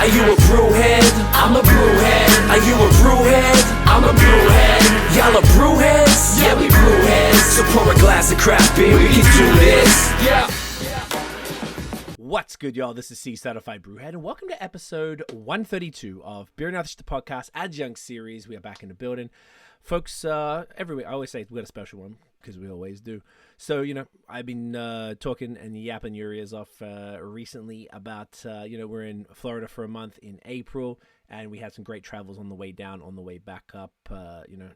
Are you a brewhead? I'm a brewhead. Are you a brewhead? I'm a brewhead. Y'all are brewheads? Yeah, we brewheads. So pour a glass of craft beer, we can do this. Yeah. What's good, y'all? This is C Certified Brewhead, and welcome to episode 132 of Beer and Other Shit, the podcast Adjunct series. We are back in the building. Folks, every week, I always say we got a special one, because we always do. So, I've been talking and yapping your ears off recently about, we're in Florida for a month in April, and we had some great travels on the way down, on the way back up,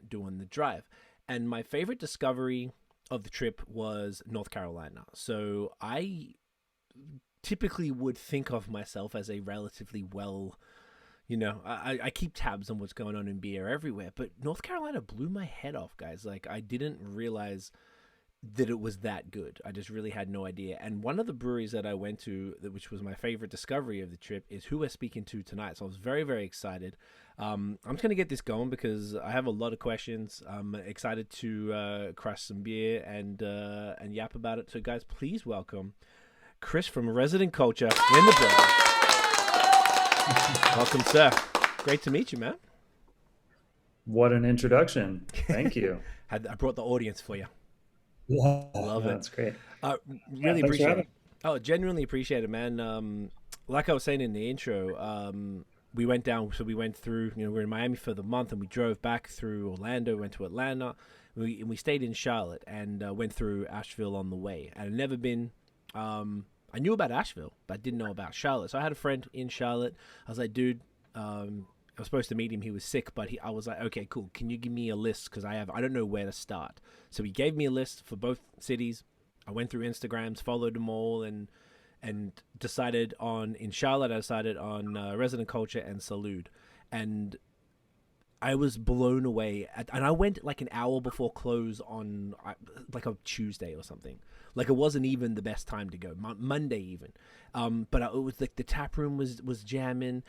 doing the drive. And my favorite discovery of the trip was North Carolina. So I typically would think of myself as a relatively I keep tabs on what's going on in beer everywhere, but North Carolina blew my head off, guys. Like, I didn't realize that it was that good. I just really had no idea. And one of the breweries that I went to, which was my favorite discovery of the trip, is who we're speaking to tonight. So I was very, very excited. I'm just going to get this going because I have a lot of questions. I'm excited to crush some beer and yap about it. So, guys, please welcome Chris from Resident Culture in the building. Welcome, sir. Great to meet you, man. What an introduction. Thank you. I brought the audience for you. Yeah, Love it. That's great. Really appreciate it. Oh, genuinely appreciate it, man. Like I was saying in the intro, we went down, so we went through, we're in Miami for the month, and we drove back through Orlando, went to Atlanta, we stayed in Charlotte, and went through Asheville on the way. I'd never been... I knew about Asheville, but I didn't know about Charlotte. So I had a friend in Charlotte. I was like, dude, I was supposed to meet him. He was sick, but I was like, okay, cool. Can you give me a list? Because I don't know where to start. So he gave me a list for both cities. I went through Instagrams, followed them all, and decided on, in Charlotte, I decided on Resident Culture and Salud. And I was blown away. And I went like an hour before close on like a Tuesday or something. Like, it wasn't even the best time to go, Monday even. But it was like the tap room was jamming.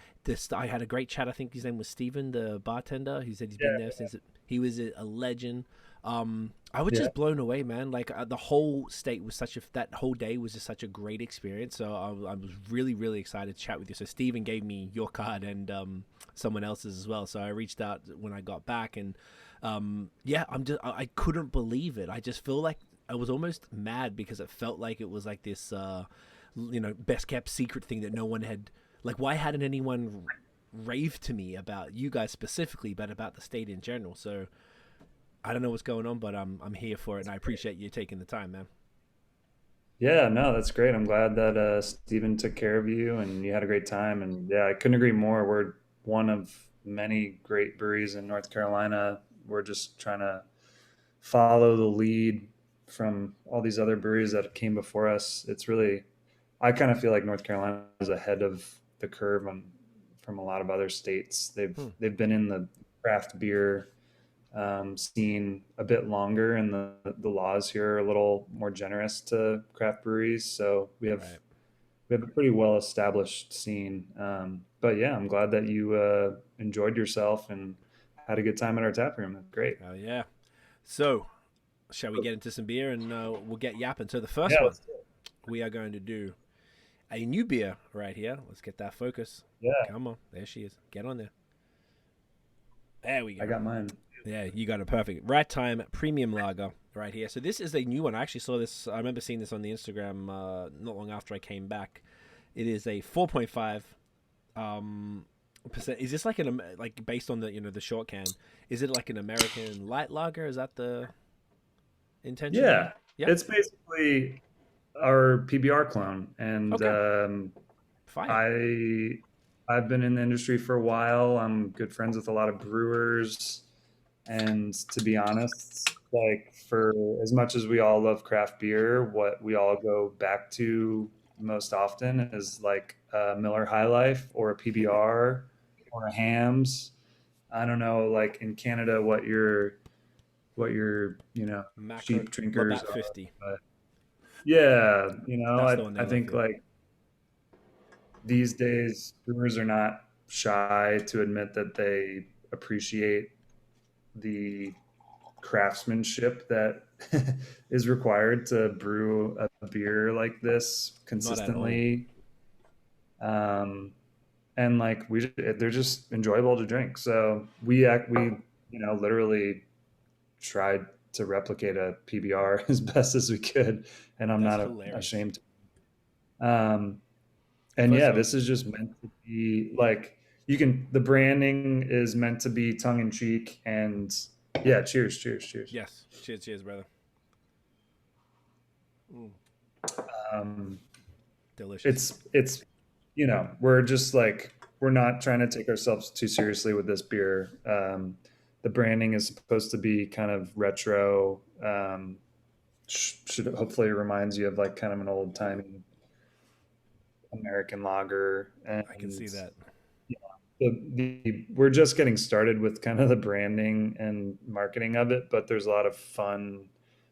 I had a great chat. I think his name was Steven, the bartender. He said he's been there since he was a legend. I was just blown away, man. Like, the whole state was that whole day was just such a great experience. So I was really, really excited to chat with you. So Steven gave me your card and someone else's as well. So I reached out when I got back, and I couldn't believe it. I just feel like I was almost mad because it felt like it was like this, best kept secret thing that no one had. Like, why hadn't anyone raved to me about you guys specifically, but about the state in general? So I don't know what's going on, but I'm here for it, and I appreciate you taking the time, man. Yeah, no, that's great. I'm glad that Steven took care of you and you had a great time. And yeah, I couldn't agree more. We're one of many great breweries in North Carolina. We're just trying to follow the lead from all these other breweries that came before us. It's really, I kind of feel like North Carolina is ahead of the curve from a lot of other states. They've been in the craft beer scene a bit longer, and the laws here are a little more generous to craft breweries. So we have a pretty well established scene. But yeah, I'm glad that you enjoyed yourself and had a good time at our tap room. That's great. Oh yeah. So shall we get into some beer, and we'll get yapping. So the first one, we are going to do a new beer right here. Let's get that focus. Yeah. Come on. There she is. Get on there. There we go. I got mine. Yeah, you got it perfect. Right Time Premium Lager right here. So this is a new one. I actually saw this. I remember seeing this on the Instagram not long after I came back. It is a 4.5 percent. Is this like based on the the short can? Is it like an American light lager? Is that the intention? Yeah. It's basically our PBR clone, and I've been in the industry for a while. I'm good friends with a lot of brewers, and to be honest, like, for as much as we all love craft beer, what we all go back to most often is like a Miller High Life or a PBR or a Hams. I don't know, like in Canada, what your cheap drinkers about 50. But yeah, I think with. like these days brewers are not shy to admit that they appreciate the craftsmanship that is required to brew a beer like this consistently. and like they're just enjoyable to drink. So we literally tried to replicate a PBR as best as we could, and I'm That's not hilarious. ashamed. Um, and First yeah, of all, this is just meant to be like the branding is meant to be tongue in cheek, and yeah, cheers, cheers, cheers. yes. Cheers, cheers, brother. Mm, Um, delicious. it's we're just like we're not trying to take ourselves too seriously with this beer. The branding is supposed to be kind of retro. Should hopefully reminds you of like kind of an old timey American lager, I can see and that. we're just getting started with kind of the branding and marketing of it, but there's a lot of fun,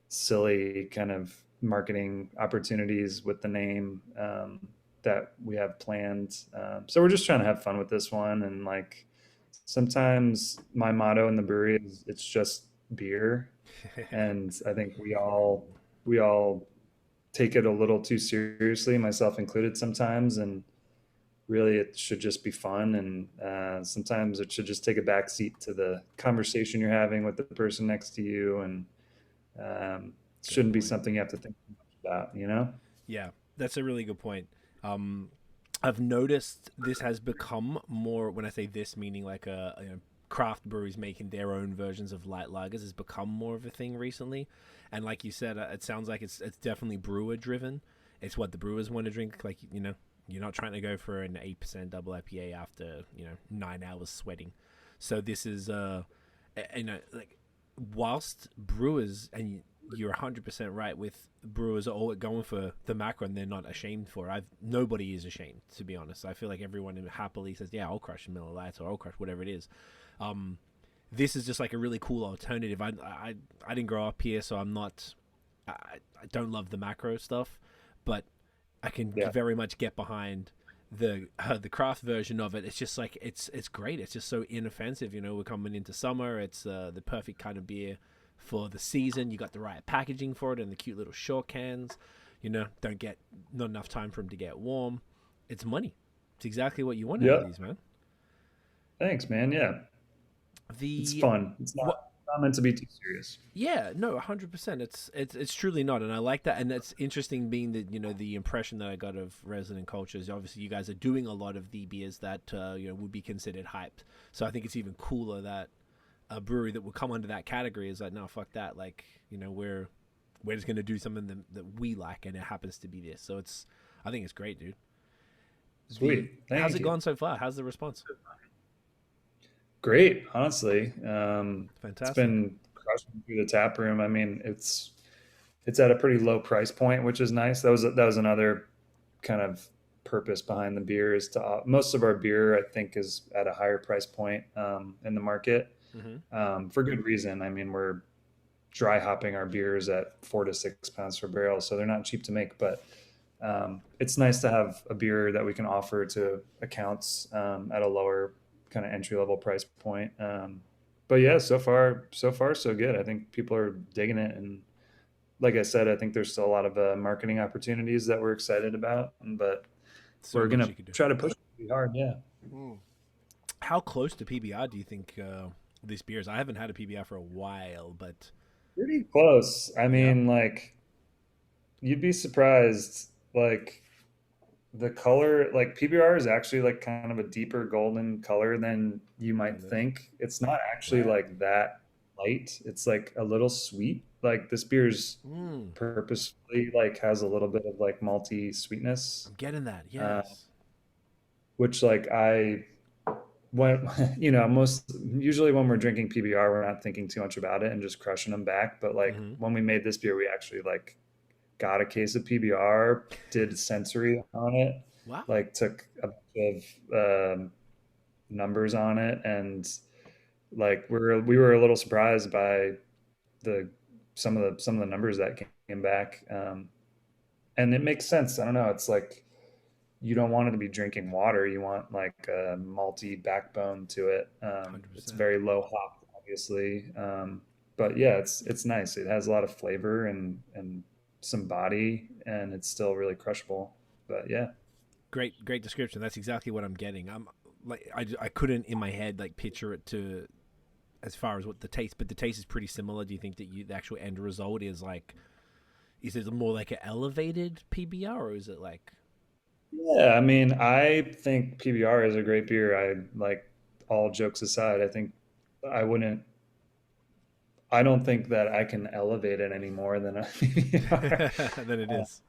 silly kind of marketing opportunities with the name that we have planned. So we're just trying to have fun with this one, and like sometimes my motto in the brewery is it's just beer, and I think we all take it a little too seriously, myself included sometimes, and really it should just be fun, and sometimes it should just take a back seat to the conversation you're having with the person next to you, and it Good shouldn't be point. something you have to think too much about. Yeah, that's a really good point. Um, I've noticed this has become more. When I say this, meaning like craft breweries making their own versions of light lagers has become more of a thing recently. And like you said, it sounds like it's definitely brewer driven. It's what the brewers want to drink. Like you're not trying to go for an 8% double IPA after 9 hours sweating. So this is like whilst brewers, and you're 100% right, with brewers are all going for the macro and they're not ashamed for it. Nobody is ashamed, to be honest. I feel like everyone happily says, yeah, I'll crush a Miller Lite or I'll crush whatever it is. um this is just like a really cool alternative. I didn't grow up here, so I'm not, I, I don't love the macro stuff, but I can Yeah, very much get behind the craft version of it. It's just like it's great. It's just so inoffensive. We're coming into summer. It's the perfect kind of beer for the season. You got the right packaging for it and the cute little short cans. Don't get not enough time for them to get warm. It's money. It's exactly what you want out of yeah, these, man. thanks man. Yeah, it's The fun. It's what not meant to be too serious. Yeah, no, 100%. It's truly not, and I like that. And it's interesting, being that the impression that I got of Resident Cultures. Obviously, you guys are doing a lot of the beers that would be considered hyped. So I think it's even cooler that a brewery that would come under that category is like, no, fuck that. Like, we're just gonna do something that we like, and it happens to be this. So I think it's great, dude. The Sweet, How's thank it you. gone so far? How's the response? Great, honestly. It's Fantastic. been crushing through the tap room. I mean, it's at a pretty low price point, which is nice. That was another kind of purpose behind the beer, is to most of our beer I think is at a higher price point in the market, Mm-hmm. for good reason. I mean, we're dry hopping our beers at 4 to 6 pounds per barrel, so they're not cheap to make, but it's nice to have a beer that we can offer to accounts at a lower kind of entry level price point. But yeah, so far so good. I think people are digging it, and like I said, I think there's still a lot of marketing opportunities that we're excited about, but So we're much gonna you could do. try to push it pretty hard. Yeah, How close to PBR do you think this beer is? I haven't had a PBR for a while, but pretty close. I yeah. mean, like you'd be surprised. Like the color, like PBR is actually like kind of a deeper golden color than you might It is. think. It's not actually Wow. like that light. It's like a little sweet. Like this beer's Mm, purposefully like has a little bit of like malty sweetness, I'm getting that. uh, Yes. which like I when most usually when we're drinking PBR, we're not thinking too much about it and just crushing them back. But like Mm-hmm. when we made this beer, we actually like got a case of PBR, did sensory on it, Wow. like took a bunch of numbers on it, and like we were a little surprised by the some of the numbers that came back, and it makes sense. I don't know. It's like you don't want it to be drinking water. You want like a malty backbone to it. It's 100%. very low hop, obviously, but yeah, it's nice. It has a lot of flavor and some body, and it's still really crushable. But yeah, Great description. That's exactly what I'm getting. like I couldn't in my head like picture it to as far as what the taste, but the taste is pretty similar. Do you think that the actual end result is like, is it more like an elevated PBR, or is it like? Yeah, I mean, I think PBR is a great beer. I like, all jokes aside, I think I wouldn't I don't think that I can elevate it any more than a PBR. Than it is?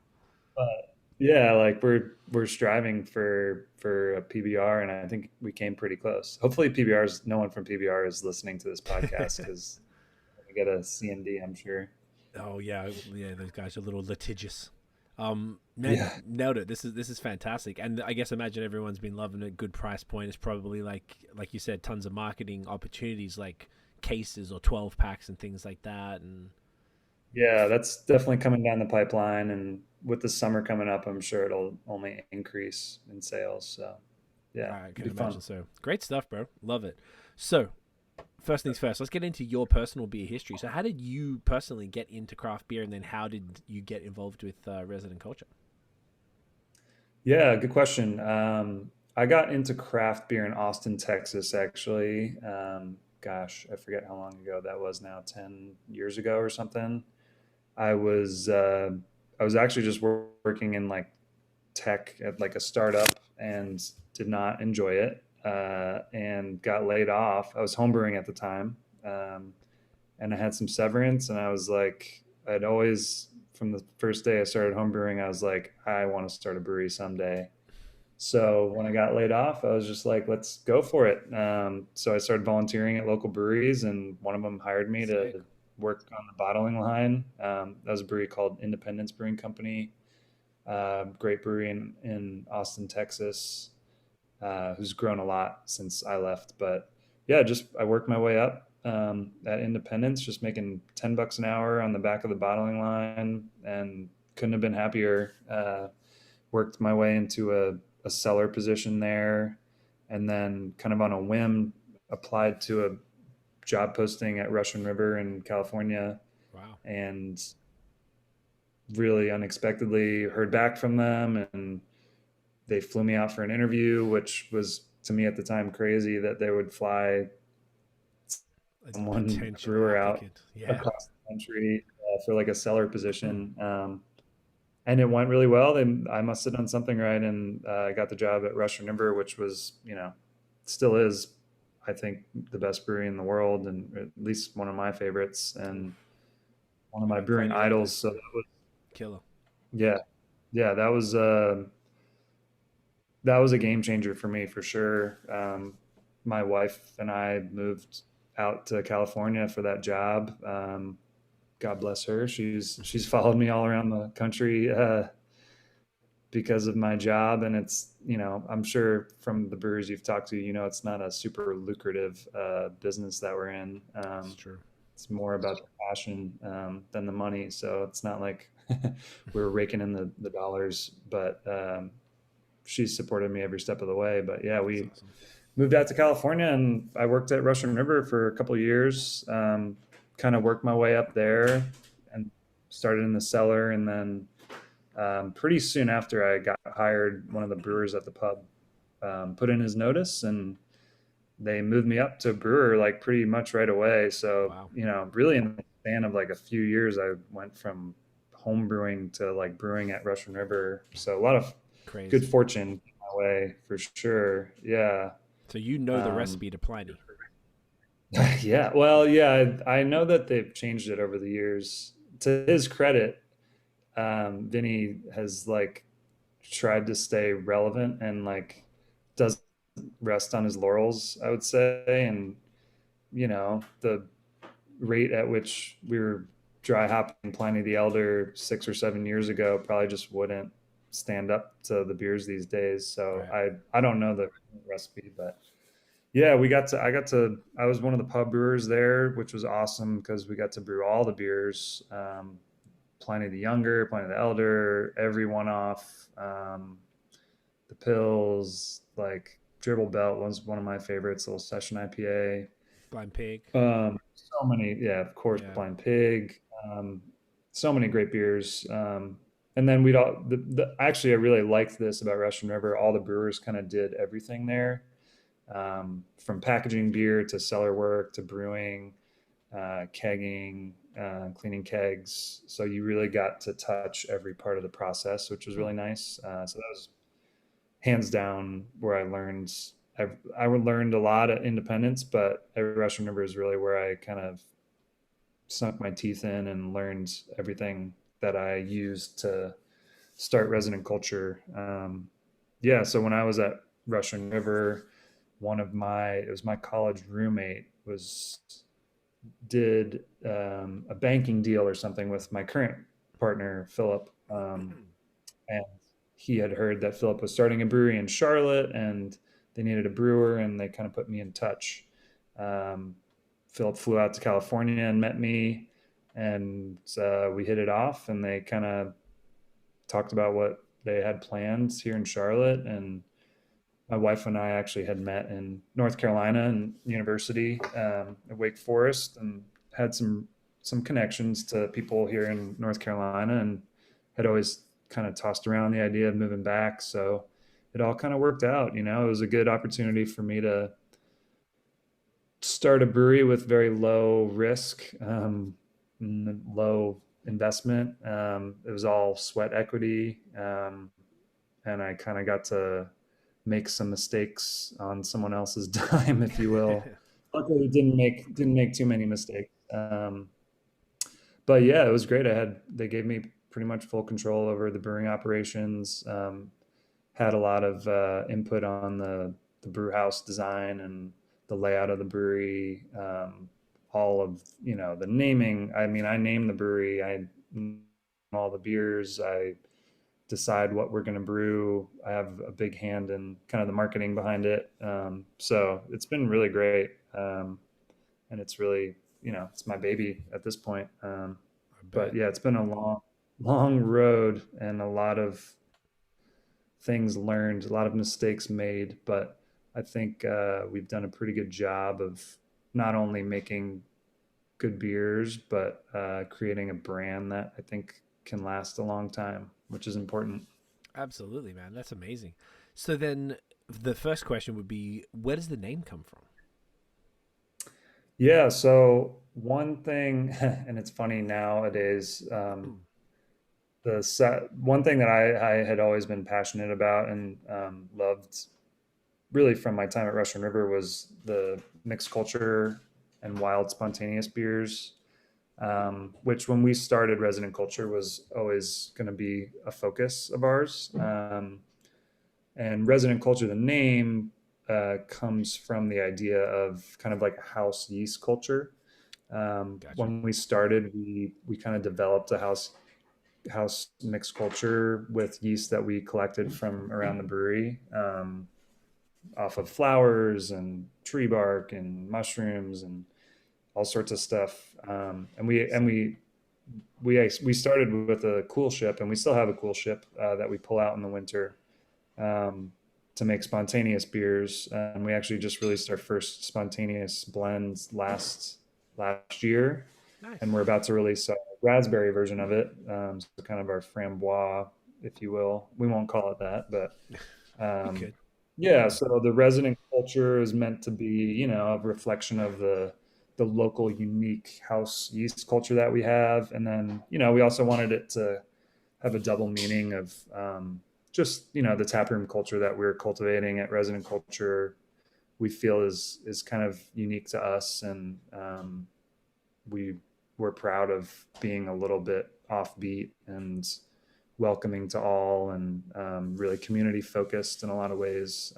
But yeah, like we're striving for a PBR, and I think we came pretty close. Hopefully, PBR's no one from PBR is listening to this podcast because we get a CND, I'm sure. Oh yeah, yeah. Those guys are a little litigious. Man, Yeah, nailed it. This is fantastic, and I guess imagine everyone's been loving it. Good price point. It's probably like you said, tons of marketing opportunities, like cases or 12 packs and things like that. And yeah, that's definitely coming down the pipeline, and with the summer coming up, I'm sure it'll only increase in sales. So yeah, I it'll can be fun. imagine so. Great stuff, bro. Love it. So, first things first, let's get into your personal beer history. So, how did you personally get into craft beer, and then how did you get involved with resident culture? Yeah, good question. I got into craft beer in Austin, Texas, actually. Gosh, I forget how long ago that was now, 10 years ago or something. I was uh, I was actually just working in like tech at like a startup and did not enjoy it, and got laid off. I was homebrewing at the time, and I had some severance, and I was like, I'd always, from the first day I started homebrewing, I was like, I want to start a brewery someday. So when I got laid off, I was just like, let's go for it. So I started volunteering at local breweries, and one of them hired me to Sick. work on the bottling line. That was a brewery called Independence Brewing Company, great brewery in Austin, Texas, who's grown a lot since I left. But yeah, just I worked my way up at Independence, just making $10 an hour on the back of the bottling line, and couldn't have been happier. Worked my way into a seller position there, and then kind of on a whim applied to a job posting at Russian River in California, Wow. and really unexpectedly heard back from them, and they flew me out for an interview, which was to me at the time crazy that they would fly A someone, a potential brewer, out applicant. Yeah. across the country for like a seller position. And it went really well. Then I must have done something right, and I got the job at Russian River, which was, still is, I think, the best brewery in the world, and at least one of my favorites, Oof. and one of I my know brewing plenty love idols. those So too. that was, Killer. yeah, yeah, that was a game changer for me for sure. My wife and I moved out to California for that job. God bless her. She's followed me all around the country because of my job, and it's, I'm sure from the brewers you've talked to, it's not a super lucrative business that we're in. It's true. It's more about the passion than the money. So it's not like we're raking in the dollars, but she supported me every step of the way. But yeah, That's we awesome. moved out to California, and I worked at Russian River for a couple of years. Kind of worked my way up there, and started in the cellar, and then pretty soon after I got hired, one of the brewers at the pub put in his notice, and they moved me up to brewer like pretty much right away. So, Wow. really in the span of like a few years, I went from home brewing to like brewing at Russian River. So a lot of good Crazy. fortune my way for sure. Yeah. So you know the Um, recipe to Pliny. yeah. Well, yeah, I know that they've changed it over the years. To his credit, Vinny has like tried to stay relevant, and like doesn't rest on his laurels, I would say. And, the rate at which we were dry hopping Pliny the Elder 6 or 7 years ago probably just wouldn't stand up to the beers these days. So Right. I don't know the recipe, but yeah, I was one of the pub brewers there, which was awesome because we got to brew all the beers. Pliny the Younger, Pliny the Elder, every one off. The pills, like Dribble Belt was one of my favorites, little session IPA. Blind pig. So many, yeah, of course, Yeah. Blind Pig. So many great beers. And then we'd all, actually, I really liked this about Russian River. All the brewers kind of did everything there. from packaging beer to cellar work to brewing, kegging, cleaning kegs. So you really got to touch every part of the process, which was really nice. So that was hands down where I learned. I learned a lot at Independence, but at Russian River is really where I kind of sunk my teeth in and learned everything that I used to start Resident Culture. Yeah, so when I was at Russian River, it was my college roommate did a banking deal or something with my current partner Philip, and he had heard that Philip was starting a brewery in Charlotte, and they needed a brewer, and they kind of put me in touch. Um, Philip flew out to California and met me, and we hit it off, and they kind of talked about what they had planned here in Charlotte. And my wife and I actually had met in North Carolina and university at Wake Forest, and had some connections to people here in North Carolina, and had always kind of tossed around the idea of moving back. So it all kind of worked out. It was a good opportunity for me to start a brewery with very low risk, low investment. It was all sweat equity, and I kind of got to make some mistakes on someone else's dime, if you will. Luckily, didn't make too many mistakes. But yeah, it was great. They gave me pretty much full control over the brewing operations. Had a lot of input on the brew house design and the layout of the brewery. All of the naming. I mean, I name the brewery. I name all the beers. I decide what we're going to brew. I have a big hand in kind of the marketing behind it. So it's been really great. And it's really, it's my baby at this point. But yeah, it's been a long road, and a lot of things learned, a lot of mistakes made. But I think we've done a pretty good job of not only making good beers, but creating a brand that I think can last a long time, which is important. Absolutely, man. That's amazing. So then the first question would be, where does the name come from? Yeah, so one thing, and it's funny nowadays, one thing that I had always been passionate about and loved really from my time at Russian River was the mixed culture and wild spontaneous beers, which when we started Resident Culture was always going to be a focus of ours. And Resident Culture, the name, comes from the idea of kind of like a house yeast culture. Gotcha. When we started, we kind of developed a house mixed culture with yeast that we collected from around the brewery, off of flowers and tree bark and mushrooms and all sorts of stuff. We started with a cool ship, and we still have a cool ship that we pull out in the winter to make spontaneous beers. And we actually just released our first spontaneous blends last year. Nice. And we're about to release a raspberry version of it. So kind of our framboise, if you will. We won't call it that, but yeah. So the Resident Culture is meant to be, a reflection of the local unique house yeast culture that we have. And then, we also wanted it to have a double meaning of just, the taproom culture that we're cultivating at Resident Culture. We feel is kind of unique to us, and we're proud of being a little bit offbeat and welcoming to all, and really community focused in a lot of ways.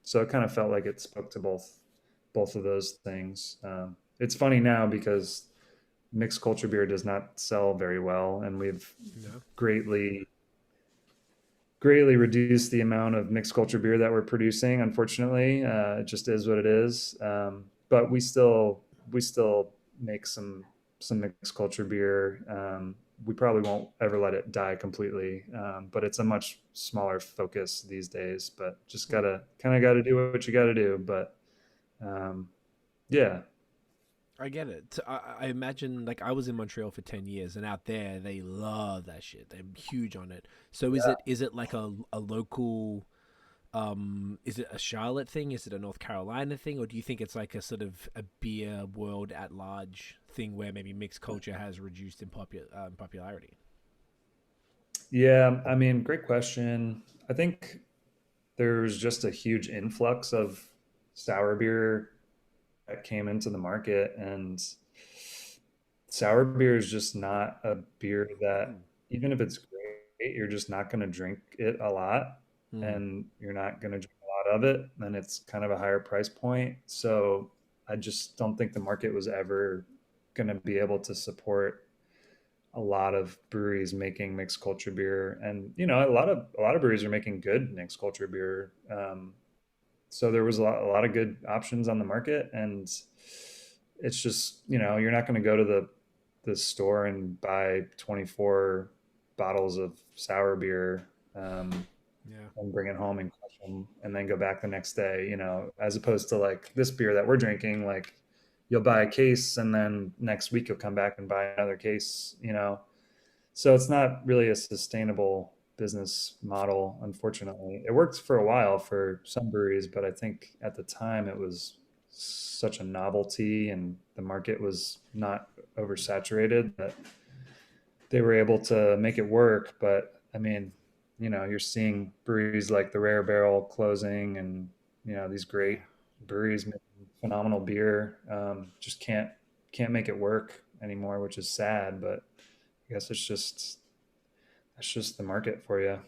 So it kind of felt like it spoke to both of those things. It's funny now because mixed culture beer does not sell very well, and we've greatly reduced the amount of mixed culture beer that we're producing. Unfortunately, it just is what it is. But we still make some mixed culture beer. We probably won't ever let it die completely, but it's a much smaller focus these days. But just gotta do what you gotta do. But yeah. I get it. I imagine, like, I was in Montreal for 10 years, and out there they love that shit. They're huge on it. So is it like a local Is it a Charlotte thing? Is it a North Carolina thing? Or do you think it's like a sort of a beer world at large thing where maybe mixed culture has reduced in popularity? Yeah, I mean, great question. I think there's just a huge influx of sour beer that came into the market, and sour beer is just not a beer that, even if it's great, you're just not going to drink it a lot, Mm. and you're not going to drink a lot of it, and it's kind of a higher price point. So I just don't think the market was ever going to be able to support a lot of breweries making mixed culture beer. And a lot of breweries are making good mixed culture beer. So there was a lot of good options on the market, and it's just, you're not going to go to the store and buy 24 bottles of sour beer, Yeah. and bring it home and crush them and then go back the next day, as opposed to like this beer that we're drinking. Like, you'll buy a case and then next week you'll come back and buy another case. So it's not really a sustainable business model, unfortunately. It worked for a while for some breweries, but I think at the time it was such a novelty and the market was not oversaturated that they were able to make it work. But I mean, you're seeing breweries like the Rare Barrel closing, and these Yeah. great breweries making phenomenal beer, just can't make it work anymore, which is sad. But I guess that's just the market for you.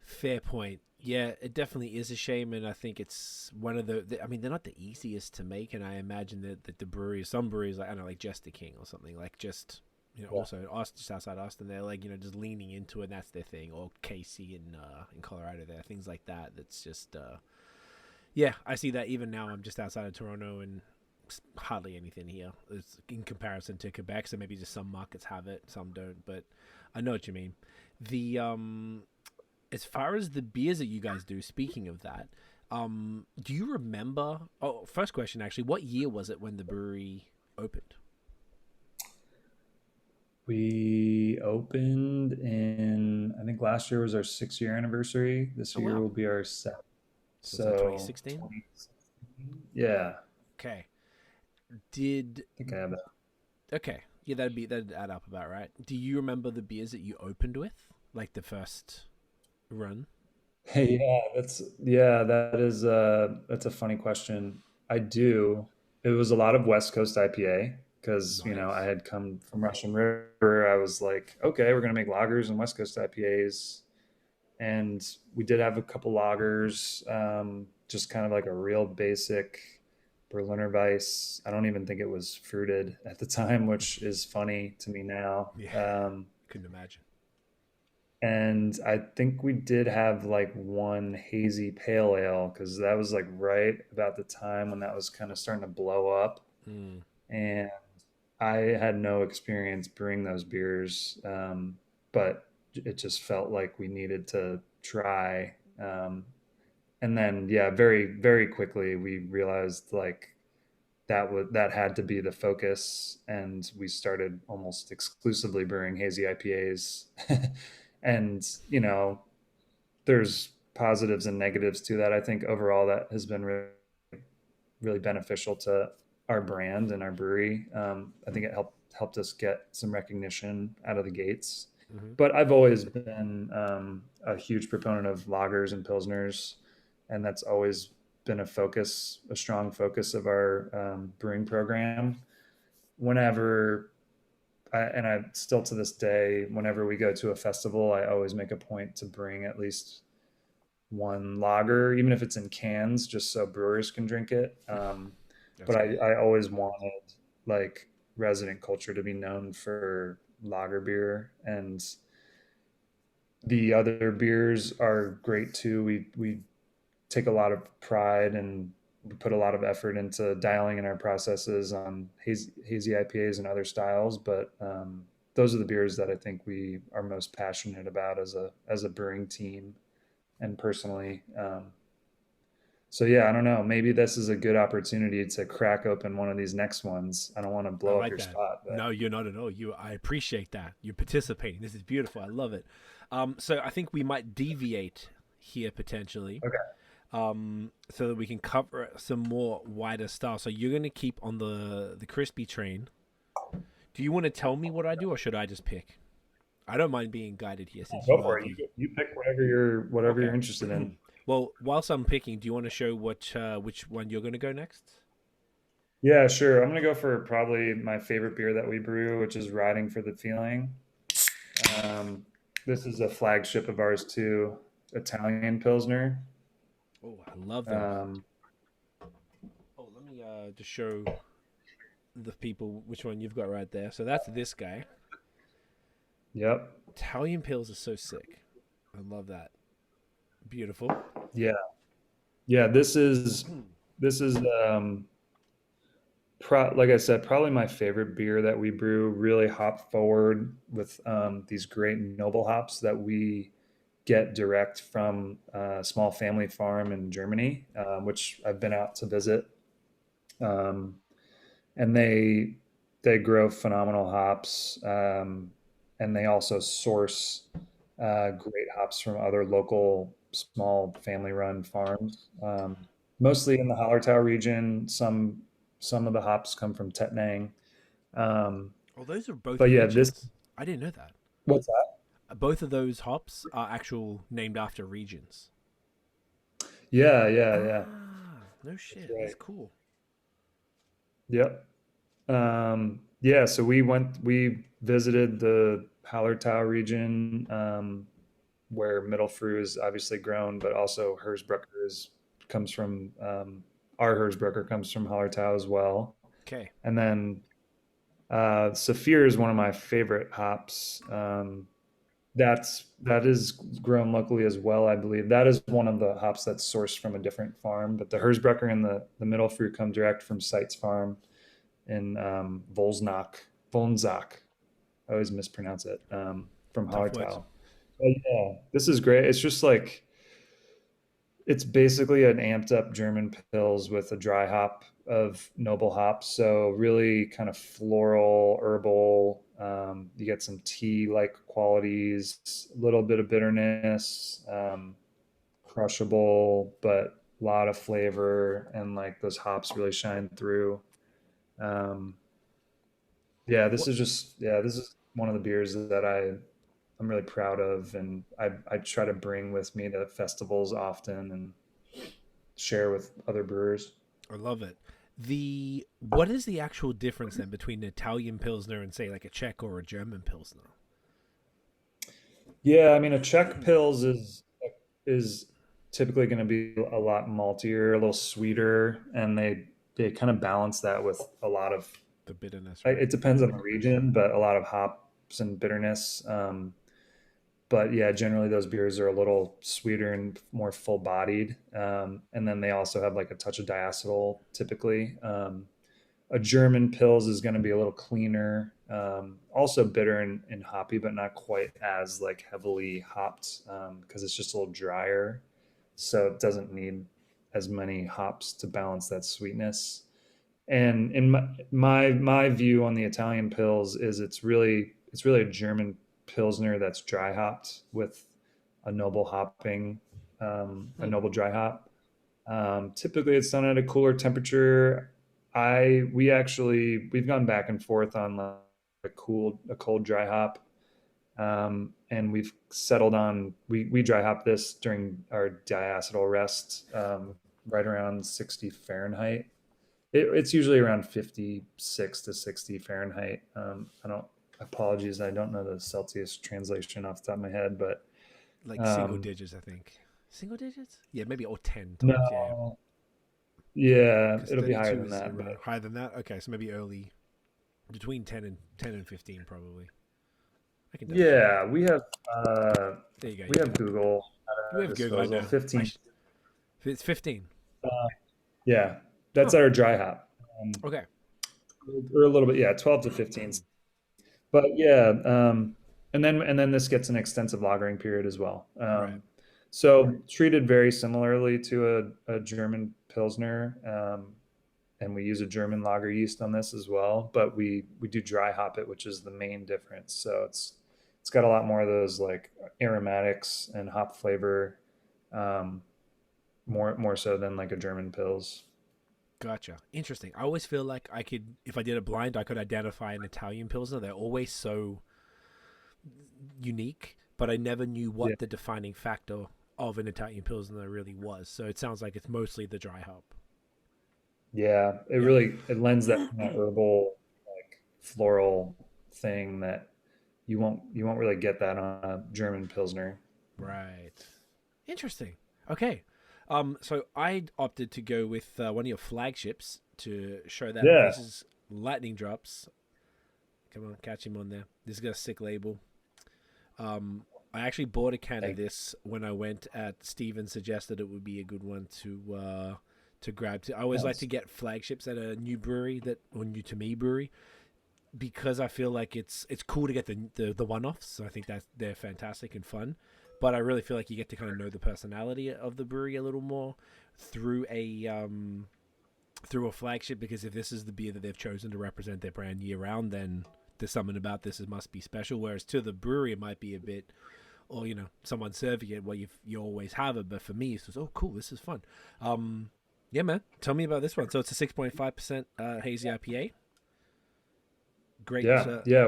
Fair point. Yeah, it definitely is a shame, and I think it's one of I mean, they're not the easiest to make, and I imagine that the breweries, some breweries, like I don't know, like Jester King or something, like just Yeah. also Austin, just outside Austin, they're like just leaning into it. And that's their thing, or Casey in Colorado, there, things like that. That's just yeah, I see that even now. I'm just outside of Toronto, and hardly anything here. It's in comparison to Quebec, so maybe just some markets have it, some don't. But I know what you mean. The as far as the beers that you guys do, speaking of that, do you remember? Oh, first question actually, what year was it when the brewery opened? We opened in, I think last year was our 6 year anniversary. This Oh year wow, will be our seventh. so was that So 2016? 2016. Yeah, Okay. Did I think I have that. okay? Yeah, that'd add up about right. Do you remember the beers that you opened with, like the first run? Hey, that's a funny question. I do. It was a lot of West Coast IPA because I Nice. had come from Russian River. I was like, okay, we're gonna make lagers and West Coast IPAs, and we did have a couple lagers, just kind of like a real basic Berliner Weiss. I don't even think it was fruited at the time, which is funny to me now. Yeah, couldn't imagine. And I think we did have like one hazy pale ale because that was like right about the time when that was kind of starting to blow up. Mm, And I had no experience brewing those beers, but it just felt like we needed to try. And then, yeah, very, very quickly we realized like that had to be the focus, and we started almost exclusively brewing hazy IPAs. And there's positives and negatives to that. I think overall that has been really, really beneficial to our brand and our brewery. I think it helped us get some recognition out of the gates. mm-hmm. But I've always been a huge proponent of lagers and pilsners, and that's always been a strong focus of our brewing program. Whenever and I still to this day, whenever we go to a festival, I always make a point to bring at least one lager, even if it's in cans, just so brewers can drink it. That's But good. I always wanted like resident culture to be known for lager beer, and the other beers are great too. We take a lot of pride and we put a lot of effort into dialing in our processes on hazy IPAs and other styles. But those are the beers that I think we are most passionate about as a brewing team and personally. So yeah, I don't know. Maybe this is a good opportunity to crack open one of these next ones. I don't want to I blow up like your that. spot, but No, you're not at all. I appreciate that. You're participating. This is beautiful. I love it. So I think we might deviate here potentially, Okay. so that we can cover some more wider stuff. So you're gonna keep on the crispy train. Do you want to tell me what I do, or should I just pick? I don't mind being guided here since Go you are for it. the. You pick whatever Okay. you're interested in. Well, whilst I'm picking, do you want to show which one you're gonna go next? Yeah, sure. I'm gonna go for probably my favorite beer that we brew, which is Riding for the Feeling. Um, this is a flagship of ours too, Italian Pilsner. Oh, I love them. Um, Oh, let me just show the people which one you've got right there. So that's this guy. yep. Italian pills are so sick. I love that. Beautiful. Yeah. Yeah. This is like I said, probably my favorite beer that we brew. Really hop forward with these great noble hops that we get direct from a small family farm in Germany, which I've been out to visit. Um, and they grow phenomenal hops, and they also source great hops from other local small family run farms, mostly in the Hallertau region. Some of the hops come from Tettnang. Um, Oh, those are both but yeah, this regions. I didn't know that. what's that? Both of those hops are actual named after regions. Yeah, yeah, yeah. No That's shit. That's right. cool. Yep. Yeah, so we visited the Hallertau region, where Mittelfru is obviously grown, but also Hersbrucker comes from our Hersbrucker comes from Hallertau as well. Okay. And then Saphir is one of my favorite hops. That is grown locally as well, I believe. That is one of the hops that's sourced from a different farm, but the Hersbrucker and the Mittelfru come direct from Seitz Farm in Wolnzach. I always mispronounce it, from Tough words. Hallertau. But yeah, this is great. It's just like it's basically an amped up German pills with a dry hop of noble hops. So really kind of floral, herbal. You get some tea like qualities, a little bit of bitterness, crushable, but a lot of flavor, and like those hops really shine through. Um, yeah, What? this is one of the beers that I'm really proud of, and I try to bring with me to festivals often and share with other brewers. I love it. What is the actual difference then between an Italian pilsner and say like a Czech or a German pilsner? Yeah, I mean a Czech Pils is typically going to be a lot maltier, a little sweeter, and they kind of balance that with a lot of. The bitterness, right? It depends on the region, but a lot of hops and bitterness. But yeah, generally those beers are a little sweeter and more full bodied. And then they also have like a touch of diacetyl typically. A German Pils is going to be a little cleaner, also bitter and hoppy, but not quite as like heavily hopped, because it's just a little drier. So it doesn't need as many hops to balance that sweetness. And in my view on the Italian Pils is it's really a German Pilsner that's dry hopped with a noble hopping, a Hmm. noble dry hop. Typically, it's done at a cooler temperature. We've gone back and forth on like a cold dry hop, and we've settled on we dry hop this during our diacetyl rest, right around 60 Fahrenheit. It's usually around 56 to 60 Fahrenheit. I don't Apologies, I don't know the Celsius translation off the top of my head, but Like single um, digits, I think. Single digits? Yeah, maybe or 10 tops. Yeah, no, yeah, because it'll be higher 32 than is that. But higher than that. Okay, so maybe early between 10 and 15 probably. I can double check. yeah, uh, There you go. we Yeah, have Google we at our have Google. I disposal. know. 15. It's 15. Uh, yeah, that's Huh. our dry hop. Okay. Or a little bit, yeah, 12 to 15. But yeah, and then this gets an extensive lagering period as well. Right. So treated very similarly to a German Pilsner, and we use a German lager yeast on this as well. But we do dry hop it, which is the main difference. So it's got a lot more of those like aromatics and hop flavor, um, more so than like a German Pils. Gotcha. Interesting. I always feel like I could, if I did a blind, I could identify an Italian Pilsner. They're always so unique, but I never knew Yeah, what the defining factor of an Italian Pilsner really was. So it sounds like it's mostly the dry hop. yeah. It Yep. really it lends that kind of herbal, like floral thing that you won't really get that on a German Pilsner. Right. Interesting. Okay. So I opted to go with one of your flagships to show that Yeah, this is lightning drops. Come on, catch him on there. This has got a sick label. I actually bought a can of thank this when I went at Steven suggested it would be a good one to grab. I always like to nice. get flagships at a new brewery that or new to me brewery because I feel like it's cool to get the one offs. So I think that they're fantastic and fun. But I really feel like you get to kind of know the personality of the brewery a little more through a flagship because if this is the beer that they've chosen to represent their brand year round, then there's something about this that must be special. Whereas to the brewery, it might be a bit, or someone serving it where you always have it. But for me, it's just cool, this is fun. Yeah, man. Tell me about this one. So it's a 6.5% hazy IPA. Great. Yeah, yeah.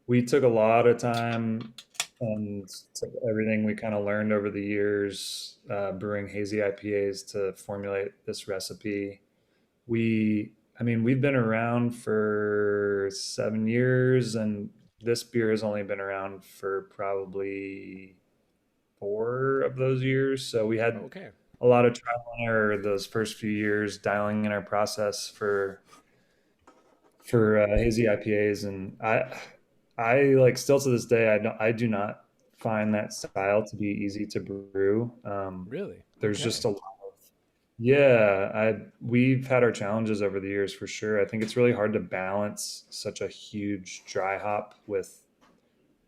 We took a lot of time and took everything we kind of learned over the years brewing hazy IPAs to formulate this recipe. I mean, we've been around for 7 years, and this beer has only been around for probably 4 of those years. So we had Okay. a lot of trial and error those first few years, dialing in our process for hazy IPAs, and I like still to this day I do not find that style to be easy to brew. Really? There's just Okay. a lot of yeah. I We've had our challenges over the years for sure. I think it's really hard to balance such a huge dry hop with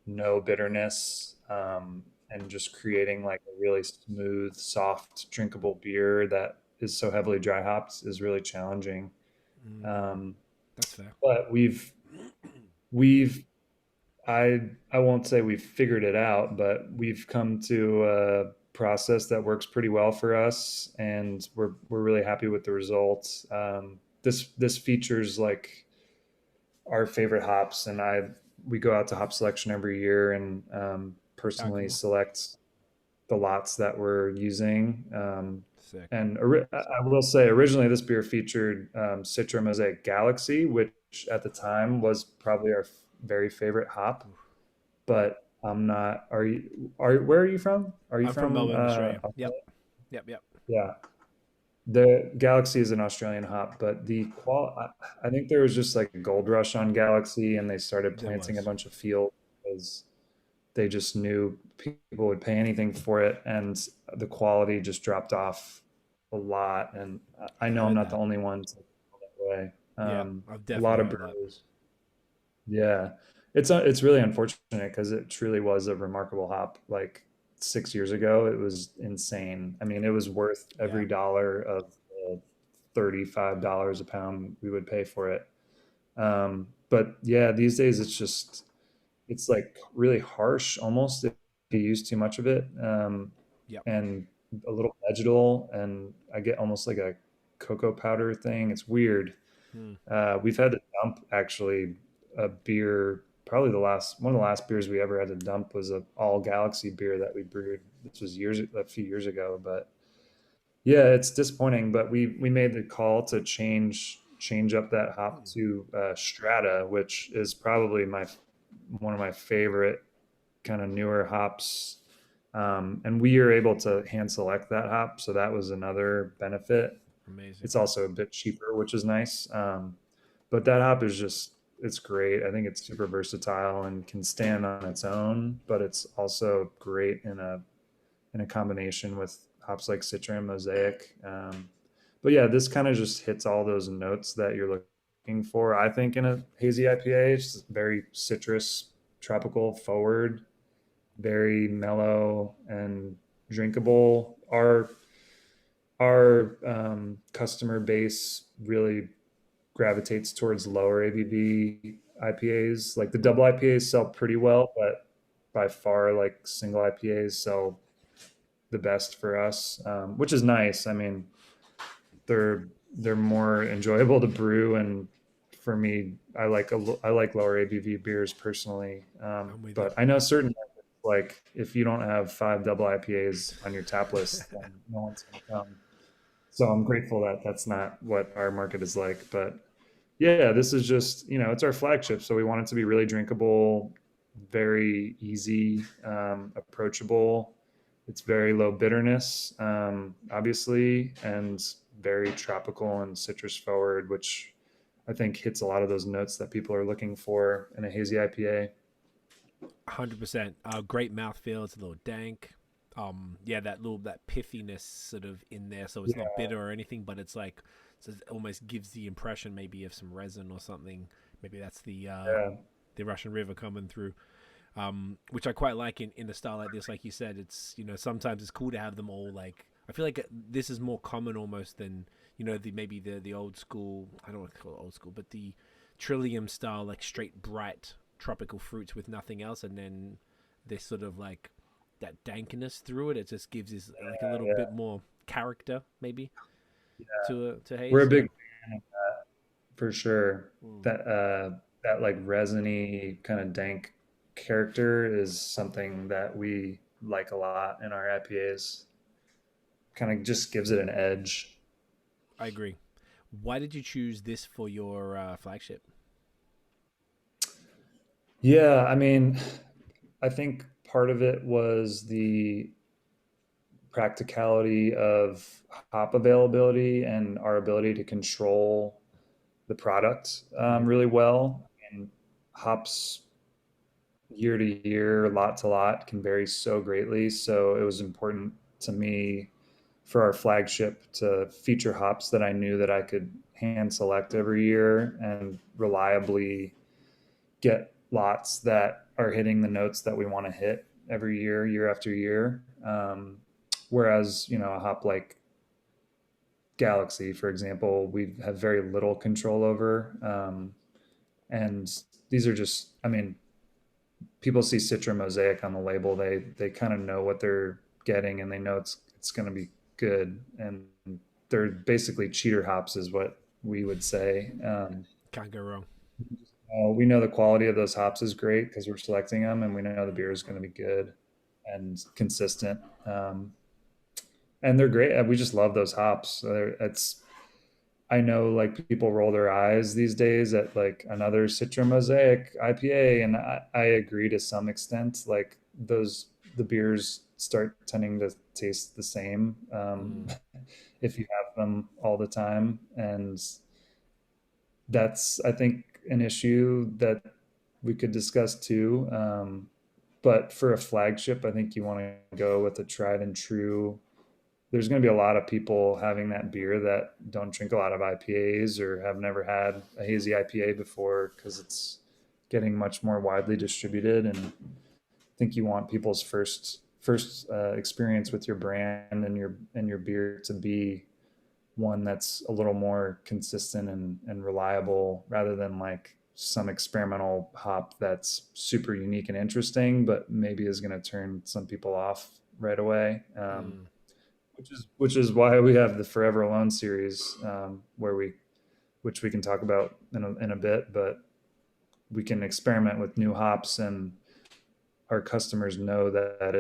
no bitterness, and just creating like a really smooth, soft, drinkable beer that is so heavily dry hopped is really challenging. Mm, Um, that's fair. but we've I won't say we've figured it out, but we've come to a process that works pretty well for us, and we're really happy with the results. This features like our favorite hops, and I we go out to hop selection every year and Ah, personally cool. select the lots that we're using. Sick. I will say, originally this beer featured Citra Mosaic Galaxy, which at the time was probably our very favorite hop. But I'm not. Are you? Where are you from? Are you I'm from from? Melbourne, Australia. Yep. Australia? Yep. Yep. Yeah. The Galaxy is an Australian hop, but I think there was just like a gold rush on Galaxy, and they started There planting a was. bunch of fields because they just knew people would pay anything for it, and the quality just dropped off a lot. And I I know I'm heard not the that. only one to feel that way. Yeah, I've A definitely lot of heard that. brewers, yeah, it's really unfortunate because it truly was a remarkable hop. Like 6 years ago, it was insane. I mean, it was worth Yeah. every dollar of the $35 a pound we would pay for it. But yeah, these days it's like really harsh almost if you use too much of it, Yep. and a little vegetal, and I get almost like a cocoa powder thing. It's weird. Hmm. We've had to dump actually a beer. Probably the last one of the last beers we ever had to dump was a all Galaxy beer that we brewed. This was a few years ago, but yeah, it's disappointing. But we made the call to change up that hop Hmm. to Strata, which is probably my one of my favorite kind of newer hops. And we are able to hand select that hop, so that was another benefit. Amazing. It's also a bit cheaper, which is nice. But that hop is just it's great. I think it's super versatile and can stand on its own, but it's also great in a combination with hops like Citra and Mosaic. But yeah, this kind of just hits all those notes that you're looking for. I think in a hazy IPA, it's very citrus, tropical, forward, very mellow and drinkable. Our customer base really gravitates towards lower ABV IPAs. Like the double IPAs sell pretty well, but by far like single IPAs sell the best for us, which is nice. I mean, they're more enjoyable to brew, and for me, I like lower ABV beers personally. I'm with you. But I know certain, like if you don't have 5 double IPAs on your tap list, then no one's going to come. So I'm grateful that that's not what our market is like. But yeah, this is just, it's our flagship. So we want it to be really drinkable, very easy, approachable. It's very low bitterness, obviously, and very tropical and citrus forward, which I think hits a lot of those notes that people are looking for in a hazy IPA. 100%. Great mouthfeel. It's a little dank. Yeah, that pithiness sort of in there, so it's not Yeah, bitter or anything, but it's like, so it almost gives the impression maybe of some resin or something. Maybe that's yeah, the Russian River coming through. Which I quite like in a style like this. Like you said, it's, sometimes it's cool to have them all. Like, I feel like this is more common almost than, the old school. I don't want to call it old school, but the Trillium style, like straight bright tropical fruits with nothing else, and then this sort of like that dankness through it. It just gives this like a little yeah. bit more character maybe to We're a haze. big fan of that for sure. Mm, That like resiny kind of dank character is something that we like a lot in our IPAs. Kind of just gives it an edge. I agree. Why did you choose this for your flagship? Yeah, I mean, I think part of it was the practicality of hop availability and our ability to control the product Mm, really well. And hops year to year, lot to lot can vary so greatly. So it was important to me for our flagship to feature hops that I knew that I could hand select every year and reliably get lots that are hitting the notes that we want to hit every year, year after year. Whereas, a hop like Galaxy, for example, we have very little control over. And these are just, I mean, people see Citra Mosaic on the label, they kind of know what they're getting, and they know it's going to be good. And they're basically cheater hops, is what we would say. can't go wrong. We know the quality of those hops is great because we're selecting them, and we know the beer is going to be good and consistent. And they're great. We just love those hops. It's I know like people roll their eyes these days at like another Citra Mosaic IPA, and I agree to some extent. Like the beers start tending to taste the same Mm, if you have them all the time, and that's I think an issue that we could discuss too. But for a flagship, I think you want to go with a tried and true. There's going to be a lot of people having that beer that don't drink a lot of IPAs or have never had a hazy IPA before because it's getting much more widely distributed. And I think you want people's first experience with your brand and your beer to be one that's a little more consistent and reliable rather than like some experimental hop that's super unique and interesting, but maybe is going to turn some people off right away. mm. Which is why we have the Forever Alone series, which we can talk about in a bit, but we can experiment with new hops, and our customers know that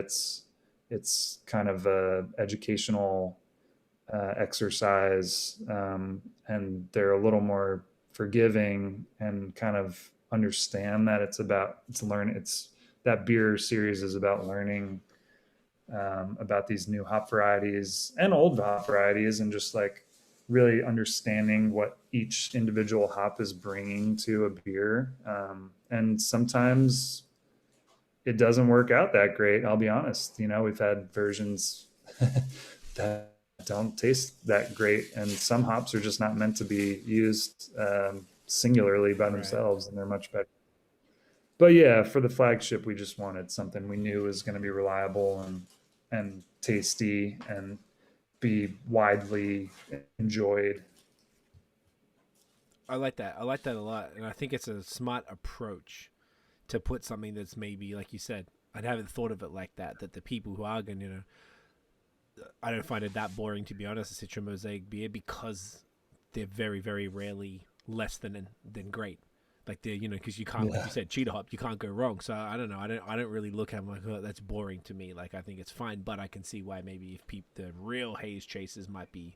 it's kind of a educational exercise, and they're a little more forgiving and kind of understand that it's that beer series is about learning about these new hop varieties and old hop varieties, and just like really understanding what each individual hop is bringing to a beer. And sometimes it doesn't work out that great. I'll be honest. We've had versions that don't taste that great, and some hops are just not meant to be used singularly by Right. themselves, and they're much better. But yeah, for the flagship, we just wanted something we knew was going to be reliable and tasty and be widely enjoyed. I like that. I like that a lot, and I think it's a smart approach to put something that's maybe like you said. I haven't thought of it like that. That the people who are going to I don't find it that boring, to be honest, a Citra Mosaic beer, because they're very, very rarely less than great. Like they're, because you can't, like you said, cheetah hop, you can't go wrong. So I don't know. I don't really look at them like, oh, that's boring to me. Like I think it's fine, but I can see why maybe if the real haze chasers might be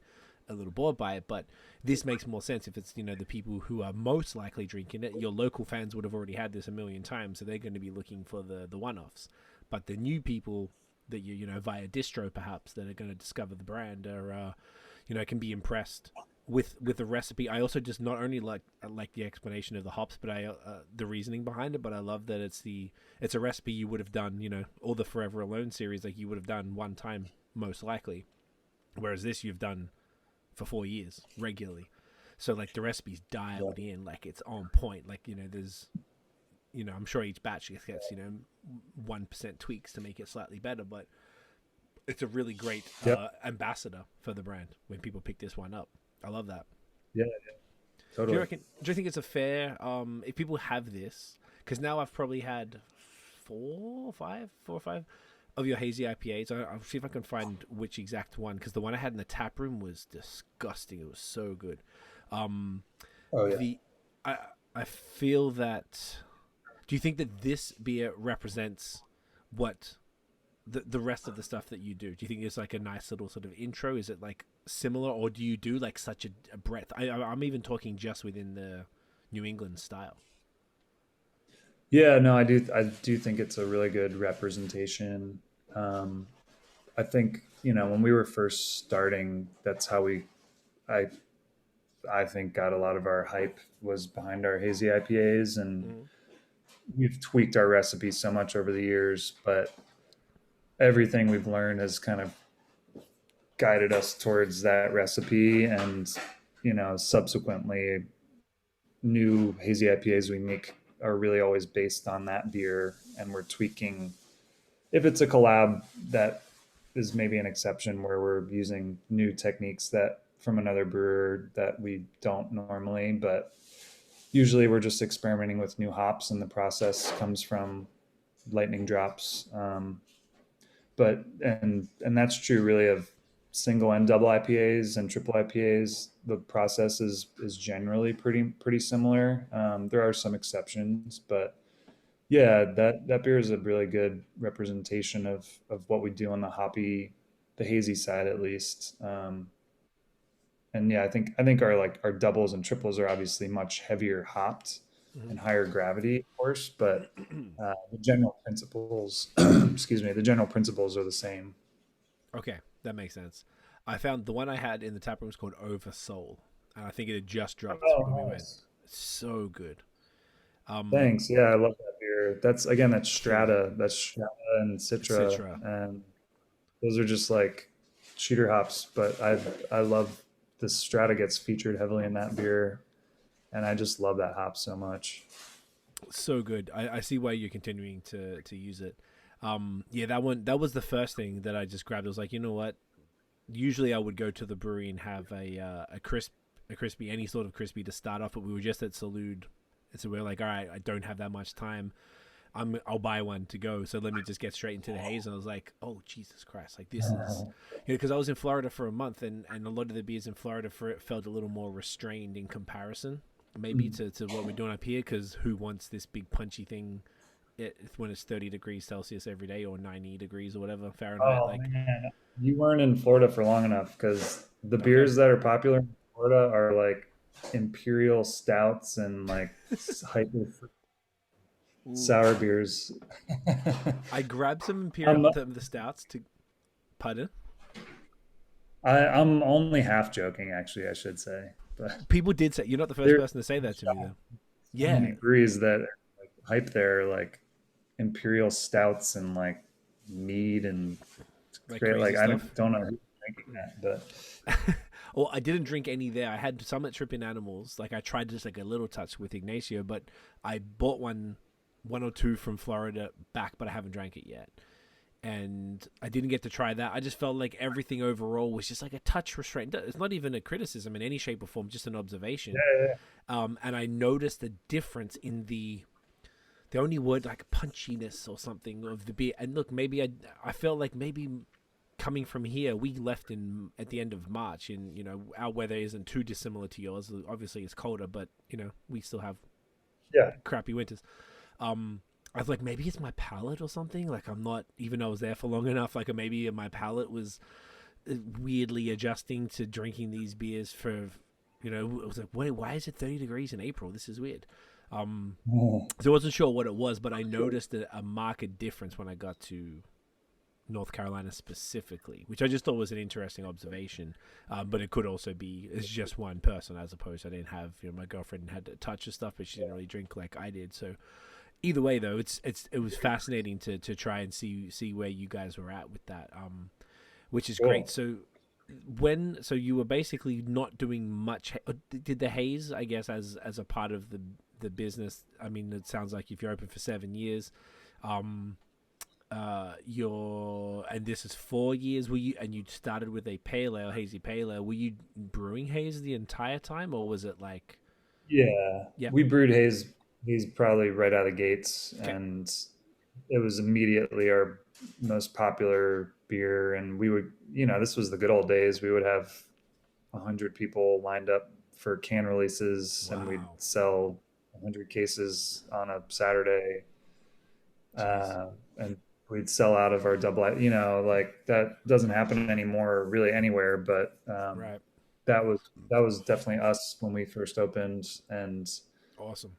a little bored by it. But this makes more sense if it's, the people who are most likely drinking it. Your local fans would have already had this a million times, so they're going to be looking for the one-offs. But the new people that via distro perhaps, that are going to discover the brand are, can be impressed with the recipe. I also just not only like the explanation of the hops, but I the reasoning behind it. But I love that it's a recipe you would have done, all the Forever Alone series, like you would have done one time most likely, whereas this you've done for 4 years regularly. So like the recipe's dialed in, like it's on point. Like there's I'm sure each batch gets 1% tweaks to make it slightly better, but it's a really great ambassador for the brand when people pick this one up. I love that. Yeah, totally. Do you think it's a fair, if people have this, because now I've probably had 4 or 5 of your hazy IPAs. I'll see if I can find which exact one, because the one I had in the tap room was disgusting. It was so good. I feel that. Do you think that this beer represents what the rest of the stuff that you do? Do you think it's like a nice little sort of intro? Is it like similar, or do you do like such a breadth? I'm even talking just within the New England style. Yeah, no, I do think it's a really good representation. I think, when we were first starting, that's how I think got a lot of our hype was behind our hazy IPAs, and we've tweaked our recipe so much over the years, but everything we've learned has kind of guided us towards that recipe. And, subsequently new hazy IPAs we make are really always based on that beer, and we're tweaking. If it's a collab, that is maybe an exception where we're using new techniques that from another brewer that we don't normally, but usually we're just experimenting with new hops, and the process comes from lightning drops. But that's true really of single and double IPAs and triple IPAs. The process is generally pretty similar. There are some exceptions, but yeah, that beer is a really good representation of what we do on the hazy side at least. And yeah, I think our doubles and triples are obviously much heavier hopped and higher gravity, of course, but the general principles, the general principles are the same. Okay, that makes sense. I found the one I had in the tap room was called Oversoul, and I think it had just dropped when we went. So good. Thanks. Yeah, I love that beer. That's Strata. That's Strata and Citra. And those are just like cheater hops, but I love the Strata gets featured heavily in that beer, and I just love that hop so much. So good. I see why you're continuing to use it. That was the first thing that I just grabbed. I was like, you know what? Usually I would go to the brewery and have a crispy, any sort of crispy to start off, but we were just at Salud, and so we were like, all right, I don't have that much time. I'll buy one to go, so let me just get straight into the haze. And I was like, oh, Jesus Christ, like this is, because I was in Florida for a month, and a lot of the beers in Florida felt a little more restrained in comparison, maybe to what we're doing up here, because who wants this big punchy thing when it's 30 degrees Celsius every day, or 90 degrees or whatever Fahrenheit. Oh, man. You weren't in Florida for long enough, because the beers that are popular in Florida are like imperial stouts and like hyper sour beers. I grabbed some imperial the stouts to. Pardon? I'm only half joking, actually, I should say. But people did say you're not the first person to say that to me, though. Yeah, breweries that like, hype their like imperial stouts and like mead and like great. Like stuff. I don't know who's drinking that, but. Well, I didn't drink any there. I had some at Tripping Animals. Like I tried just like a little touch with Ignacio, but I bought one or two from Florida back, but I haven't drank it yet. And I didn't get to try that. I just felt like everything overall was just like a touch restrained. It's not even a criticism in any shape or form, just an observation. Yeah. And I noticed the difference in the only word like punchiness or something of the beer. And look, maybe I felt like maybe coming from here, we left at the end of March, and our weather isn't too dissimilar to yours. Obviously, it's colder, but we still have crappy winters. I was like, maybe it's my palate or something. Like, I'm not, even though I was there for long enough, like maybe my palate was weirdly adjusting to drinking these beers for, I was like, wait, why is it 30 degrees in April? This is weird. So I wasn't sure what it was, but I noticed a marked difference when I got to North Carolina specifically, which I just thought was an interesting observation. But it could also be it's just one person, as opposed to I didn't have, my girlfriend had to touch the stuff, but she didn't really drink like I did. So either way, though, it was fascinating to try and see where you guys were at with that, which is great. So you were basically not doing much. Did the haze, I guess, as a part of the business? I mean, it sounds like if you're open for 7 years, and this is 4 years. You started with a pale ale, hazy pale ale. Were you brewing haze the entire time, or was it like? Yeah, we brewed haze probably right out of the gates, and it was immediately our most popular beer. And we would, this was the good old days. We would have 100 people lined up for can releases, and we'd sell 100 cases on a Saturday, and we'd sell out of our double. Like that doesn't happen anymore, really anywhere. But that was definitely us when we first opened, and awesome.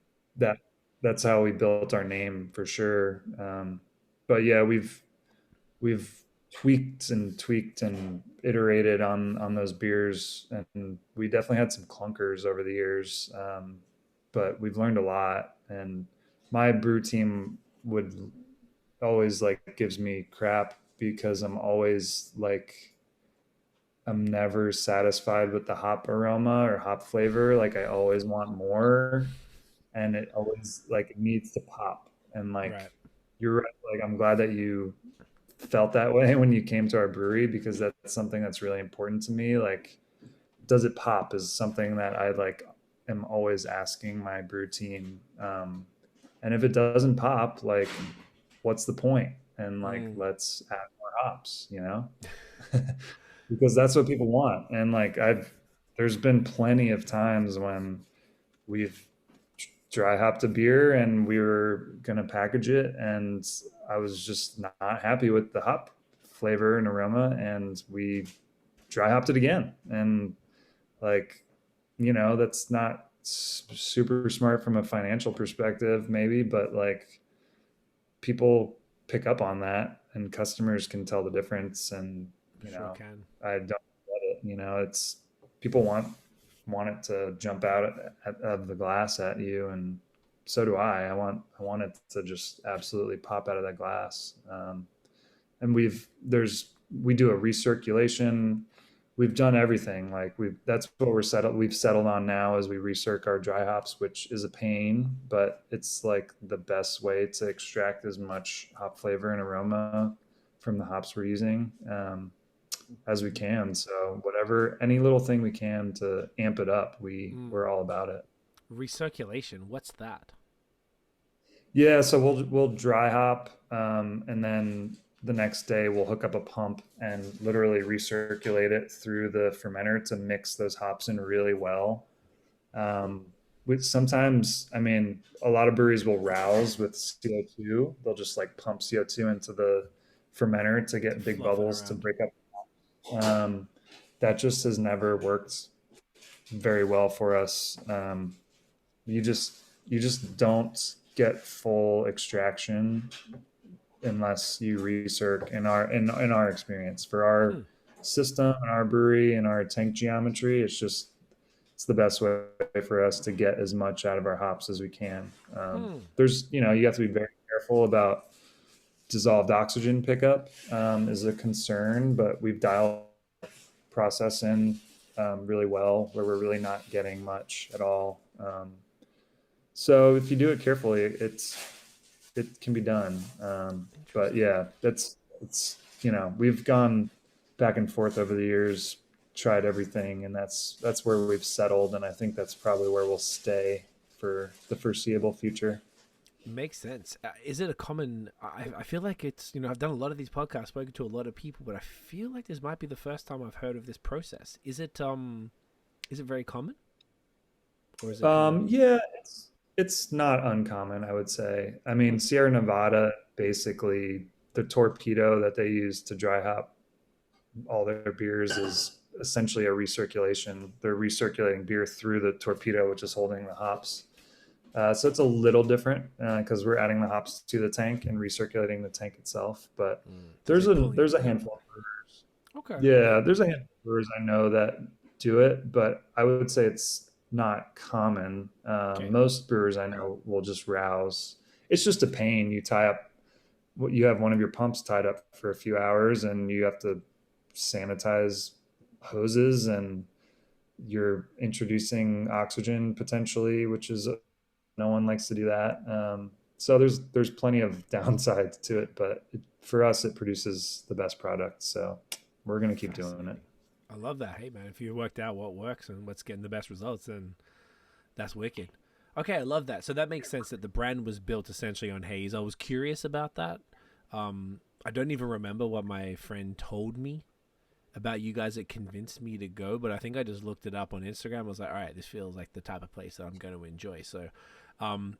That's how we built our name for sure. But yeah, we've tweaked and iterated on those beers, and we definitely had some clunkers over the years. But we've learned a lot, and my brew team would always gives me crap because I'm always I'm never satisfied with the hop aroma or hop flavor. Like I always want more, and it always it needs to pop. And you're right. I'm glad that you felt that way when you came to our brewery, because that's something that's really important to me. Does it pop is something that I am always asking my brew team. And if it doesn't pop, what's the point? And let's add more hops, because that's what people want. And there's been plenty of times when we've dry hopped a beer and we were going to package it, and I was just not happy with the hop flavor and aroma, and we dry hopped it again. And that's not super smart from a financial perspective maybe, but people pick up on that, and customers can tell the difference. And I don't let it, it's people want it to jump out of the glass at you, and so do I want it to just absolutely pop out of that glass. And we do a recirculation. We've done everything. That's what we've settled on now, is we recirc our dry hops, which is a pain, but it's the best way to extract as much hop flavor and aroma from the hops we're using as we can. So any little thing we can to amp it up, we're all about it. Recirculation, what's that? Yeah, so we'll dry hop, and then the next day we'll hook up a pump and literally recirculate it through the fermenter to mix those hops in really well. Which sometimes, a lot of breweries will rouse with CO2. They'll just pump CO2 into the fermenter to get big bubbles to break up. That just has never worked very well for us. You just don't get full extraction unless you recirc, in our experience. For our system and our brewery and our tank geometry, it's the best way for us to get as much out of our hops as we can. There's you have to be very careful about dissolved oxygen pickup, is a concern, but we've dialed process in really well, where we're really not getting much at all. So if you do it carefully, it can be done. But yeah, it's we've gone back and forth over the years, tried everything, and that's where we've settled. And I think that's probably where we'll stay for the foreseeable future. Makes sense. Is it a common? I feel like it's, I've done a lot of these podcasts, spoken to a lot of people, but I feel like this might be the first time I've heard of this process. Is it very common, or is it kind of? Yeah, it's not uncommon, I would say. I mean, Sierra Nevada, basically the torpedo that they use to dry hop all their beers is essentially a recirculation. They're recirculating beer through the torpedo, which is holding the hops. So it's a little different because we're adding the hops to the tank and recirculating the tank itself. But It's like there's a pulling. handful of brewers. Okay. Yeah, there's a handful of brewers I know that do it, but I would say it's not common. Okay. Most brewers I know will just rouse. It's just a pain. You tie up, you have one of your pumps tied up for a few hours, and you have to sanitize hoses, and you're introducing oxygen potentially, which is no one likes to do that. So there's plenty of downsides to it, but for us, it produces the best product. So we're gonna keep doing it. I love that. Hey, man, if you worked out what works and what's getting the best results, then that's wicked. Okay, I love that. So that makes sense that the brand was built essentially on haze. I was curious about that. I don't even remember what my friend told me about you guys that convinced me to go, but I think I just looked it up on Instagram. I was like, all right, this feels like the type of place that I'm going to enjoy. So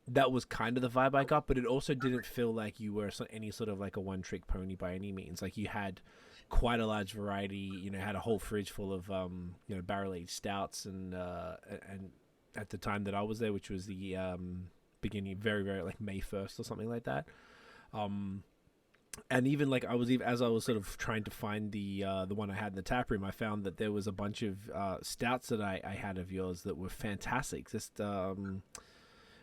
that was kind of the vibe I got, but it also didn't feel like you were any sort of like a one-trick pony by any means. Like you had quite a large variety, had a whole fridge full of, barrel-aged stouts and at the time that I was there, which was the beginning, very, very like May 1st or something like that. And even like as I was sort of trying to find the one I had in the tap room, I found that there was a bunch of stouts that I had of yours that were fantastic. Just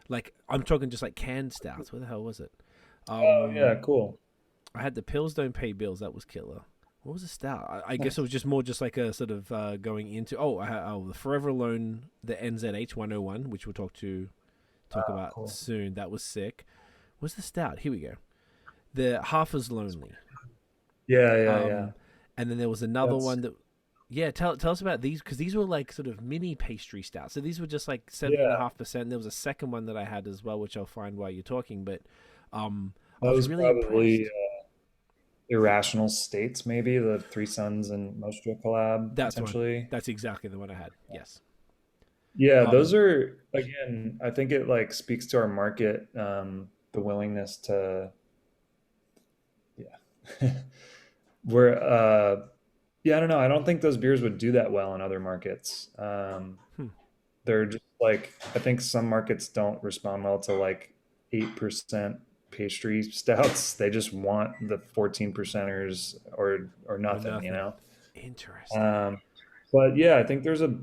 like I'm talking just like canned stouts. Where the hell was it? Oh yeah, cool. I had the Pills Don't Pay Bills. That was killer. What was the stout? I guess it was just more just like a sort of going into the Forever Alone, the NZH 101, which we'll talk about cool. soon. That was sick. What's the stout? Here we go. The Half as Lonely. Yeah. And then there was another one that, tell us about these, because these were like sort of mini pastry stouts. So these were just like 7.5%. There was a second one that I had as well, which I'll find while you're talking. But I was really probably impressed. Irrational States, maybe the Three Sons and Mostra collab That's one. potentially. That's exactly the one I had. Yes. Yeah, those are, again, I think it like speaks to our market, the willingness to, we're I don't know. I don't think those beers would do that well in other markets. They're just like, I think some markets don't respond well to like 8% pastry stouts. They just want the 14 percenters or nothing, Interesting. But yeah, I think there's a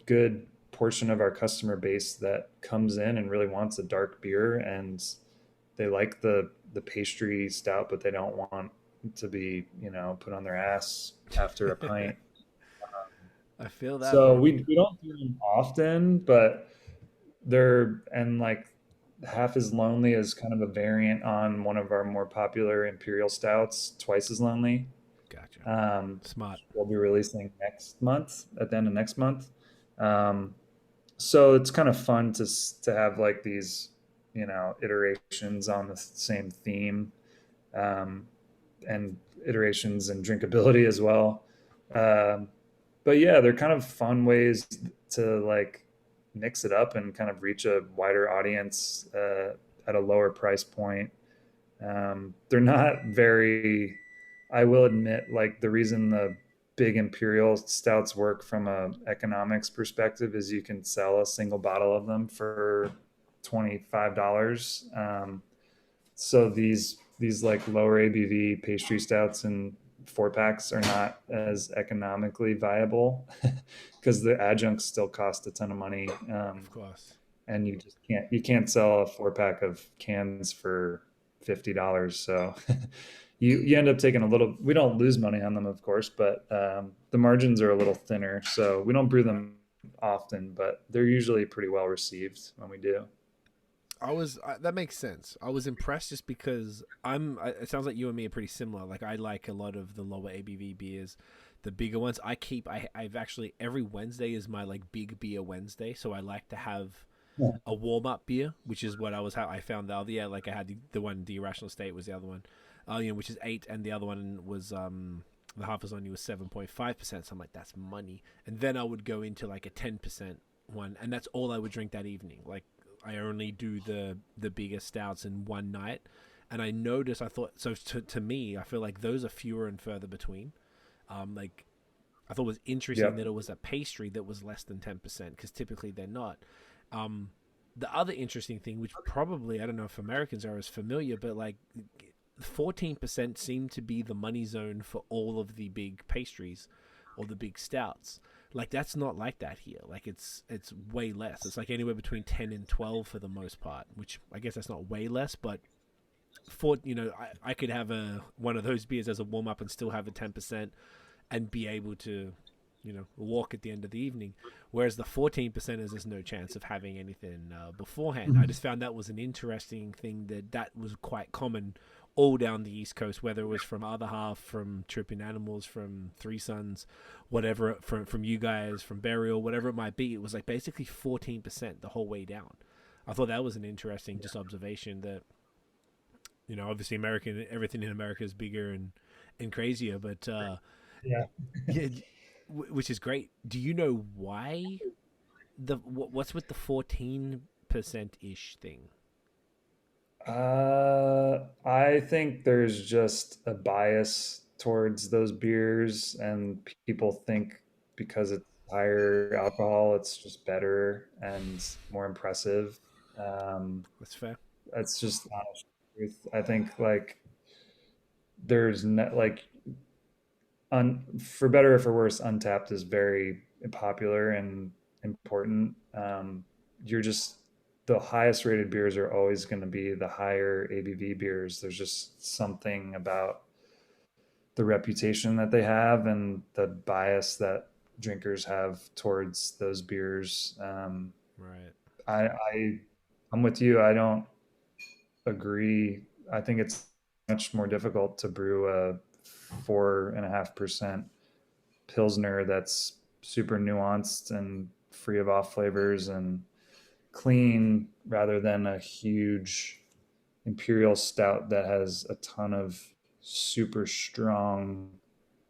good portion of our customer base that comes in and really wants a dark beer, and they like the pastry stout, but they don't want to be, put on their ass after a pint. I feel that. So we don't do them often, but and like Half as Lonely is kind of a variant on one of our more popular imperial stouts, Twice as Lonely. Gotcha. Smart. We'll be releasing next month, at the end of next month. So it's kind of fun to have like these, iterations on the same theme, and iterations and drinkability as well. But yeah, they're kind of fun ways to like mix it up and kind of reach a wider audience at a lower price point. They're not very, I will admit, like the reason the big imperial stouts work from a economics perspective is you can sell a single bottle of them for $25. So these like lower ABV pastry stouts and 4-packs are not as economically viable because the adjuncts still cost a ton of money. Of course. And you can't sell a 4-pack of cans for $50. So you end up taking we don't lose money on them, of course, but the margins are a little thinner. So we don't brew them often, but they're usually pretty well received when we do. That makes sense. I was impressed just because it sounds like you and me are pretty similar. Like I like a lot of the lower ABV beers, the bigger ones. I've actually, every Wednesday is my like big beer Wednesday. So I like to have Yeah. a warm up beer, which is what I found the other. Yeah, like I had the one, the Irrational State was the other one, which is 8, and the other one was the half was only was 7.5%. So I'm like, that's money. And then I would go into like a 10% one, and that's all I would drink that evening. Like I only do the bigger stouts in one night, and I thought so. To me, I feel like those are fewer and further between. Like I thought it was interesting that Yep. it was a pastry that was less than 10% because typically they're not. Um, the other interesting thing, which probably I don't know if Americans are as familiar, but like 14% seemed to be the money zone for all of the big pastries or the big stouts. Like that's not like that here. Like it's way less. It's like anywhere between 10 and 12 for the most part, which I guess that's not way less, but for I could have a one of those beers as a warm up and still have a 10% and be able to walk at the end of the evening, whereas the 14%ers there's no chance of having anything beforehand. I just found that was an interesting thing that was quite common all down the East Coast, whether it was from Other Half, from Tripping Animals, from Three Sons, whatever, from you guys, from Burial, whatever it might be. It was like basically 14% the whole way down. I thought that was an interesting just observation that obviously everything in America is bigger and crazier, but Yeah. yeah, which is great. Do you know why what's with the 14% ish thing? I think there's just a bias towards those beers, and people think because it's higher alcohol, it's just better and more impressive. Um, That's fair. that's just honest truth. I think like there's no, like for better or for worse, Untapped is very popular and important. You're just the highest rated beers are always going to be the higher ABV beers. There's just something about the reputation that they have and the bias that drinkers have towards those beers. Right. I I'm with you. I don't agree. I think it's much more difficult to brew a 4.5% pilsner that's super nuanced and free of off flavors and clean rather than a huge imperial stout that has a ton of super strong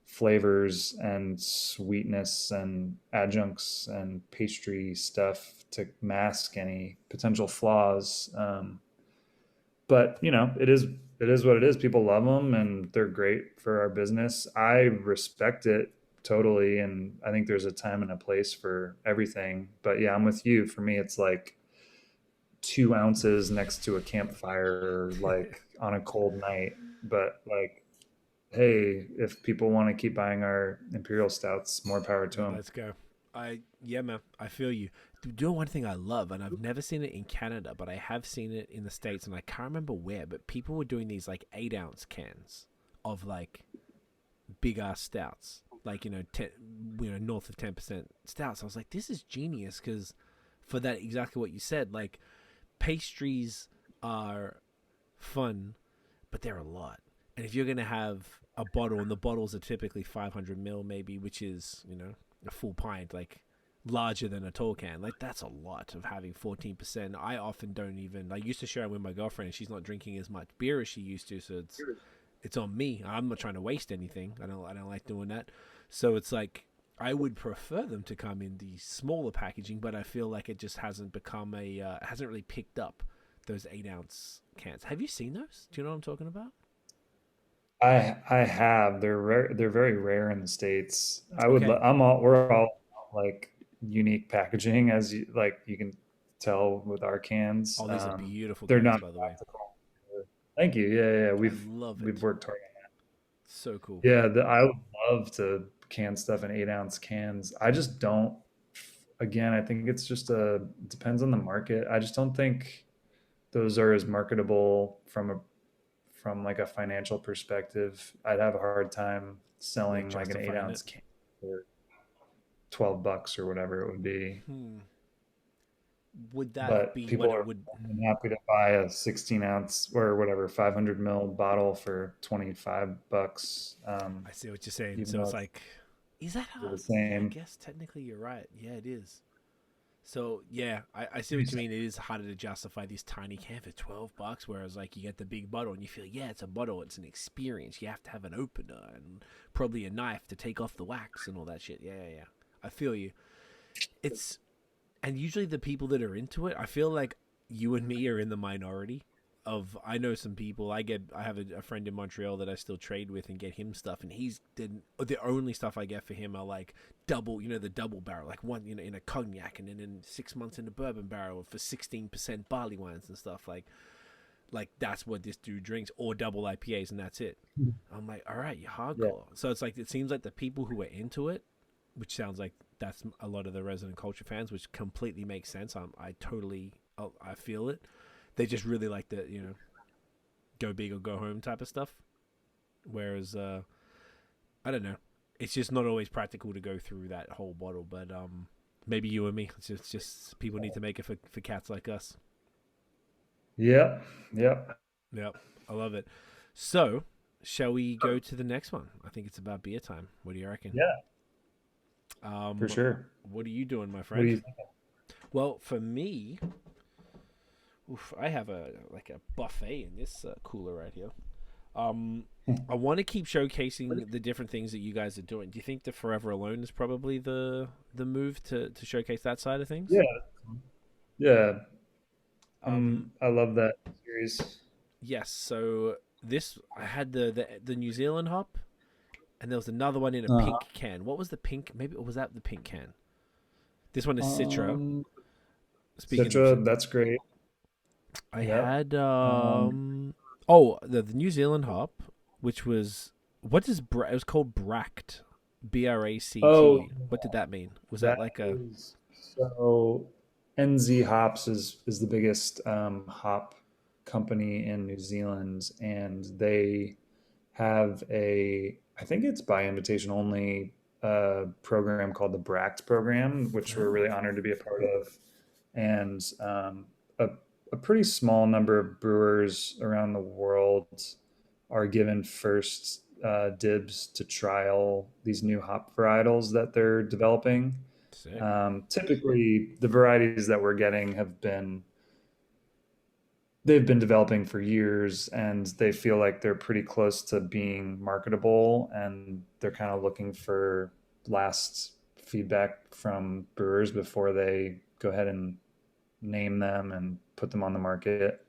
flavors and sweetness and adjuncts and pastry stuff to mask any potential flaws. But it is what it is. People love them and they're great for our business. I respect it totally, and I think there's a time and a place for everything. But yeah, I'm with you. For me, it's like 2 ounces next to a campfire, like on a cold night. But like, hey, if people want to keep buying our imperial stouts, more power to them. Let's go. Yeah, man, I feel you. Do one thing I love, and I've never seen it in Canada, but I have seen it in the States, and I can't remember where. But people were doing these like 8-ounce cans of like big ass stouts, like north of 10% stouts. I was like, this is genius because for that exactly what you said, like pastries are fun, but they're a lot. And if you're gonna have a bottle, and the bottles are typically 500 ml, maybe, which is a full pint, like larger than a tall can, like that's a lot of having 14%. I often don't even. I used to share it with my girlfriend, and she's not drinking as much beer as she used to, so it's on me. I'm not trying to waste anything. I don't like doing that. So it's like I would prefer them to come in the smaller packaging, but I feel like it just hasn't become hasn't really picked up those 8-ounce cans. Have you seen those? Do you know what I'm talking about? I have. They're very rare in the States. Okay. We're all like unique packaging, as you can tell with our cans. Oh, these are beautiful They're cans, not by the way. practical. Thank you. Yeah, yeah. I We've love we've it. worked hard. So cool. Yeah, I would love to can stuff in 8-ounce cans. I just don't. Again, I think it's just depends on the market. I just don't think those are as marketable from like a financial perspective. I'd have a hard time Like selling like an eight justifying it. ounce can for $12 or whatever it would be. Hmm. Would that But be people what it are would? happy to buy a 16-ounce or whatever 500 mil bottle for $25. I see what you're saying. Even So though it's it's like, is that the how? Yeah, I same. guess technically you're right. Yeah, it is. So yeah, I see what you mean. It is harder to justify this tiny can for $12, whereas like you get the big bottle and you feel, yeah, it's a bottle, it's an experience. You have to have an opener and probably a knife to take off the wax and all that shit. Yeah, yeah, yeah. I feel you. It's and usually the people that are into it, I feel like you and me are in the minority. Of I know some people. I have a friend in Montreal that I still trade with and get him stuff, and he's didn't. The only stuff I get for him are like double, the double barrel, like one in a cognac, and then in 6 months in a bourbon barrel for 16% barley wines and stuff like that's what this dude drinks, or double IPAs, and that's it. I'm like, all right, you're Yeah. hardcore. So it's like it seems like the people who are into it, which sounds like that's a lot of the resident culture fans, which completely makes sense. I totally, I feel it. They just really like the go big or go home type of stuff. Whereas I don't know, it's just not always practical to go through that whole bottle. But maybe you and me, it's just people need to make it for cats like us. Yep. Yep. Yep, I love it. So, shall we go to the next one? I think it's about beer time. What do you reckon? Yeah, for Um, sure. what are you doing, my What do friend? you think? Well, for me, oof, I have a like a buffet in this cooler right here. Um, I want to keep showcasing the different things that you guys are doing. Do you think the Forever Alone is probably the move to showcase that side of things? Yeah. Yeah. Um, I love that series. yes. So this I had the New Zealand hop, and there was another one in a Uh-huh. pink can. What was the pink? Maybe was that the pink can? This one is Citra. Um, Speaking of, Citra, that's great. I Yep. had Um, oh the New Zealand hop, which was what is it was called Bract, oh, BRACT. What did that mean? Was that that like a is so. NZ Hops is the biggest hop company in New Zealand, and they have I think it's by invitation only, program called the BRACT program, which we're oh really honored to be a part of. And a, a pretty small number of brewers around the world are given first dibs to trial these new hop varietals that they're developing. sick? Typically, the varieties that we're getting they've been developing for years, and they feel like they're pretty close to being marketable, and they're kind of looking for last feedback from brewers before they go ahead and name them and put them on the market.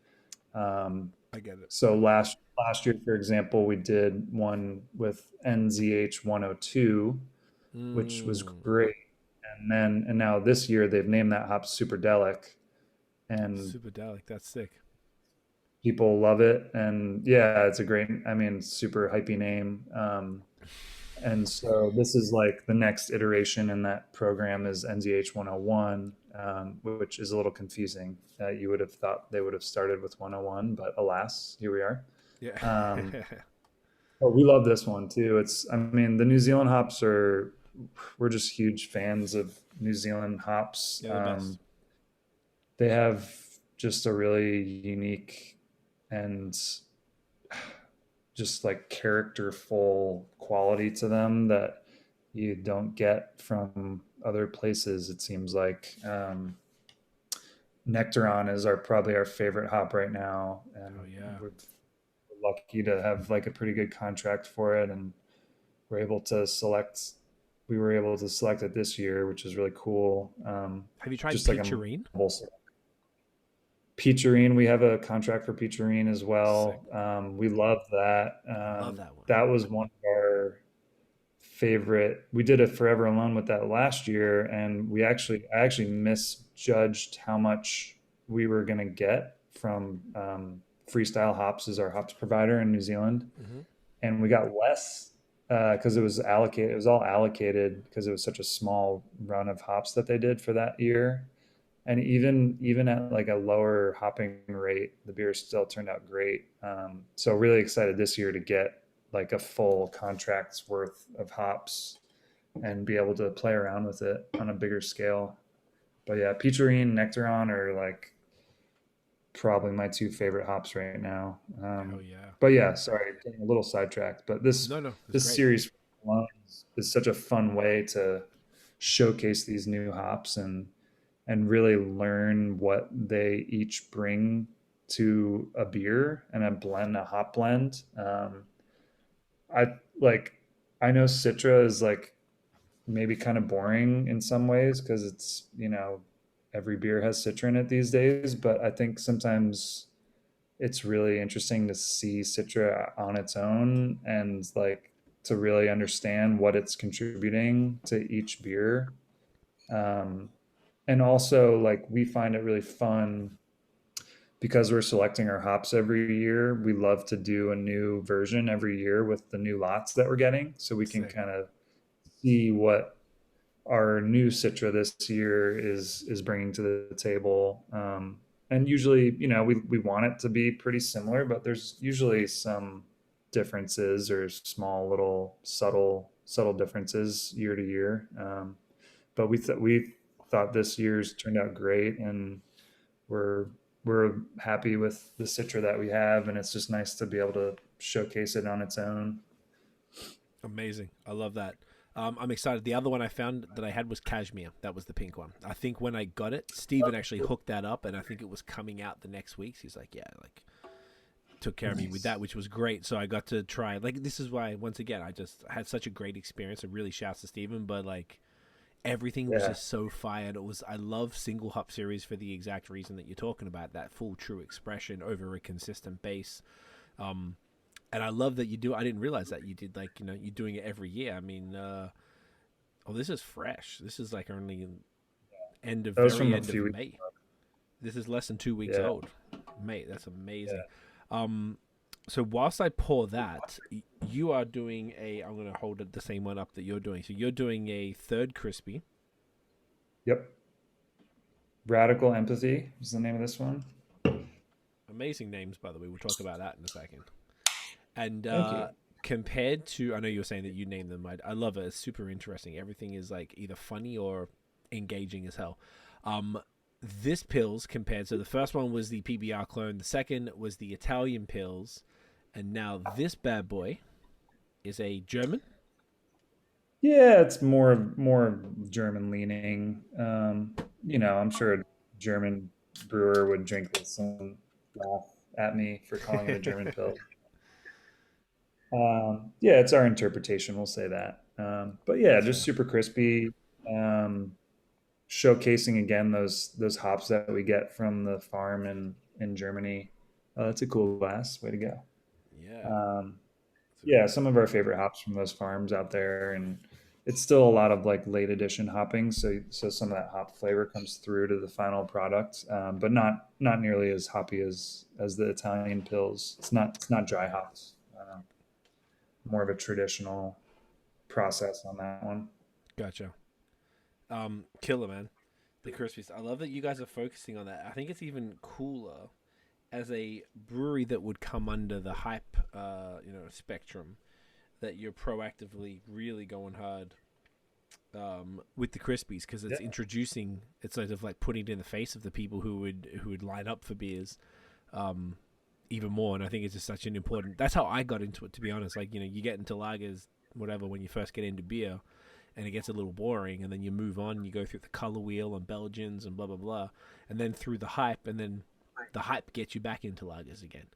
Um, I get it. so last year, for example, we did one with NZH 102, which was Mm, great. And now this year they've named that hop Superdelic, and super Dalek. That's sick. people love it. And yeah, it's a great, I mean, super hypey name. And so this is like the next iteration in that program is NZH 101, which is a little confusing. You would have thought they would have started with 101, but alas, here we are. Yeah. Um, but we love this one too. I mean, the New Zealand hops we're just huge fans of New Zealand hops. Yeah, the best. They have just a really unique and just like characterful quality to them that you don't get from other places. It seems like Nectaron is probably our favorite hop right now, Oh and yeah. we're lucky to have like a pretty good contract for it, and we're able to select. We were able to select it this year, which is really cool. Have you tried Just like a Peacherine? Peacherine, we have a contract for Peacherine as Sick. well. We love that. Love that one. That was one of our favorite. We did a Forever Alone with that last year, and I actually misjudged how much we were going to get from Freestyle Hops, is our hops provider in New Zealand, Hmm. and we got less because it was allocated. It was all allocated because it was such a small run of hops that they did for that year. And even at like a lower hopping rate, the beer still turned out great. So really excited this year to get like a full contract's worth of hops and be able to play around with it on a bigger scale. But yeah, Peacherine, Nectaron are like probably my two favorite hops right now. Hell yeah. But yeah, sorry, getting a little sidetracked. But No, no, it's this great. series alone is such a fun way to showcase these new hops, and really learn what they each bring to a beer and a hop blend. I like, I know Citra is like maybe kind of boring in some ways because it's, every beer has Citra in it these days, but I think sometimes it's really interesting to see Citra on its own and like to really understand what it's contributing to each beer. Um, and also, like, we find it really fun because we're selecting our hops every year. We love to do a new version every year with the new lots that we're getting, so we can Sick. kind of see what our new Citra this year is bringing to the table. And usually, we want it to be pretty similar, but there's usually some differences or small little subtle differences year to year. But we thought this year's turned out great, and we're we're happy with the Citra that we have, and it's just nice to be able to showcase it on its own. Amazing. I love that. I'm excited. The other one I found that I had was cashmere. That was the pink one. I think when I got it, Steven actually hooked that up, and I think it was coming out the next week. So he's like, yeah, like took care of me with that, which was great. So I got to try. Like, this is why, once again, I just had such a great experience. It really shouts to Steven, but like everything was just so fire. And I love single hop series for the exact reason that you're talking about, that full true expression over a consistent base. And I love that you do. I didn't realize that you did, like, you're doing it every year. I mean, this is fresh. This is like only end of That was very from a end of few weeks. May. This is less than 2 weeks Yeah. old. Mate, that's amazing. Yeah. So whilst I pour that, you are doing I'm going to hold it the same one up that you're doing. So you're doing a third crispy. Yep. Radical Empathy is the name of this one. Amazing names, by the way. We'll talk about that in a second. And Thank you. compared to, I know you were saying that you named them. I love it. It's super interesting. Everything is like either funny or engaging as hell. This pills compared to the first one was the PBR clone. The second was the Italian pills. And now this bad boy is a German. Yeah, it's more German leaning. I'm sure a German brewer would drink this and laugh at me for calling it a German pill. Yeah, it's our interpretation. We'll say that. But yeah, That's just fair. super crispy. Um, Showcasing again those hops that we get from the farm in Germany. That's a cool glass. Way to go. Yeah. Um, Super yeah, cool. some of our favorite hops from those farms out there, and it's still a lot of like late edition hopping. So some of that hop flavor comes through to the final product, but not nearly as hoppy as the Italian pills. It's not dry hops. More of a traditional process on that one. Gotcha. Killer, man. The crispies. I love that you guys are focusing on that. I think it's even cooler as a brewery that would come under the hype, spectrum, that you're proactively really going hard with the crispies, because it's Yeah. introducing, it's sort of like putting it in the face of the people who would line up for beers, even more. And I think it's just such an important. That's how I got into it, to be honest. Like, you get into lagers, whatever, when you first get into beer, and it gets a little boring, and then you move on, you go through the color wheel and Belgians and blah blah blah, and then through the hype, and then the hype gets you back into lagers again,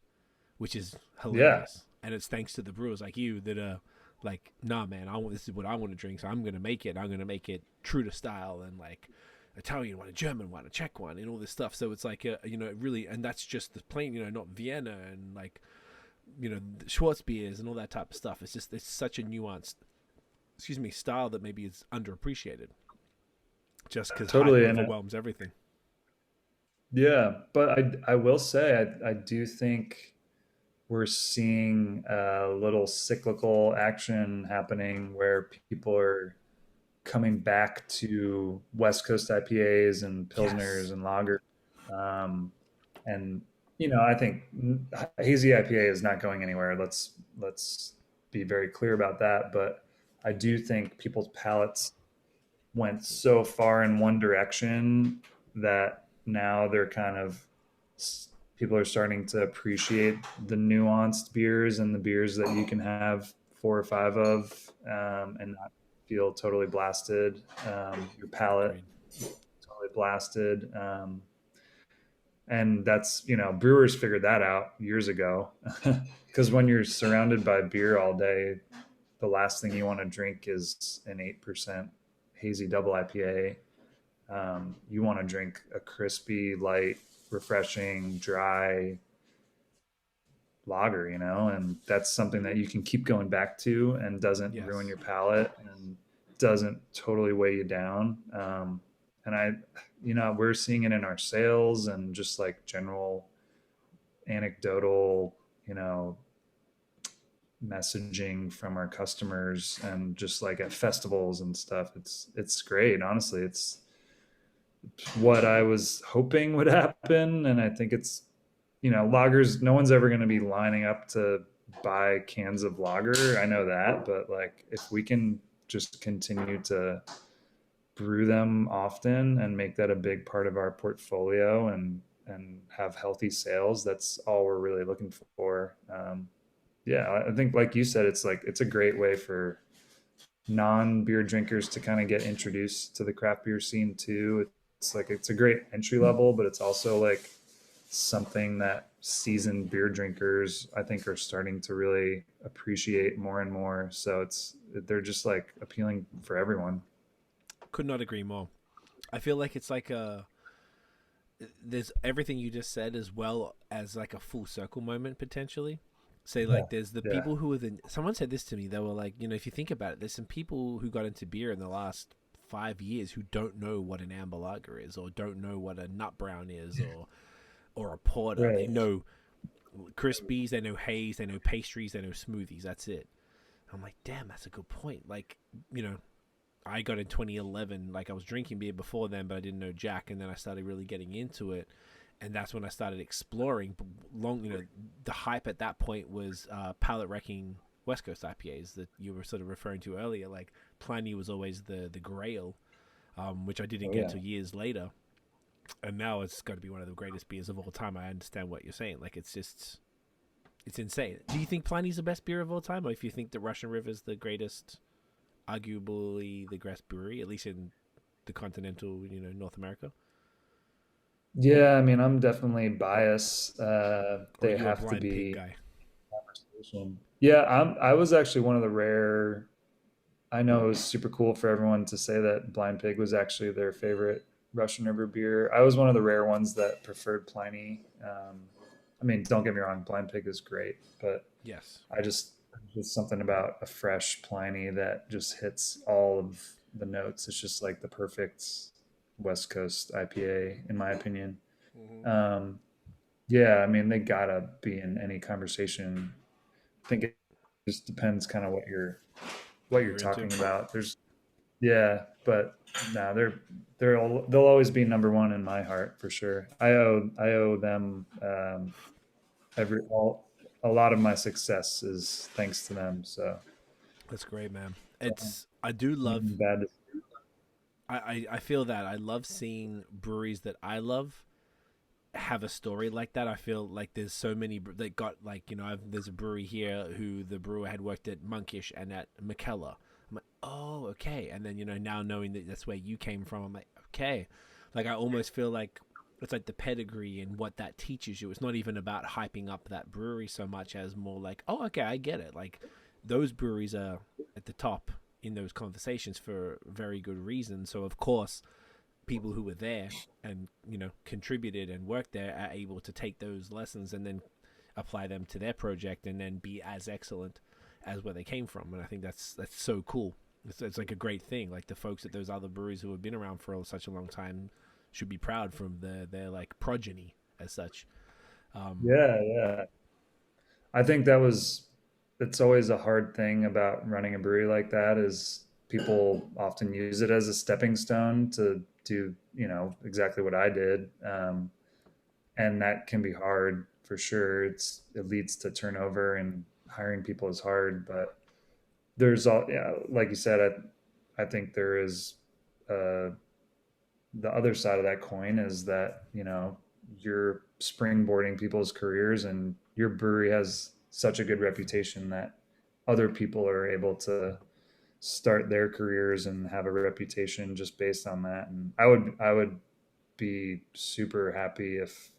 which is Yeah, hilarious. And it's thanks to the brewers like you that are like, nah, man, this is what I want to drink, so I'm gonna make it. I'm gonna make it true to style, and like Italian one, a German one, a Czech one, and all this stuff. So it's like it really, and that's just the plain, not Vienna and like the Schwartz beers and all that type of stuff. It's such a nuanced, style that maybe is underappreciated, just because hype totally. And overwhelms everything. yeah, but I will say I do think we're seeing a little cyclical action happening where people are coming back to West Coast IPAs and Yes. Pilsners and Lager. And I think hazy IPA is not going anywhere. Let's be very clear about that. But I do think people's palates went so far in one direction that now they're kind of people are starting to appreciate the nuanced beers and the beers that you can have four or five of, and not feel totally blasted. Your palate Agreed. totally really blasted. And that's, brewers figured that out years ago. Because when you're surrounded by beer all day, the last thing you want to drink is an 8% hazy double IPA. You want to drink a crispy, light, refreshing, dry lager, and that's something that you can keep going back to and doesn't ruin your palate and doesn't totally weigh you down. And we're seeing it in our sales and just like general anecdotal, messaging from our customers and just like at festivals and stuff. It's great. Honestly, it's what I was hoping would happen. And I think it's, lagers, no one's ever going to be lining up to buy cans of lager. I know that, but like if we can just continue to brew them often and make that a big part of our portfolio and have healthy sales, that's all we're really looking for. I think like you said, it's a great way for non-beer drinkers to kind of get introduced to the craft beer scene too. It's a great entry level, but it's also like something that seasoned beer drinkers I think are starting to really appreciate more and more. So they're just like appealing for everyone. Could not agree more. I feel like it's like there's everything you just said as well as like a full circle moment potentially. Say like there's the people who someone said this to me. They were like, if you think about it, there's some people who got into beer in the last 5 years who don't know what an amber lager is or don't know what a nut brown is or a porter. Right. They know crispies, they know haze, they know pastries, they know smoothies. That's it. I'm like, damn, that's a good point. Like, I got in 2011, like I was drinking beer before then, but I didn't know jack. And then I started really getting into it. And that's when I started exploring. The hype at that point was palate wrecking West Coast IPAs that you were sort of referring to earlier. Like Pliny was always the grail, which I didn't get till years later. And now it's got to be one of the greatest beers of all time. I understand what you're saying. Like it's insane. Do you think Pliny's the best beer of all time, or if you think the Russian River is the greatest, arguably the greatest brewery, at least in the continental, North America? Yeah, I mean, I'm definitely biased. They have to be guy. Conversation. Yeah, I was actually one of the rare. I know it was super cool for everyone to say that Blind Pig was actually their favorite Russian River beer. I was one of the rare ones that preferred Pliny. I mean, don't get me wrong, Blind Pig is great, but yes, there's something about a fresh Pliny that just hits all of the notes. It's just like the perfect West Coast IPA, in my opinion. Mm-hmm. I mean, they gotta be in any conversation. I think it just depends kind of what you're talking about. But no, they'll always be number one in my heart for sure. I owe them a lot of my success is thanks to them. So that's great, man. I do love. I feel that I love seeing breweries that I love have a story like that. I feel like there's so many that got like, there's a brewery here who the brewer had worked at Monkish and at McKellar. I'm like, oh, okay. And then, now knowing that that's where you came from, I'm like, okay. Like, I almost feel like it's like the pedigree and what that teaches you. It's not even about hyping up that brewery so much as more like, oh, okay, I get it. Like, those breweries are at the top in those conversations for very good reason. So, of course, people who were there and, contributed and worked there are able to take those lessons and then apply them to their project and then be as excellent as where they came from. And I think that's so cool. It's like a great thing. Like the folks at those other breweries who have been around for such a long time should be proud from their like progeny as such. Yeah. I think it's always a hard thing about running a brewery like that is people often use it as a stepping stone to do, exactly what I did. And that can be hard for sure. It leads to turnover and hiring people is hard, but there's like you said, I think there is, the other side of that coin is that, you're springboarding people's careers and your brewery has such a good reputation that other people are able to start their careers and have a reputation just based on that. And I would be super happy if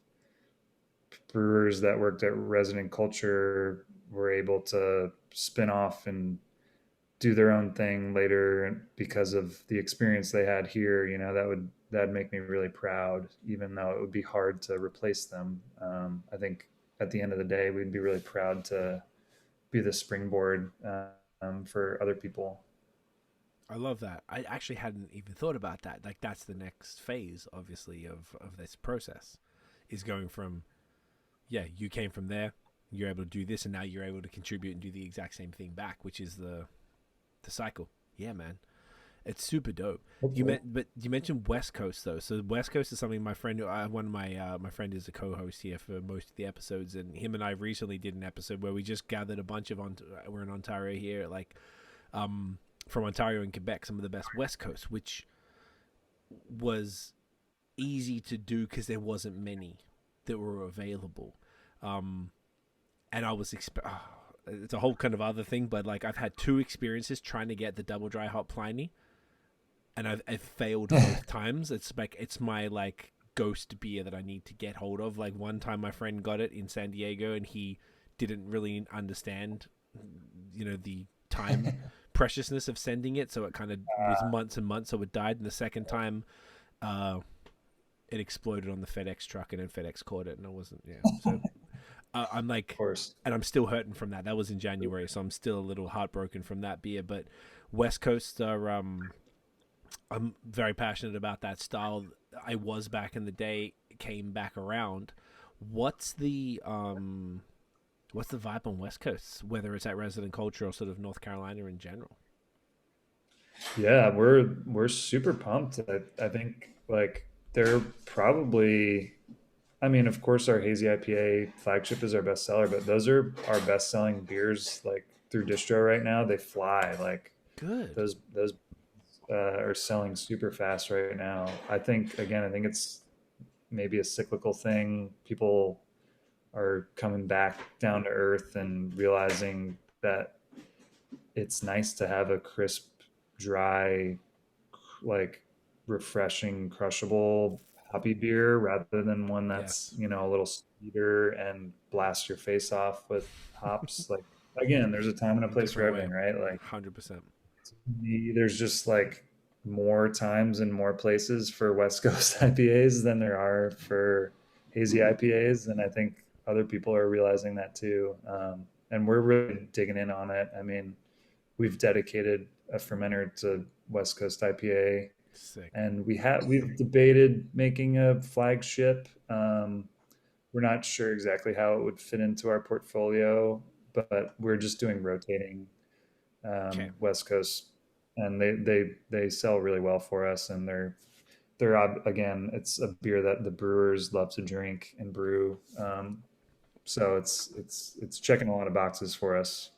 brewers that worked at Resident Culture were able to spin off and do their own thing later because of the experience they had here. You know, that'd make me really proud, even though it would be hard to replace them. I think at the end of the day, we'd be really proud to be the springboard for other people. I love that. I actually hadn't even thought about that. Like that's the next phase, obviously, of this process, is going from, yeah, you came from there, you're able to do this, and now you're able to contribute and do the exact same thing back, which is the cycle. Yeah, man, it's super dope. But you mentioned West Coast though. So West Coast is something my friend, one of my friend is a co-host here for most of the episodes, and him and I recently did an episode where we just gathered a bunch of we're in Ontario here, like from Ontario and Quebec, some of the best West Coast, which was easy to do because there wasn't many that were available. And I was it's a whole kind of other thing, but like I've had two experiences trying to get the double dry hop Pliny, and I've failed both times. It's my like ghost beer that I need to get hold of. Like one time my friend got it in San Diego and he didn't really understand, the time preciousness of sending it, so it kind of was months and months, so it died. And the second time it exploded on the FedEx truck, and then FedEx caught it, and I wasn't. So I'm like, of course, and I'm still hurting from that. That was in January, so I'm still a little heartbroken from that beer. But West Coast are, I'm very passionate about that style. I was back in the day, came back around. What's the vibe on West Coast, whether it's at Resident Culture or sort of North Carolina in general? Yeah, we're super pumped. I think like they're probably, I mean, of course our hazy IPA flagship is our best seller, but those are our best selling beers like through distro right now. They fly. Like Good. those are selling super fast right now. I think it's maybe a cyclical thing. People are coming back down to earth and realizing that it's nice to have a crisp, dry, like refreshing, crushable hoppy beer rather than one that's, Yes. a little sweeter and blast your face off with hops. Like again, there's a time and a place for Different way. everything, right? Like 100%. there's just like more times and more places for West Coast IPAs than there are for hazy IPAs, and I think other people are realizing that too. And we're really digging in on it. I mean, we've dedicated a fermenter to West Coast IPA, Sick. and we've debated making a flagship. We're not sure exactly how it would fit into our portfolio, but we're just doing rotating Okay. West Coast, and they sell really well for us, and they're again, it's a beer that the brewers love to drink and brew. So it's checking a lot of boxes for us.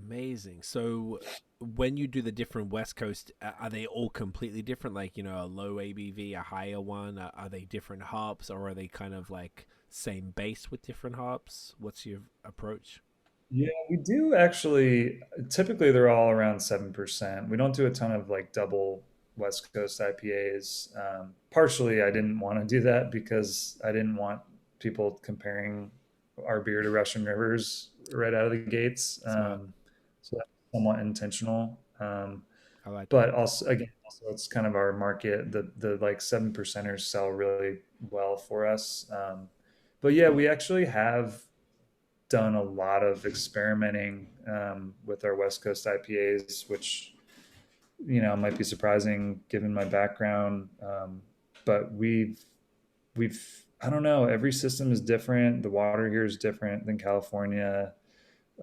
Amazing. So when you do the different West Coast, are they all completely different? Like, a low ABV, a higher one? Are they different hops, or are they kind of like same base with different hops? What's your approach? Yeah, we do actually. Typically, they're all around 7%. We don't do a ton of like double West Coast IPAs. Partially, I didn't want to do that because I didn't want people comparing our beer to Russian Rivers right out of the gates. Smart. So that's somewhat intentional. I like that. But also it's kind of our market. The like 7%ers sell really well for us. But yeah, we actually have done a lot of experimenting with our West Coast IPAs, which might be surprising given my background. But we've I don't know. Every system is different. The water here is different than California.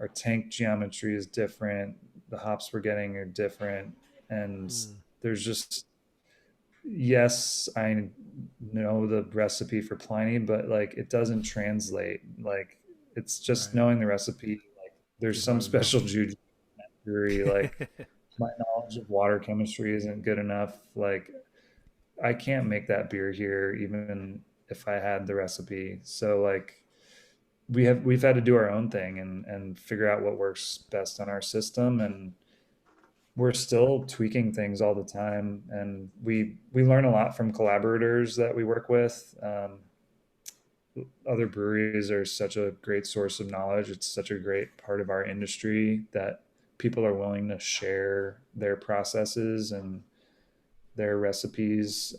Our tank geometry is different. The hops we're getting are different, and Mm, there's just, yes, I know the recipe for Pliny, but like it doesn't translate. Like it's just right. knowing the recipe. Like there's Is some not enough. special juju in that brewery. Like my knowledge of water chemistry isn't good enough. Like I can't make that beer here, even if I had the recipe. So like we've had to do our own thing and figure out what works best on our system, and we're still tweaking things all the time, and we learn a lot from collaborators that we work with. Other breweries are such a great source of knowledge. It's such a great part of our industry that people are willing to share their processes and their recipes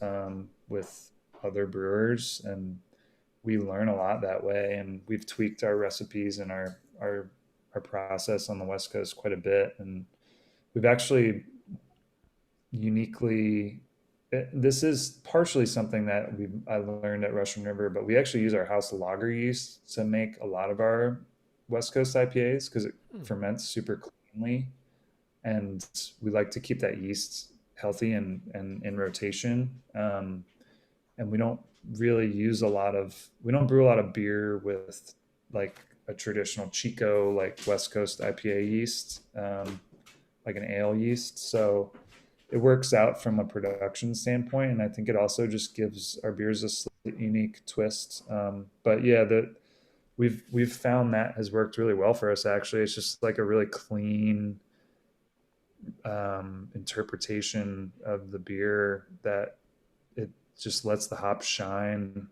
with other brewers, and we learn a lot that way. And we've tweaked our recipes and our process on the West Coast quite a bit, and we've actually uniquely, this is partially something that I learned at Russian River, but we actually use our house lager yeast to make a lot of our West Coast IPAs because it ferments super cleanly, and we like to keep that yeast healthy and in rotation. And we don't really use we don't brew a lot of beer with like a traditional Chico, like West Coast IPA yeast, like an ale yeast. So it works out from a production standpoint, and I think it also just gives our beers a slightly unique twist. But yeah, we've found that has worked really well for us. Actually, it's just like a really clean interpretation of the beer that it just lets the hops shine,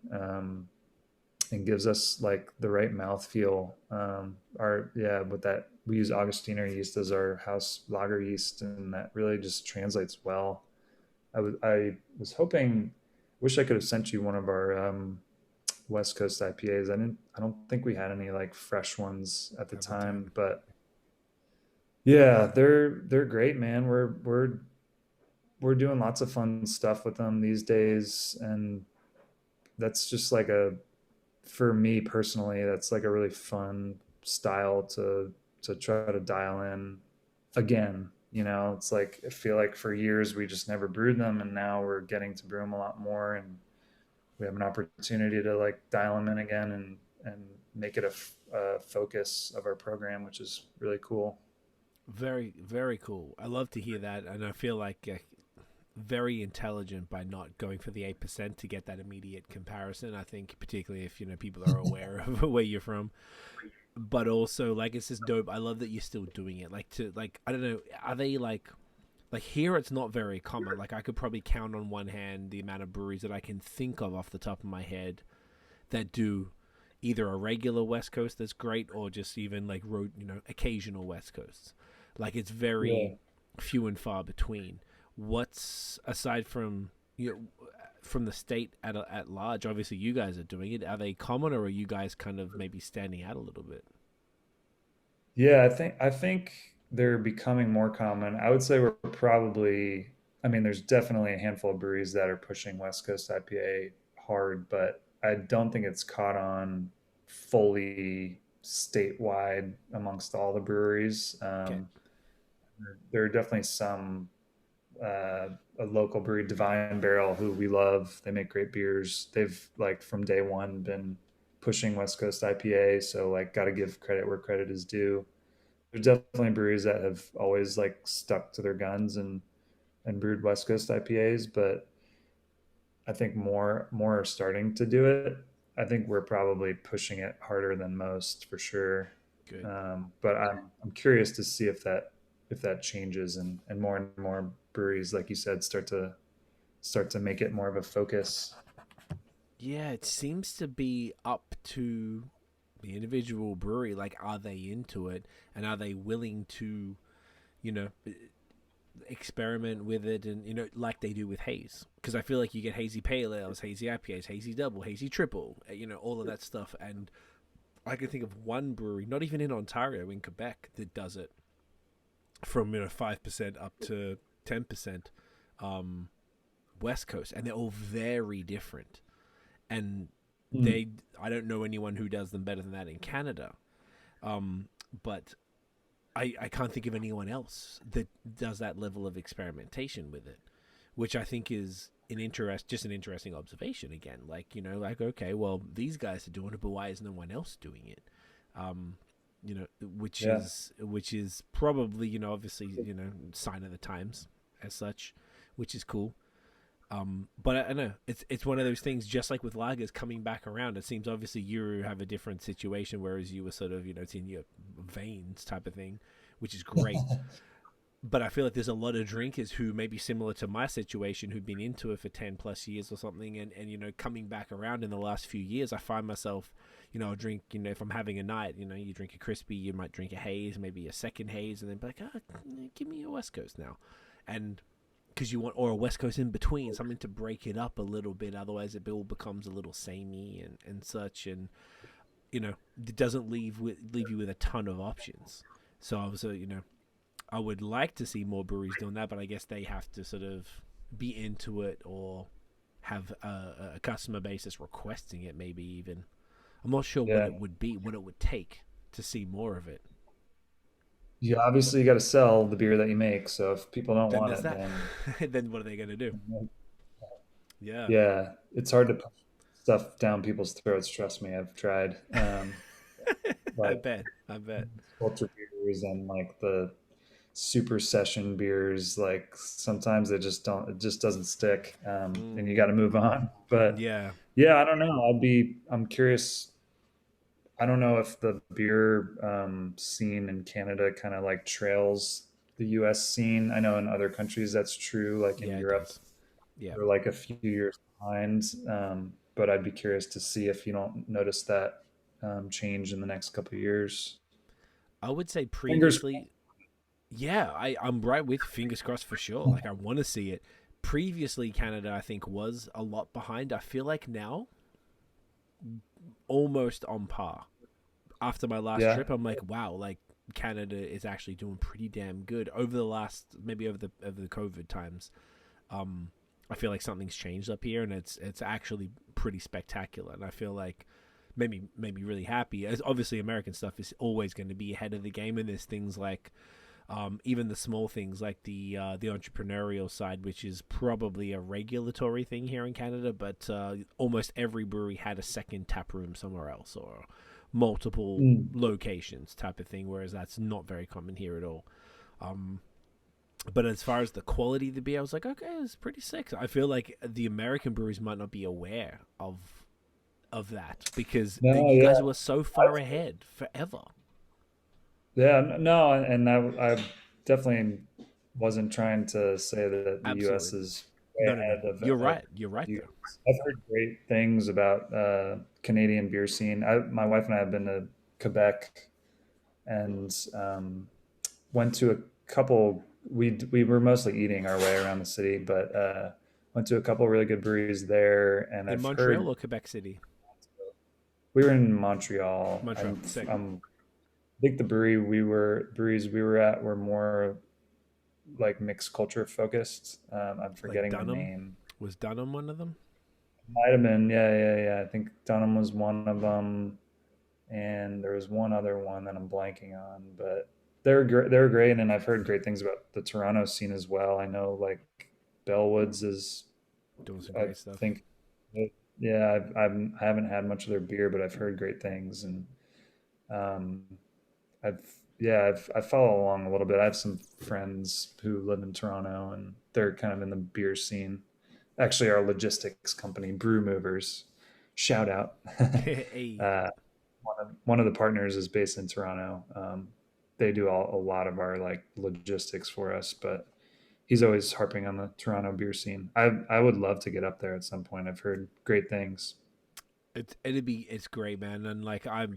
and gives us like the right mouthfeel. With that, we use Augustiner yeast as our house lager yeast, and that really just translates well. I was hoping, wish I could have sent you one of our West Coast IPAs. I don't think we had any like fresh ones at the time, but yeah, they're great, man. We're doing lots of fun stuff with them these days, and that's just like for me personally, that's like a really fun style to try to dial in again. It's like I feel like for years we just never brewed them, and now we're getting to brew them a lot more, and we have an opportunity to like dial them in again and make it a focus of our program, which is really cool. Very, very cool. I love to hear that, and I feel like very intelligent by not going for the 8% to get that immediate comparison. I think particularly if people are aware of where you're from, but also like it's just dope. I love that you're still doing it. Like I don't know, are they like here? It's not very common. Like I could probably count on one hand the amount of breweries that I can think of off the top of my head that do either a regular West Coast that's great or just even like occasional West Coasts. Like it's very few and far between. What's aside from from the state at large? Obviously, you guys are doing it. Are they common, or are you guys kind of maybe standing out a little bit? Yeah, I think they're becoming more common. I would say we're probably, I mean, there's definitely a handful of breweries that are pushing West Coast IPA hard, but I don't think it's caught on fully statewide amongst all the breweries. Okay. There are definitely some, a local brewery, Divine Barrel, who we love. They make great beers. They've like from day one been pushing West Coast IPA, so like got to give credit where credit is due. There's definitely breweries that have always like stuck to their guns and brewed West Coast IPAs, but I think more are starting to do it. I think we're probably pushing it harder than most for sure. Good. But I'm curious to see if that changes and more breweries, like you said, start to make it more of a focus. Yeah, it seems to be up to the individual brewery. Like, are they into it, and are they willing to, you know, experiment with it, and like they do with haze? Because I feel like you get hazy pale ales, hazy IPAs, hazy double, hazy triple, all of that stuff. And I can think of one brewery, not even in Ontario, in Quebec, that does it from 5% up to 10%, West Coast, and they're all very different. And I don't know anyone who does them better than that in Canada. But I can't think of anyone else that does that level of experimentation with it, which I think is an interesting observation again. Like, okay, well, these guys are doing it, but why is no one else doing it? Which is probably, obviously, sign of the times as such, which is cool. But I know it's one of those things, just like with lagers coming back around. It seems obviously you have a different situation, whereas you were sort of, it's in your veins type of thing, which is great. But I feel like there's a lot of drinkers who may be similar to my situation, who've been into it for 10 plus years or something. And, you know, coming back around in the last few years, I find myself, you know, I'll drink, you know, if I'm having a night, you know, you drink a crispy, you might drink a haze, maybe a second haze, and then be like, give me a West Coast now. And because you want, or a West Coast in between, something to break it up a little bit. Otherwise, it all becomes a little samey and such. And, you know, it doesn't leave you with a ton of options. So I was, you know, I would like to see more breweries doing that, but I guess they have to sort of be into it or have a customer base that's requesting it, maybe even. I'm not sure what it would be, what it would take to see more of it. You obviously got to sell the beer that you make. So if people don't want it, then then what are they going to do? Yeah. Yeah, it's hard to push stuff down people's throats. Trust me, I've tried. I Like bet. ultra beers and like the super session beers, like sometimes it just doesn't stick, and you got to move on. But Yeah. yeah, I don't know. I'm curious. I don't know if the beer scene in Canada kind of like trails the US scene. I know in other countries that's true, like in Yeah, it Europe, does. Yeah. we're like a few years behind. But I'd be curious to see if you don't notice that change in the next couple of years. I would say Fingers. previously, yeah, I'm right with fingers crossed for sure. Like, I want to see it. Previously, Canada, I think, was a lot behind. I feel like now, almost on par. After my last Yeah. trip, I'm like, wow, like Canada is actually doing pretty damn good over the last, maybe over the COVID times. I feel like something's changed up here, and it's actually pretty spectacular. And I feel like made me really happy. As obviously, American stuff is always going to be ahead of the game, and there's things like even the small things like the entrepreneurial side, which is probably a regulatory thing here in Canada, but almost every brewery had a second tap room somewhere else or multiple locations type of thing, whereas that's not very common here at all. But as far as the quality of the beer, I was like, okay, it's pretty sick. I feel like the American breweries might not be aware of that because No, you yeah. guys were so far ahead forever. Yeah, no, and I definitely wasn't trying to say that the U.S. Absolutely. is way No. ahead You're of right. You're right, you. though. I've heard great things about Canadian beer scene. My wife and I have been to Quebec and went to a couple. We were mostly eating our way around the city, but went to a couple really good breweries there, and In I've Montreal heard or Quebec City? we were in Montreal. Montreal. Sick. I think the breweries we were at were more like mixed culture focused. I'm Like forgetting the Dunham? name. Was Dunham one of them? Might have been, yeah. I think Dunham was one of them, and there was one other one that I'm blanking on. But they were great, and I've heard great things about the Toronto scene as well. I know like Bellwoods is, Doing some I great stuff. think, yeah. I haven't had much of their beer, but I've heard great things, and um, I follow along a little bit. I have some friends who live in Toronto, and they're kind of in the beer scene. Actually, our logistics company, Brew Movers, shout out. Hey. uh, one of the partners is based in Toronto. They do a lot of our like logistics for us, but he's always harping on the Toronto beer scene. I would love to get up there at some point. I've heard great things. It's great, man. And like I'm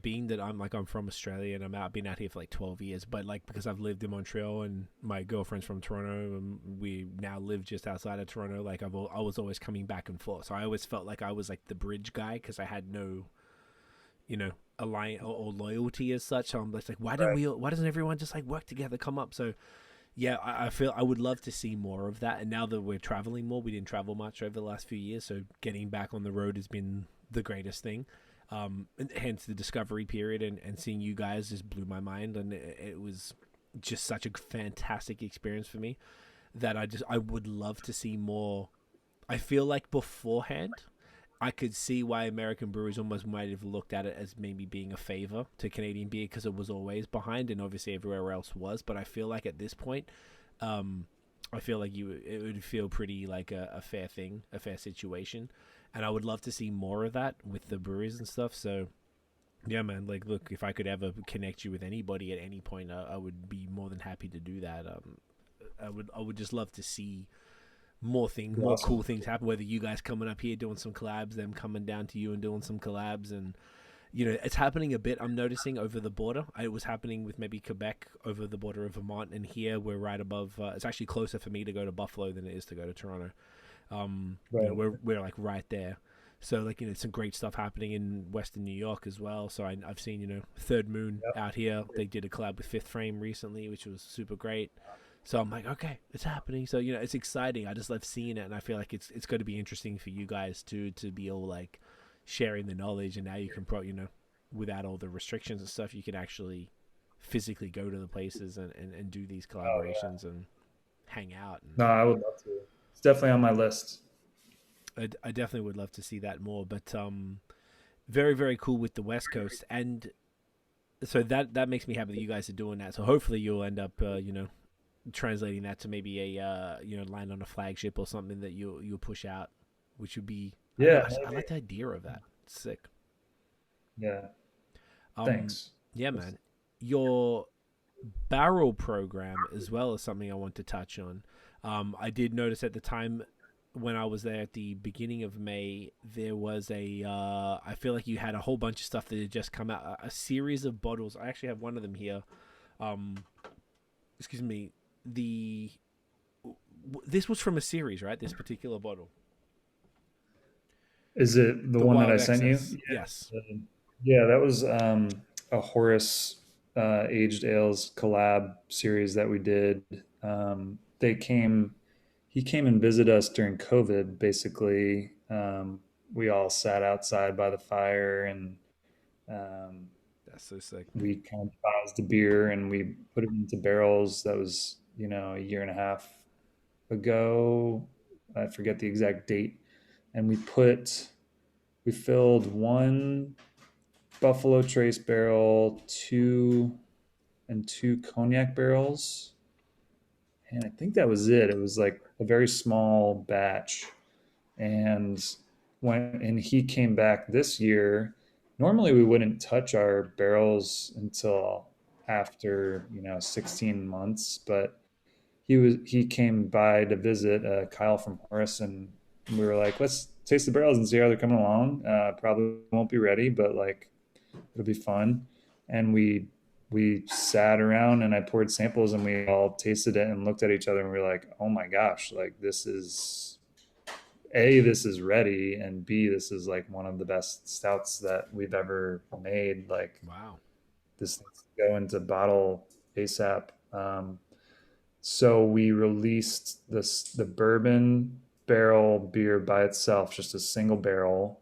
from Australia and I've been out here for like 12 years, but like because I've lived in Montreal and my girlfriend's from Toronto and we now live just outside of Toronto, like I was always coming back and forth. So I always felt like I was like the bridge guy because I had no, you know, alliance or loyalty as such. So I'm just like, Right. why doesn't everyone just like work together, come up? So yeah, I feel I would love to see more of that. And now that we're traveling more, we didn't travel much over the last few years. So getting back on the road has been the greatest thing. And hence the discovery period and seeing you guys just blew my mind. And it was just such a fantastic experience for me that I would love to see more. I feel like beforehand, I could see why American breweries almost might have looked at it as maybe being a favor to Canadian beer because it was always behind and obviously everywhere else was. But I feel like at this point, I feel like it would feel pretty like a fair thing, a fair situation. And I would love to see more of that with the breweries and stuff. So yeah, man, like, look, if I could ever connect you with anybody at any point, I would be more than happy to do that. I would just love to see more things, more Awesome. cool things happen. Whether you guys coming up here doing some collabs, them coming down to you and doing some collabs, and it's happening a bit. I'm noticing over the border. It was happening with maybe Quebec over the border of Vermont, and here we're right above. It's actually closer for me to go to Buffalo than it is to go to Toronto. Right. We're like right there. So like some great stuff happening in Western New York as well. So I've seen Third Moon Yep. out here. They did a collab with Fifth Frame recently, which was super great. So I'm like, okay, it's happening. So it's exciting. I just love seeing it, and I feel like it's going to be interesting for you guys to be all like sharing the knowledge, and now you can without all the restrictions and stuff, you can actually physically go to the places and do these Oh yeah. collaborations and hang out. And No, I would love to. It's definitely on my list. I definitely would love to see that more. But very very cool with the West Coast, and so that makes me happy that you guys are doing that. So hopefully you'll end up translating that to maybe a land on a flagship or something that you'll push out, which would be Yeah. I like the idea of that. It's sick. Yeah. Um, Thanks. yeah, man. Your barrel program as well is something I want to touch on. I did notice at the time when I was there at the beginning of May, there was I feel like you had a whole bunch of stuff that had just come out, a series of bottles. I actually have one of them here. Um, excuse me. This was from a series, right? This particular bottle, Is it the the one that I Wild sent you? Excess. Yes. Yeah, that was a Horace aged ales collab series that we did. They came, he came and visited us during COVID. Basically, we all sat outside by the fire, and um, That's so sick. we kind of paused a beer and we put it into barrels. That was a year and a half ago. I forget the exact date, and we filled one Buffalo Trace barrel, two cognac barrels, and I think that was it. It was like a very small batch, and he came back this year. Normally, we wouldn't touch our barrels until after 16 months, but he came by to visit Kyle from Horace, and we were like, let's taste the barrels and see how they're coming along. Probably won't be ready, but like it'll be fun. And we sat around and I poured samples and we all tasted it and looked at each other and we were like, oh my gosh, like this is ready, and B, this is like one of the best stouts that we've ever made. Like Wow. this needs to go into bottle ASAP. So we released the bourbon barrel beer by itself, just a single barrel.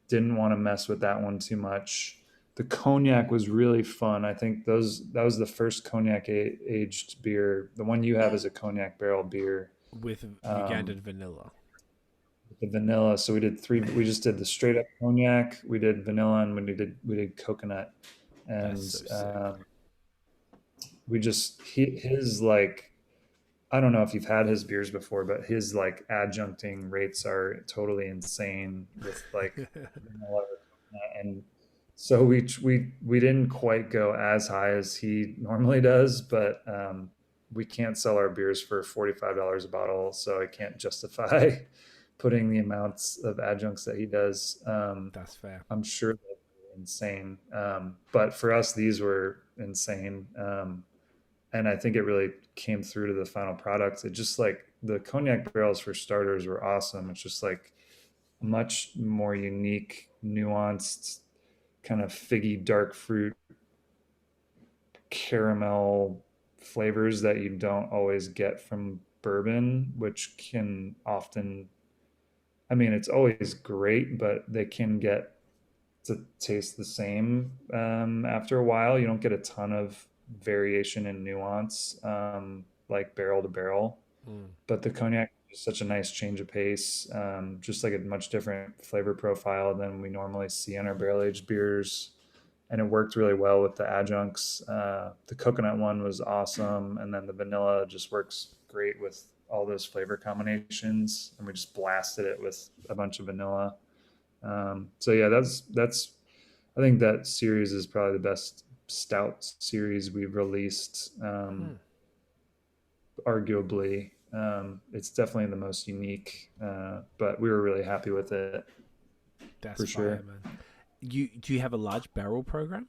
Didn't want to mess with that one too much. The cognac was really fun. I think that was the first cognac aged beer. The one you have is a cognac barrel beer. With Um, Ugandan vanilla. the vanilla. So we did three. We just did the straight up cognac. We did vanilla, and we did coconut, That's and so sick. we just his like I don't know if you've had his beers before, but his like adjuncting rates are totally insane with like vanilla and so we didn't quite go as high as he normally does, but we can't sell our beers for $45 a bottle, so I can't justify putting the amounts of adjuncts that he does. That's fair. I'm sure they're insane, but for us, these were insane. And I think it really came through to the final product. It just like the cognac barrels for starters were awesome. It's just like much more unique, nuanced, kind of figgy, dark fruit, caramel flavors that you don't always get from bourbon, which can often, I mean, it's always great, but they can get to taste the same after a while. You don't get a ton of variation and nuance like barrel to barrel, Mm. but the cognac is such a nice change of pace, just like a much different flavor profile than we normally see in our barrel aged beers. And it worked really well with the adjuncts. The coconut one was awesome, and then the vanilla just works great with all those flavor combinations. And we just blasted it with a bunch of vanilla. So yeah, that's I think that series is probably the best stout series we've released. Hmm. arguably. It's definitely the most unique, but we were really happy with it That's for fire, sure. man. Do you have a large barrel program?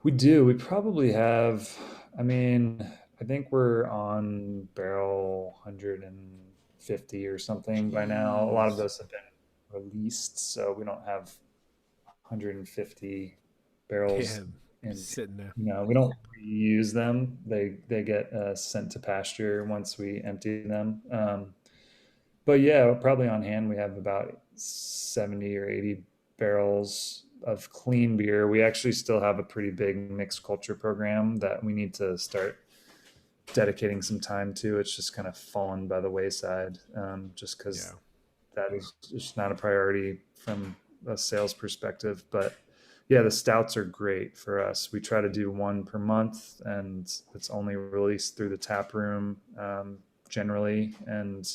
We do. We probably have, I mean, I think we're on barrel 150 or something by now. A lot of Jeez. those have been released, so we don't have 150 barrels Yeah, in, sitting there. we don't reuse them. They get sent to pasture once we empty them. But yeah, probably on hand we have about 70 or 80 barrels of clean beer. We actually still have a pretty big mixed culture program that we need to start dedicating some time to. It's just kind of fallen by the wayside, just Yeah. because that is just not a priority from a sales perspective. But yeah, the stouts are great for us. We try to do one per month, and it's only released through the tap room, generally. And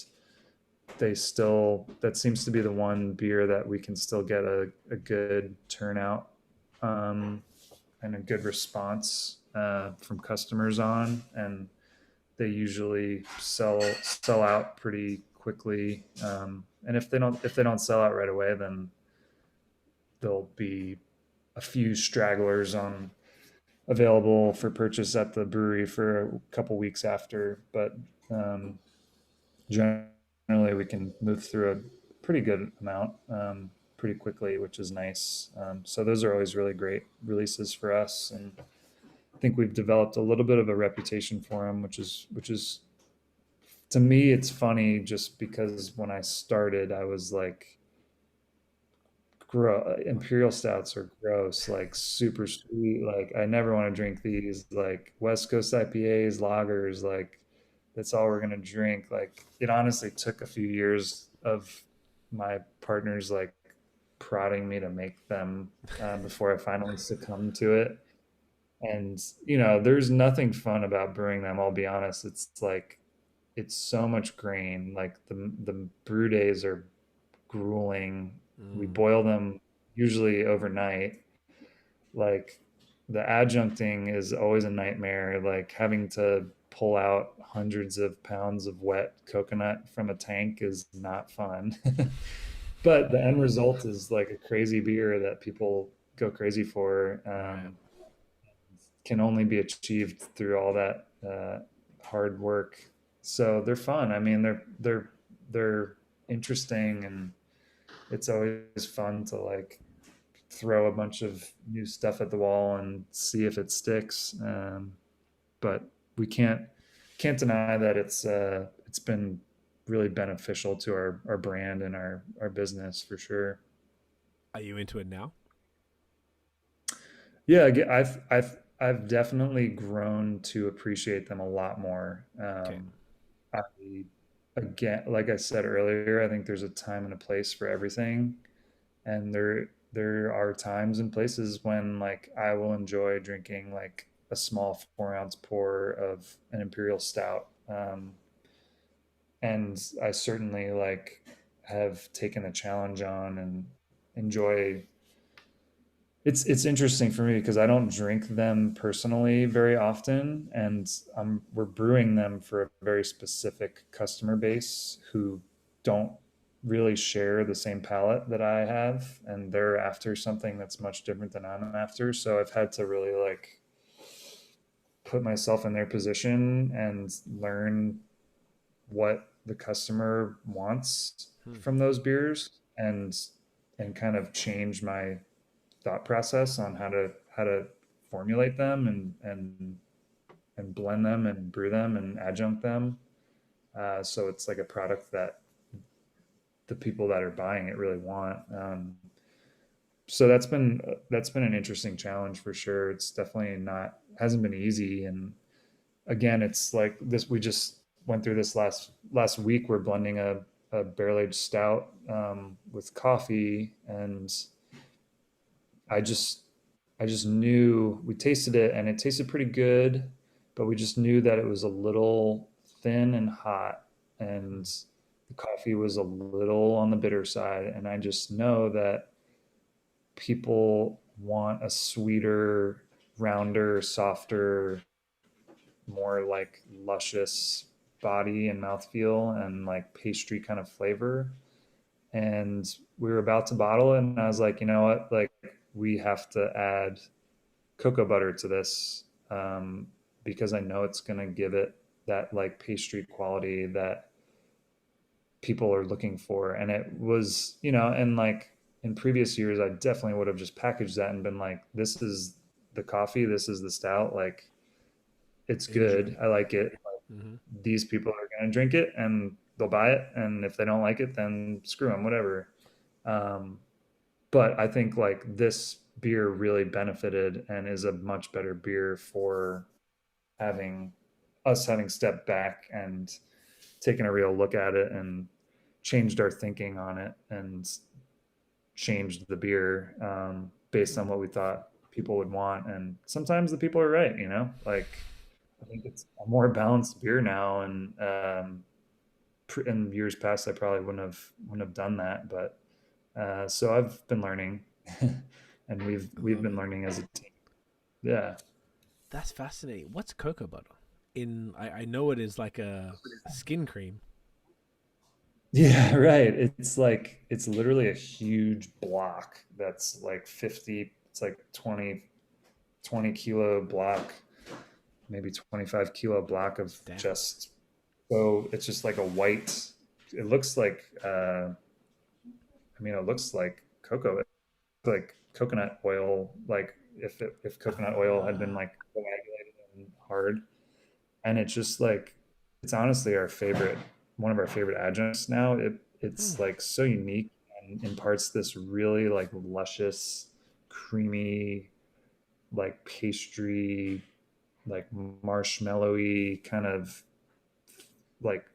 that seems to be the one beer that we can still get a good turnout, and a good response from customers on, and they usually sell out pretty quickly. And if they don't sell out right away, then there'll be a few stragglers on available for purchase at the brewery for a couple weeks after. But um, generally, we can move through a pretty good amount, pretty quickly, which is nice. So those are always really great releases for us, and I think we've developed a little bit of a reputation for them, which is to me, it's funny just because when I started, I was like, imperial stouts are gross, like super sweet. Like I never want to drink these. Like West Coast IPAs, lagers, like that's all we're gonna drink. Like it honestly took a few years of my partners like prodding me to make them, before I finally succumbed to it. And there's nothing fun about brewing them. I'll be honest. It's like it's so much grain. Like the brew days are grueling. We Mm. boil them usually overnight. Like the adjuncting is always a nightmare. Like having to pull out hundreds of pounds of wet coconut from a tank is not fun. But the end result is like a crazy beer that people go crazy for. Right. Can only be achieved through all that hard work. So they're fun. I mean, they're interesting, and it's always fun to like throw a bunch of new stuff at the wall and see if it sticks. But we can't deny that it's been really beneficial to our brand and our business for sure. Are you into it now? Yeah, I've definitely grown to appreciate them a lot more. Okay. I again, like I said earlier, I think there's a time and a place for everything, and there are times and places when like I will enjoy drinking like a small 4 ounce pour of an imperial stout, and I certainly like have taken the challenge on and enjoy. It's interesting for me because I don't drink them personally very often, and we're brewing them for a very specific customer base who don't really share the same palate that I have, and they're after something that's much different than I'm after. So I've had to really like put myself in their position and learn what the customer wants Hmm. from those beers, and kind of change my thought process on how to formulate them, and blend them and brew them and adjunct them. So it's like a product that the people that are buying it really want. So that's been an interesting challenge for sure. It's definitely not hasn't been easy. And again, it's like this. We just went through this last week. We're blending a barrel aged stout, with coffee, and I just I just knew we tasted it and it tasted pretty good, but we just knew that it was a little thin and hot, and the coffee was a little on the bitter side. And I just know that people want a sweeter, rounder, softer more like luscious body and mouthfeel and like pastry kind of flavor. And we were about to bottle it, and I was like, you know what, like we have to add cocoa butter to this, because I know it's going to give it that like pastry quality that people are looking for. And it was, and like in previous years, I definitely would have just packaged that and been like, this is the coffee, this is the stout. Like, it's good. I like it. Like, Mm-hmm. these people are going to drink it and they'll buy it. And if they don't like it, then screw them, whatever. Um, but I think like this beer really benefited and is a much better beer for having having stepped back and taken a real look at it and changed our thinking on it and changed the beer, based on what we thought people would want. And sometimes the people are right, like I think it's a more balanced beer now. And in years past, I probably wouldn't have done that. But so I've been learning, and we've been learning as a team. Yeah. That's fascinating. What's cocoa butter? I know it is like a skin cream. Yeah, right. It's literally a huge block that's like 50, it's like 20 kilo block, maybe 25 kilo block of Damn. just, so it's just like a white, it looks like, it looks like cocoa, like coconut oil, like if coconut oil had been like coagulated and hard. And it's just like, it's honestly one of our favorite adjuncts now. It's like so unique and imparts this really like luscious, creamy, like pastry, like marshmallowy kind of like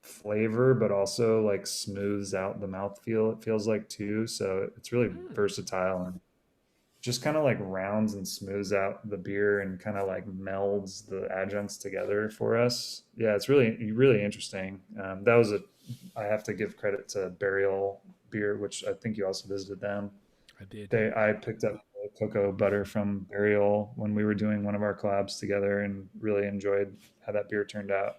flavor, but also like smooths out the mouthfeel, it feels like too. So it's really versatile and just kind of like rounds and smooths out the beer and kind of like melds the adjuncts together for us. Yeah, it's really, really interesting. I have to give credit to Burial Beer, which I think you also visited them. I did. I picked up cocoa butter from Burial when we were doing one of our collabs together and really enjoyed how that beer turned out.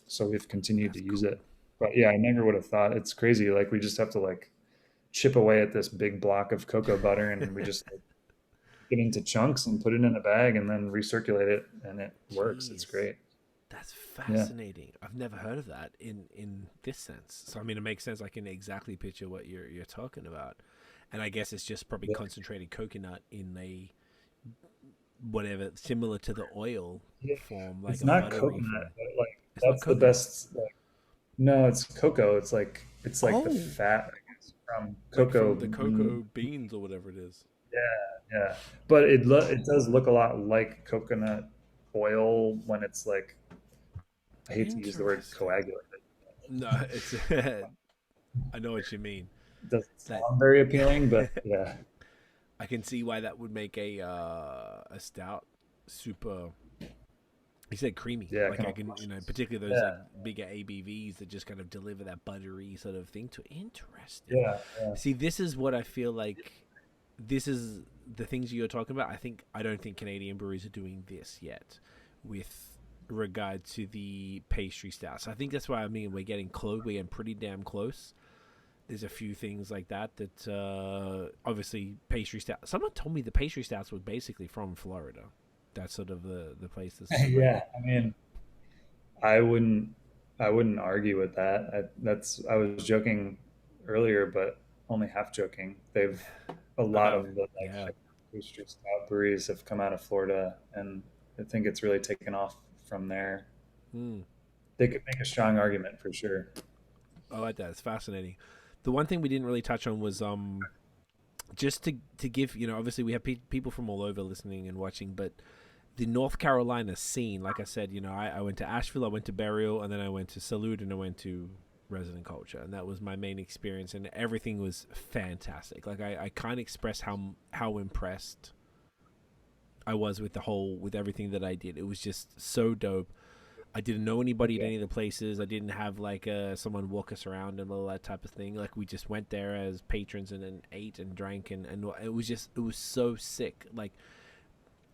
So we've continued That's to use cool. it. But yeah, I never would have thought. It's crazy. Like we just have to like chip away at this big block of cocoa butter, and we just like, get into chunks and put it in a bag and then recirculate it, and it works. It's Jeez. great. That's Yeah. fascinating. I've never heard of that in this sense. So I mean, it makes sense. I can exactly picture what you're talking about, and I guess it's just probably Yeah. concentrated coconut in a whatever similar to the oil Yeah. form, like It's a not buttery coconut, form. but like It's not that's the coconut. best. Like, no, it's cocoa. It's like the Oh, fat, I guess, from like cocoa from the bean. cocoa beans or whatever it is. Yeah, yeah. But it does look a lot like coconut oil when it's like, I hate to use the word Interesting. coagulated. No, it's I know what you mean. It doesn't That sound very appealing, but yeah. I can see why that would make a stout super. You said creamy. Yeah, Like kind I of can, luscious. particularly those like Yeah, bigger ABVs that just kind of deliver that buttery sort of thing to. Interesting. yeah, yeah. See, this is what I feel like. This is the things you're talking about. I don't think Canadian breweries are doing this yet, with regard to the pastry stouts. I think that's why we're getting close. We're getting pretty damn close. There's a few things like that obviously pastry stout. Someone told me the pastry stouts were basically from Florida. That's sort of the place that's Yeah, originated. I wouldn't I wouldn't argue with that. I was joking earlier, but only half joking. A lot of the like Yeah. pastry stout breweries have come out of Florida, and I think it's really taken off from there. Mm. They could make a strong argument for sure. I like that. It's fascinating. The one thing we didn't really touch on was just to give obviously we have people from all over listening and watching, but the North Carolina scene, like I said, I went to Asheville, I went to Burial, and then I went to Salute, and I went to Resident Culture, and that was my main experience, and everything was fantastic. Like I can't express how impressed I was with everything that I did. It was just so dope. I didn't know anybody at Yeah, any of the places. I didn't have like someone walk us around and all that type of thing. Like we just went there as patrons and then ate and drank and it was so sick. Like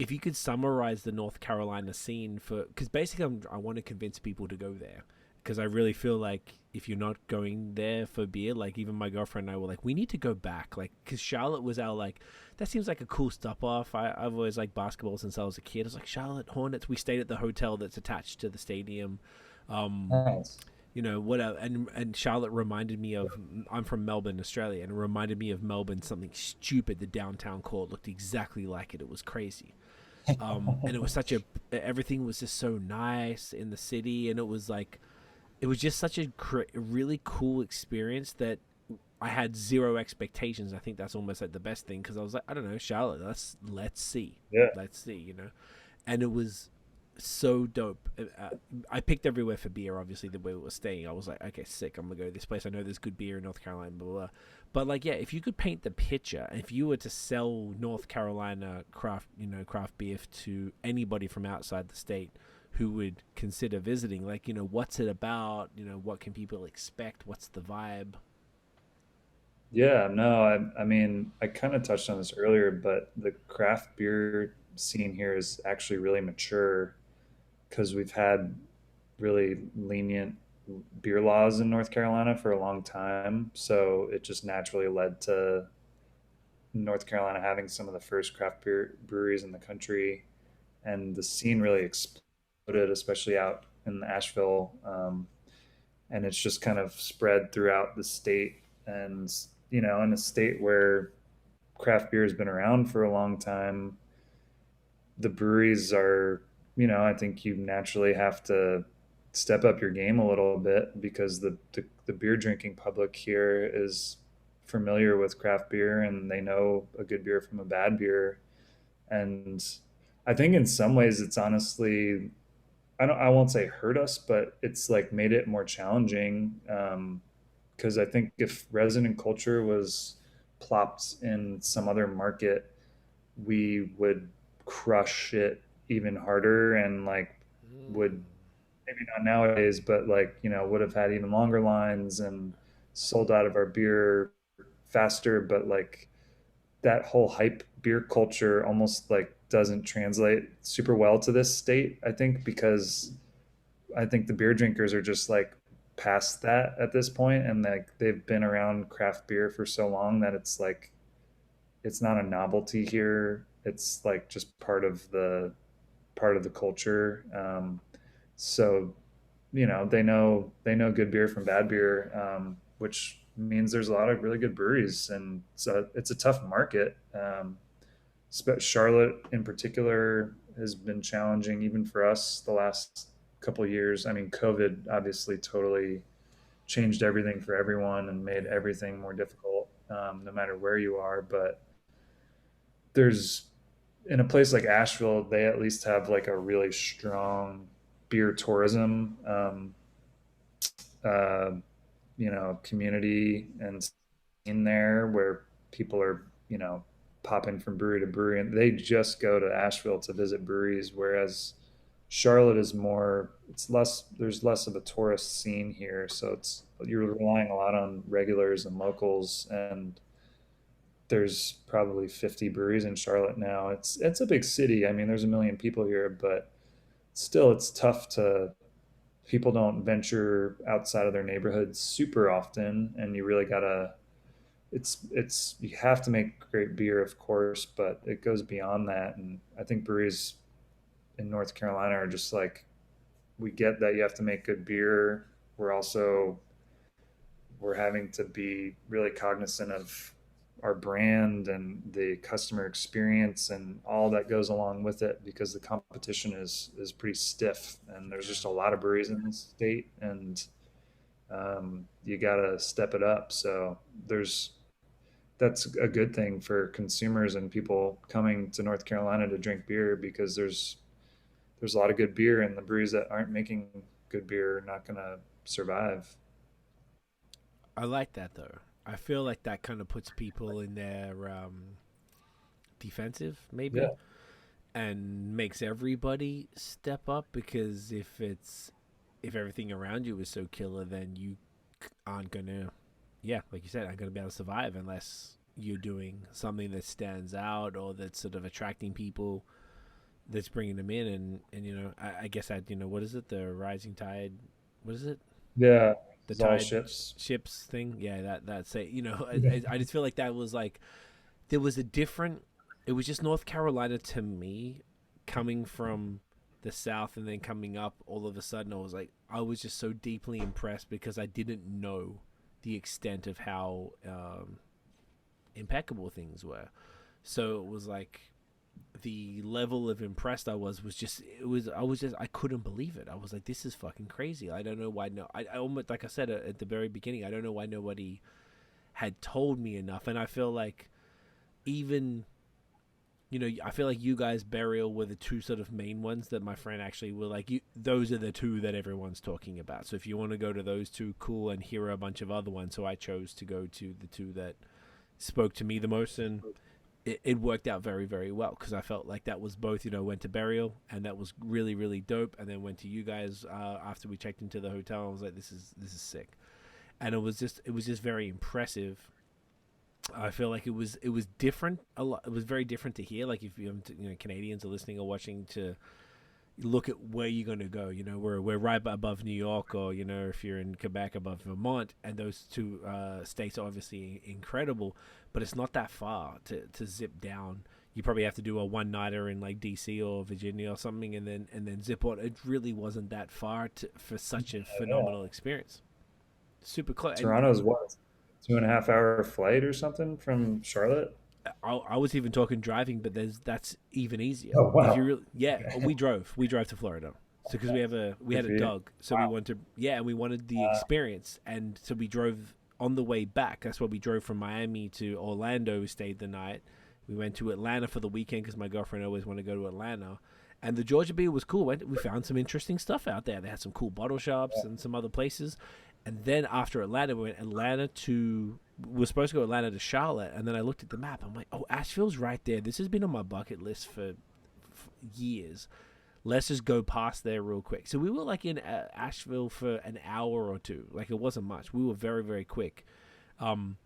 if you could summarize the North Carolina scene for, because basically I want to convince people to go there, because I really feel like if you're not going there for beer, like even my girlfriend and I were like, we need to go back, like, because Charlotte was our like, that seems like a cool stop off. I've always liked basketball since I was a kid. I was like, Charlotte Hornets. We stayed at the hotel that's attached to the stadium. Nice. You know what? And Charlotte reminded me of. I'm from Melbourne, Australia, and it reminded me of Melbourne. Something stupid. The downtown court looked exactly like it. It was crazy. And it was such a. Everything was just so nice in the city, and it was like, it was just such a really cool experience that I had zero expectations. I think that's almost like the best thing, because I was like, I don't know, Charlotte. Let's see. Yeah. Let's see. You know, and it was so dope. I picked everywhere for beer. Obviously, the way we were staying, I was like, okay, sick. I'm gonna go to this place. I know there's good beer in North Carolina. Blah blah. Blah. But like, yeah, if you could paint the picture, if you were to sell North Carolina craft beer to anybody from outside the state who would consider visiting, like, you know, what's it about? You know, what can people expect? What's the vibe? Yeah, no, I mean, I kind of touched on this earlier, but the craft beer scene here is actually really mature because we've had really lenient beer laws in North Carolina for a long time. So it just naturally led to North Carolina having some of the first craft beer breweries in the country. And the scene really exploded, especially out in Asheville. And it's just kind of spread throughout the state. And, you know, in a state where craft beer has been around for a long time, the breweries are, you know, I think you naturally have to step up your game a little bit because the beer drinking public here is familiar with craft beer and they know a good beer from a bad beer. And I think in some ways it's honestly, I won't say hurt us, but it's like made it more challenging. Because I think if resident culture was plopped in some other market, we would crush it even harder and like would, maybe not nowadays, but like, you know, would have had even longer lines and sold out of our beer faster. But like that whole hype beer culture almost like doesn't translate super well to this state, I think, because I think the beer drinkers are just like past that at this point and like they've been around craft beer for so long that it's like it's not a novelty here. It's like just part of the culture. So you know they know good beer from bad beer, which means there's a lot of really good breweries, and so it's a tough market. Charlotte in particular has been challenging even for us the last couple of years. I mean, COVID obviously totally changed everything for everyone and made everything more difficult, no matter where you are. But there's in a place like Asheville, they at least have like a really strong beer tourism, uh, you know, community and in there where people are, you know, popping from brewery to brewery and they just go to Asheville to visit breweries. Whereas Charlotte is more, it's less, there's less of a tourist scene here. So it's, you're relying a lot on regulars and locals, and there's probably 50 breweries in Charlotte now. It's a big city. I mean, there's a million people here, but still it's tough to, people don't venture outside of their neighborhoods super often, and you really gotta, it's you have to make great beer, of course, but it goes beyond that. And I think breweries in North Carolina are just like, we get that you have to make good beer. We're also, we're having to be really cognizant of our brand and the customer experience and all that goes along with it, because the competition is pretty stiff and there's just a lot of breweries in the state, and you got to step it up. So there's, that's a good thing for consumers and people coming to North Carolina to drink beer, because there's a lot of good beer, and the breweries that aren't making good beer are not going to survive. I like that though. I feel like that kind of puts people in their defensive, maybe, Yeah. and makes everybody step up, because if everything around you is so killer, then you aren't gonna, yeah, like you said, aren't gonna be able to survive unless you're doing something that stands out or that's sort of attracting people. that's bringing them in, and you know, I guess that, you know, what is it, the rising tide, what is it, Yeah, the it's all tide ships. ships thing, yeah, that's it, you know. Yeah. I just feel like that was like, there was a different, it was just North Carolina to me, coming from the south and then coming up, all of a sudden I was just so deeply impressed because I didn't know the extent of how impeccable things were. So it was like, the level of impressed I was just, I couldn't believe it. I was like, this is fucking crazy. I don't know why, no, I almost, like I said at the very beginning, I don't know why nobody had told me enough. And I feel like, even, you know, I feel like you guys, Burial, were the two sort of main ones that my friend actually were like, you, those are the two that everyone's talking about. So if you want to go to those two, cool, and hear a bunch of other ones. So I chose to go to the two that spoke to me the most, and it worked out very, very well, because I felt like that was both, you know, went to Burial, and that was really, really dope, and then went to you guys after we checked into the hotel. I was like, this is sick, and it was just very impressive. I feel like it was different a lot. It was very different to hear. Like, if you know, Canadians are listening or watching, to look at where you're going to go. You know, we're right above New York, or, you know, if you're in Quebec, above Vermont, and those two states are obviously incredible, but it's not that far to zip down. You probably have to do a one nighter in like DC or Virginia or something, and then zip on. It really wasn't that far for such a Yeah. phenomenal experience. Super close. And Toronto's what, 2.5 hour flight or something from Charlotte? I was even talking driving, but that's even easier. Oh If you wow. really, yeah, Okay. we drove to Florida. So because we Good had for a you. dog, so we Wow. wanted to, yeah, and we wanted the Uh, experience, and so we drove on the way back. That's why we drove from Miami to Orlando. We stayed the night. We went to Atlanta for the weekend because my girlfriend always wanted to go to Atlanta. And the Georgia beer was cool. We found some interesting stuff out there. They had some cool bottle shops and some other places. And then after Atlanta, we went Atlanta to, we were supposed to go Atlanta to Charlotte, and then I looked at the map. I'm like, oh, Asheville's right there. This has been on my bucket list for years. Let's just go past there real quick. So we were like in Asheville for an hour or two. Like, it wasn't much. We were very, very quick. Um,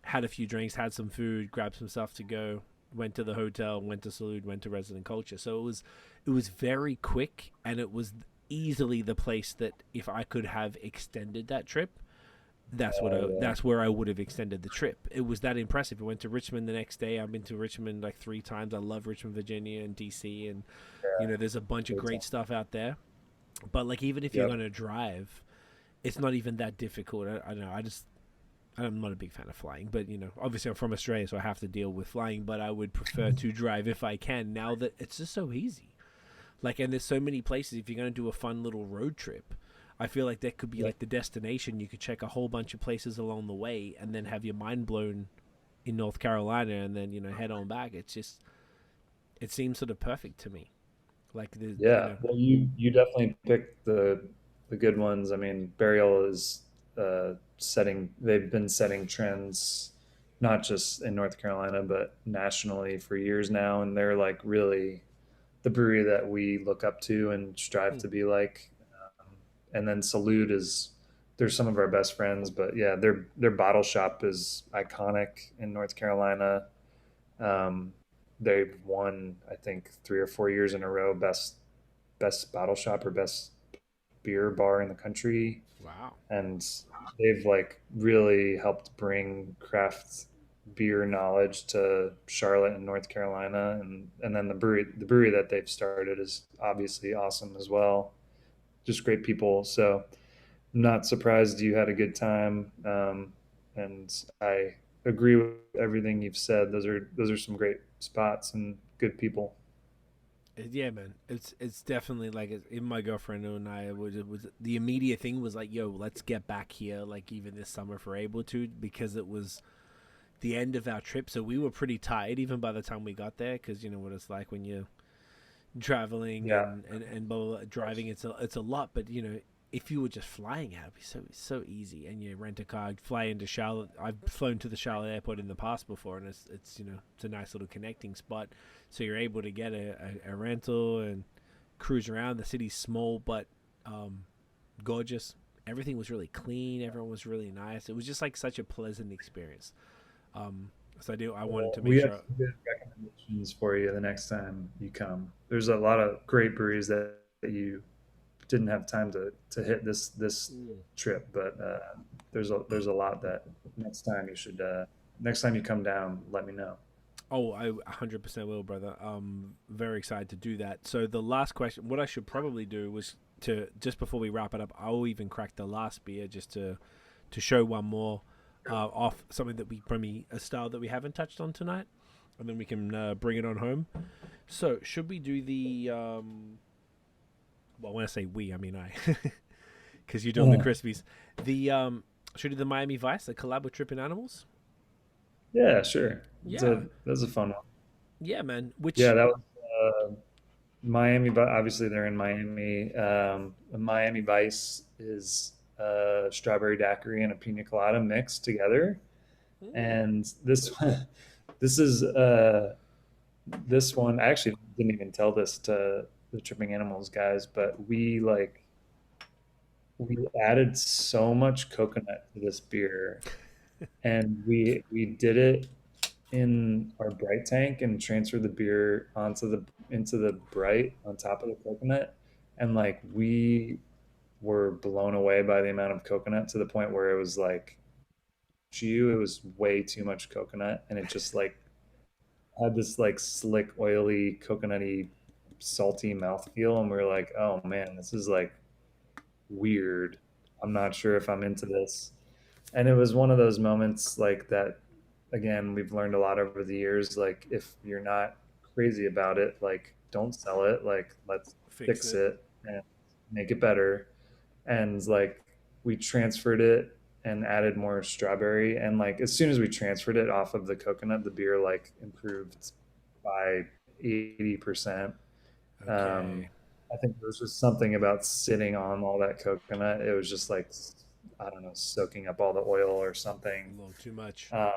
had a few drinks, had some food, grabbed some stuff to go. Went to the hotel, went to Salute, went to Resident Culture. So it was very quick, and it was easily the place that, if I could have extended that trip, yeah. that's where I would have extended the trip. It was that impressive. I went to Richmond the next day. I've been to Richmond like 3 times. I love Richmond, Virginia, and DC, and you know, there's a bunch of Good time. great stuff out there. But like, even if you're Yep. gonna drive, it's not even that difficult. I don't know. I'm not a big fan of flying, but you know, obviously I'm from Australia, so I have to deal with flying. But I would prefer to drive if I can. Now that it's just so easy. Like, and there's so many places. If you're gonna do a fun little road trip, I feel like that could be Yep. like the destination. You could check a whole bunch of places along the way, and then have your mind blown in North Carolina, and then, you know, head on back. It's just, it seems sort of perfect to me. Like, the, you Yeah. know, Well, you definitely picked the good ones. I mean, Burial is setting. They've been setting trends, not just in North Carolina, but nationally for years now, and they're like really the brewery that we look up to and strive hmm, to be like. And then Salute is, they're some of our best friends, but yeah, their bottle shop is iconic in North Carolina. Um, they've won, I think, 3 or 4 years in a row, best bottle shop or best beer bar in the country, wow, and they've like really helped bring craft beer knowledge to Charlotte and North Carolina, and then the brewery that they've started is obviously awesome as well. Just great people. So I'm not surprised you had a good time. And I agree with everything you've said. Those are some great spots and good people. yeah, man. It's definitely like, even my girlfriend and I was the immediate thing was like, yo, let's get back here, like, even this summer if we're able to, because it was the end of our trip, so we were pretty tired even by the time we got there, because you know what it's like when you're traveling Yeah, and blah, blah, blah, driving. It's a lot, but you know, if you were just flying out, it'd be so easy. And you rent a car, fly into Charlotte. I've flown to the Charlotte airport in the past before, and it's you know, it's a nice little connecting spot. So you're able to get a rental and cruise around. The city's small, but gorgeous. Everything was really clean. Everyone was really nice. It was just like such a pleasant experience. Um, So I wanted to make We have sure. some good recommendations for you the next time you come. There's a lot of great breweries that you didn't have time to hit this Mm. trip, but there's a lot that next time you should next time you come down, let me know. Oh, I 100% will, brother. Very excited to do that. So the last question, what I should probably do was to just before we wrap it up, I'll even crack the last beer just to show one more off something that we probably a style that we haven't touched on tonight, and then we can bring it on home. So should we do the well, when I say we, I mean I, because you're doing the Yeah, Crispies. The should we do the Miami Vice, the collab with Tripping Animals? yeah, sure. Yeah, That's a fun one. yeah, man. Yeah, Which that was Miami, but obviously they're in Miami. Miami Vice is strawberry daiquiri and a pina colada mixed together, mm, and this one, this is this one. I actually didn't even tell this to the Tripping Animals guys, but we added so much coconut to this beer, and we did it in our bright tank and transferred the beer onto the into the bright on top of the coconut, and like we were blown away by the amount of coconut to the point where it was like it was way too much coconut, and it just like had this like slick oily coconutty salty mouthfeel, and we were like, oh man, this is like weird. I'm not sure if I'm into this. And it was one of those moments like that. Again, we've learned a lot over the years. Like, if you're not crazy about it, like, don't sell it. Like, let's fix fix it. it and make it better. And like, we transferred it and added more strawberry. And like, as soon as we transferred it off of the coconut, the beer like improved by 80%. Um, Okay, I think there was just something about sitting on all that coconut. It was just like, I don't know, soaking up all the oil or a something, little too much. um,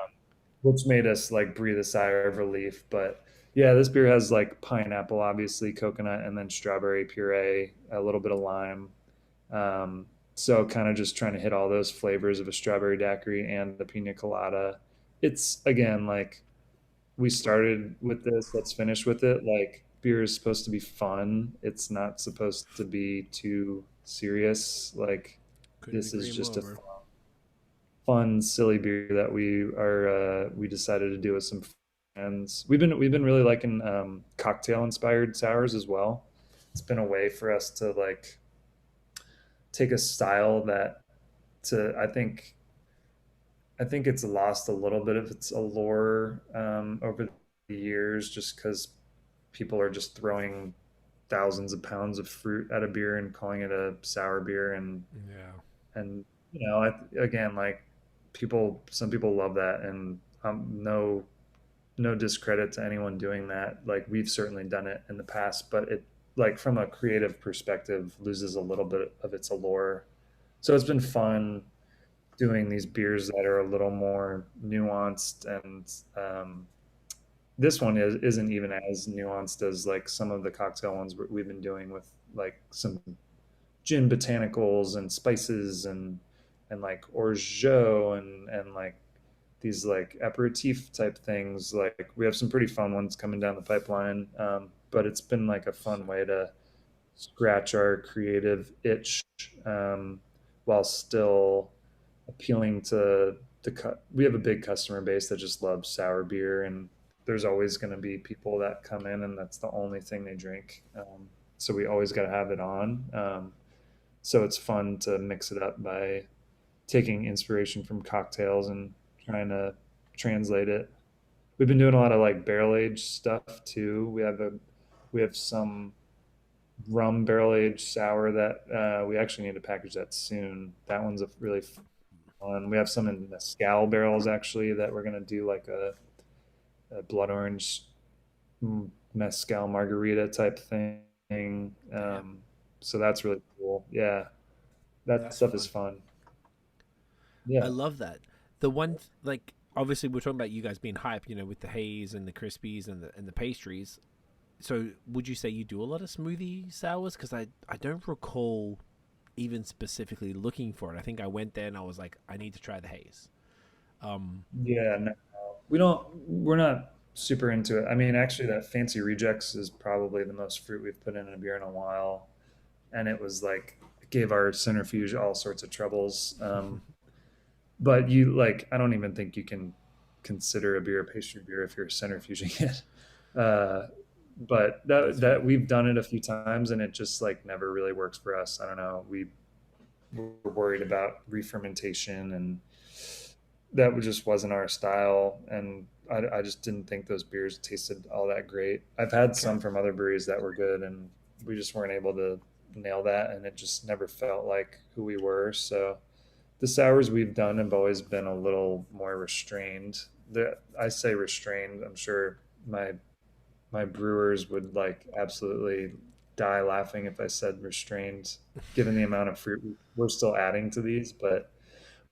which made us like breathe a sigh of relief. But yeah, this beer has like pineapple, obviously, coconut, and then strawberry puree, a little bit of lime. Um, so kind of just trying to hit all those flavors of a strawberry daiquiri and the pina colada. It's again like we started with this, let's finish with it. Like beer is supposed to be fun. It's not supposed to be too serious. Like Couldn't this is agree just more, a bro. fun, silly beer that we decided to do with some friends. We've been really liking cocktail inspired sours as well. It's been a way for us to like take a style that to I think it's lost a little bit of its allure over the years, just because people are just throwing thousands of pounds of fruit at a beer and calling it a sour beer, Yeah, and again, like some people love that, and no discredit to anyone doing that. Like we've certainly done it in the past, but it like from a creative perspective loses a little bit of its allure. So it's been fun doing these beers that are a little more nuanced, and this one isn't even as nuanced as like some of the cocktail ones we've been doing with like some gin botanicals and spices and like orgeat and like these like aperitif type things. Like we have some pretty fun ones coming down the pipeline, but it's been like a fun way to scratch our creative itch, um, while still appealing to we have a big customer base that just loves sour beer, and there's always going to be people that come in and that's the only thing they drink. So we always got to have it on. So it's fun to mix it up by taking inspiration from cocktails and trying to translate it. We've been doing a lot of like barrel aged stuff too. We have some rum barrel aged sour that we actually need to package that soon. That one's a really fun. We have some in mezcal barrels actually that we're gonna do like a blood orange mezcal margarita type thing. damn, So that's really cool. Yeah, that that's stuff is fun. fun. I Yeah. love that. The one like obviously we're talking about you guys being hype, with the haze and the crispies and the pastries. So would you say you do a lot of smoothie sours? Because I don't recall even specifically looking for it. I think I went there and I was like, I need to try the haze. Um, Yeah, no, we don't. we're not super into it. I mean, actually, that Fancy Rejects is probably the most fruit we've put in a beer in a while, and it was like it gave our centrifuge all sorts of troubles. But you like, I don't even think you can consider a beer a pastry beer if you're centrifuging it. Uh, but That's that fair. we've done it a few times, and it just like never really works for us. I don't know. We were worried about re-fermentation, and that just wasn't our style. And I just didn't think those beers tasted all that great. I've had Okay. some from other breweries that were good, and we just weren't able to nail that, and it just never felt like who we were. So the sours we've done have always been a little more restrained. I say restrained. I'm sure my brewers would like absolutely die laughing if I said restrained, given the amount of fruit we're still adding to these, but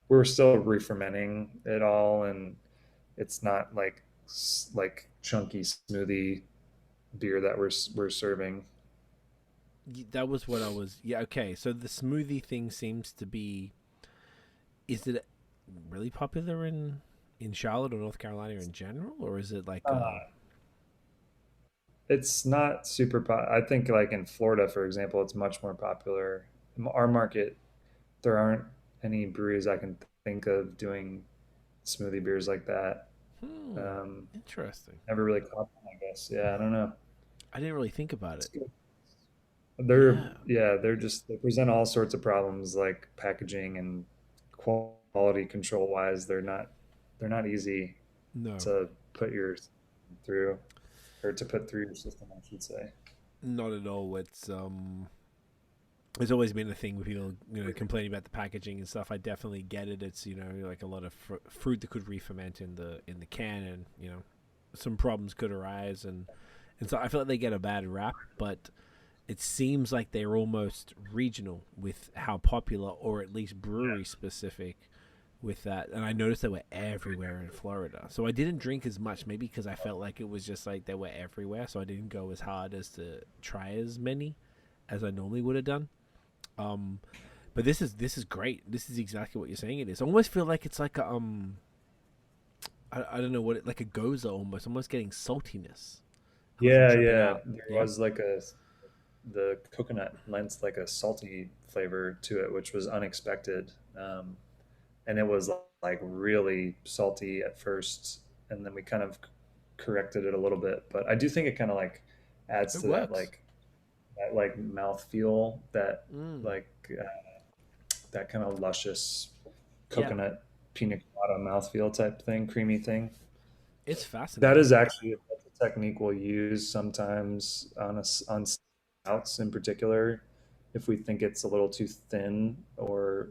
we're still re-fermenting it all, and it's not like chunky smoothie beer that we're serving. That was what I was. Yeah. Okay. So the smoothie thing seems to be. Is it really popular in Charlotte or North Carolina in general, or is it like It's not super. I think like in Florida, for example, it's much more popular. Our market, there aren't any breweries I can think of doing smoothie beers like that. Um, interesting? Never really caught them, I guess. Yeah, I don't know. I didn't really think about It's it. good. Yeah. They're just they present all sorts of problems like packaging and quality control wise. They're not easy No, to put your through or to put through your system, I should say. not at all. It's always been a thing with people, complaining about the packaging and stuff. I definitely get it. It's like a lot of fruit that could re-ferment in the can, and some problems could arise, and so I feel like they get a bad rap, but it seems like they're almost regional with how popular, or at least brewery specific, with that. And I noticed they were everywhere in Florida. So I didn't drink as much, maybe because I felt like it was just like they were everywhere. So I didn't go as hard as to try as many as I normally would have done. Um, but this is great. This is exactly what you're saying. It is. I almost feel like it's like a I don't know what like a goza almost getting saltiness. Unless I'm Yeah, tripping yeah. out. There Yeah. was like the coconut lends like a salty flavor to it, which was unexpected. And it was like really salty at first, and then we kind of corrected it a little bit. But I do think it kind of like adds It to that works. mouth feel that Mm. like that kind of luscious Yeah. coconut pina colada mouthfeel type thing, creamy thing. It's That fascinating. is actually a technique we'll use sometimes on stouts in particular. If we think it's a little too thin or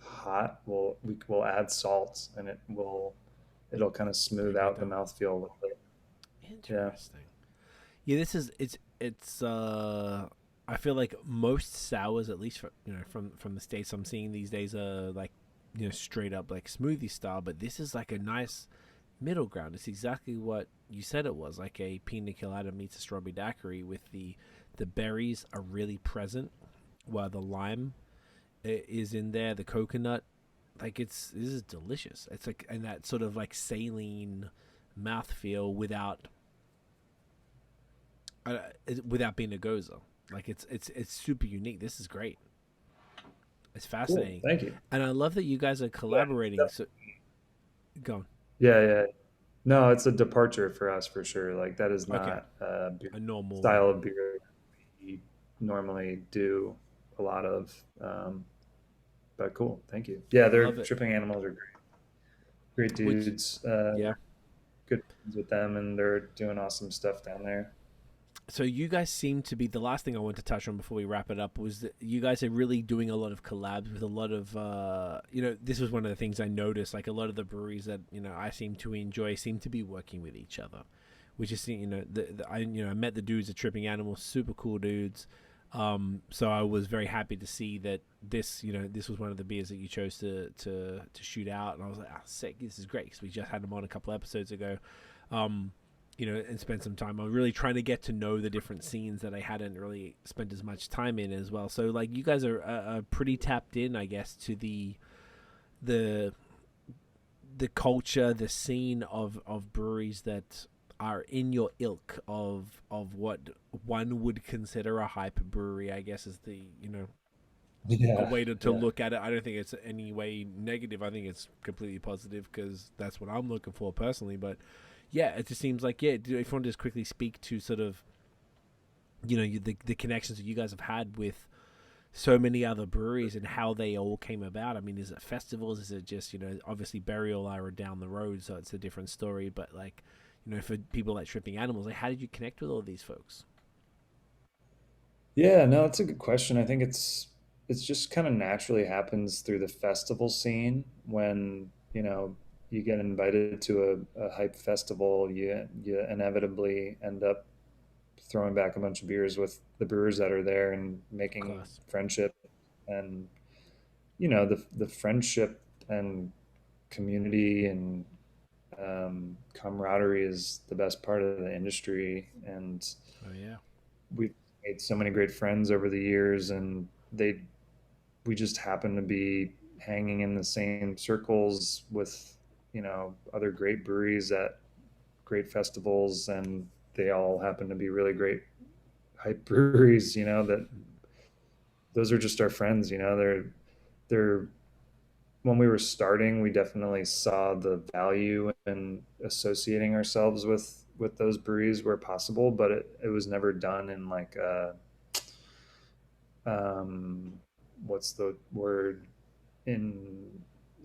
hot, we'll add salt, and it'll kind of smooth Bring it out the down. mouthfeel a little bit. Yeah. Interesting. Yeah, this is it's I feel like most sours, at least from the states I'm seeing these days, are like straight up like smoothie style, but this is like a nice middle ground. It's exactly what you said it was, like a pina colada meets a strawberry daiquiri, with the berries are really present while the lime is in there, the coconut. Like this is delicious. It's like, and that sort of like saline mouthfeel uh, without being a goza. Like it's super unique. This is great. It's Cool. fascinating, Thank you. and I love that you guys are Yeah. collaborating. So go on. Yeah. Yeah. No, it's a departure for us for sure. Like that is Okay, not a beer, a normal. style of beer we normally do a lot of. But cool. Thank you. Yeah, Love they're it. tripping animals are great Which dudes. yeah. Good friends with them, and they're doing awesome stuff down there. So you guys seem to be, the last thing I want to touch on before we wrap it up was that you guys are really doing a lot of collabs with a lot of this was one of the things I noticed, like a lot of the breweries that I seem to enjoy seem to be working with each other, which is I met the dudes at Tripping Animals, super cool dudes. So I was very happy to see that this was one of the beers that you chose to shoot out, and I was like, sick, this is great, because we just had them on a couple episodes ago. um and spend some time. I'm really trying to get to know the different scenes that I hadn't really spent as much time in as well. So like you guys are pretty tapped in, I guess, to the the culture, the scene of breweries that are in your ilk of what one would consider a hype brewery, I guess, is the, you know, a Yeah, way to yeah. look at it. I don't think it's any way negative. I think it's completely positive because that's what I'm looking for personally. But yeah, it just seems like, yeah, if you want to just quickly speak to sort of, you know, the connections that you guys have had with so many other breweries and how they all came about. I mean, is it festivals? Is it just, you know, obviously Burial are down the road, so it's a different story. But like, you know, for people like Tripping Animals, like, how did you connect with all these folks? Yeah, no, that's a good question. I think it's just kind of naturally happens through the festival scene when, you know, you get invited to a hype festival, you inevitably end up throwing back a bunch of beers with the brewers that are there and Of making course. friendship. And you know, the friendship and community and camaraderie is the best part of the industry. And Oh yeah. we've made so many great friends over the years, and we just happen to be hanging in the same circles with, you know, other great breweries at great festivals, and they all happen to be really great hype breweries, you know, that those are just our friends, you know. They're when we were starting, we definitely saw the value in associating ourselves with those breweries where possible, but it was never done in like a um, what's the word in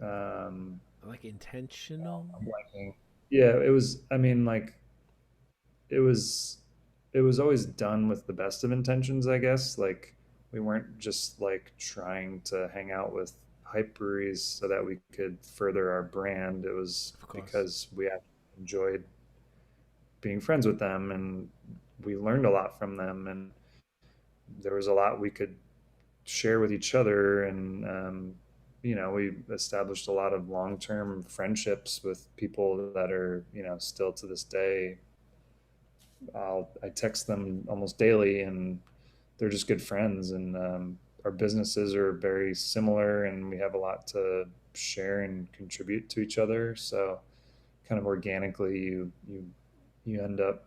um, Like intentional. I'm blanking. Yeah, it was. I mean, like it was it was always done with the best of intentions, I guess. Like we weren't just like trying to hang out with hype breweries so that we could further our brand. It was Of course. because we actually enjoyed being friends with them, and we learned a lot from them, and there was a lot we could share with each other. And you know, we established a lot of long-term friendships with people that are, you know, still to this day. I text them almost daily, and they're just good friends. And our businesses are very similar, and we have a lot to share and contribute to each other. So, kind of organically, you end up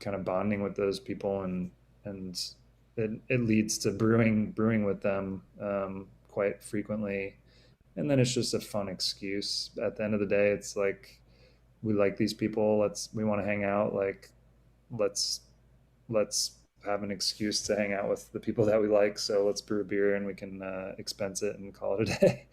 kind of bonding with those people, and it leads to brewing with them quite frequently. And then it's just a fun excuse. At the end of the day, it's like we like these people. We want to hang out. Like let's let's have an excuse to hang out with the people that we like. So let's brew a beer and we can expense it and call it a day.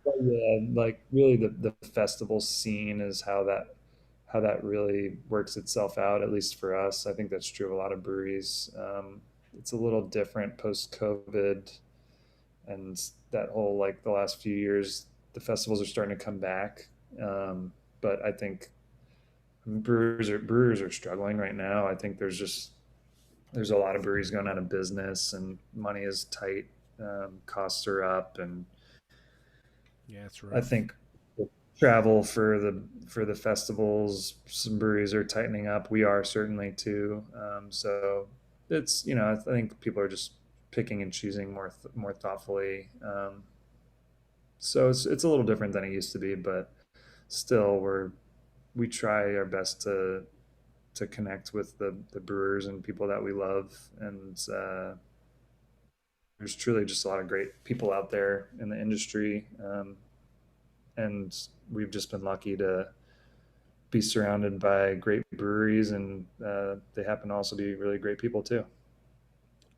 But yeah, like really the festival scene is how that really works itself out. At least for us, I think that's true of a lot of breweries. It's a little different post COVID, and that whole like the last few years, the festivals are starting to come back. But I think brewers are struggling right now. I think there's a lot of breweries going out of business, and money is tight. Costs are up, and Yeah, it's I rough. think travel for the festivals, some breweries are tightening up. We are certainly too. So it's, you know, I think people are just picking and choosing more thoughtfully. So it's a little different than it used to be, but still we try our best to connect with the brewers and people that we love. And there's truly just a lot of great people out there in the industry. And we've just been lucky to be surrounded by great breweries, and they happen to also be really great people too.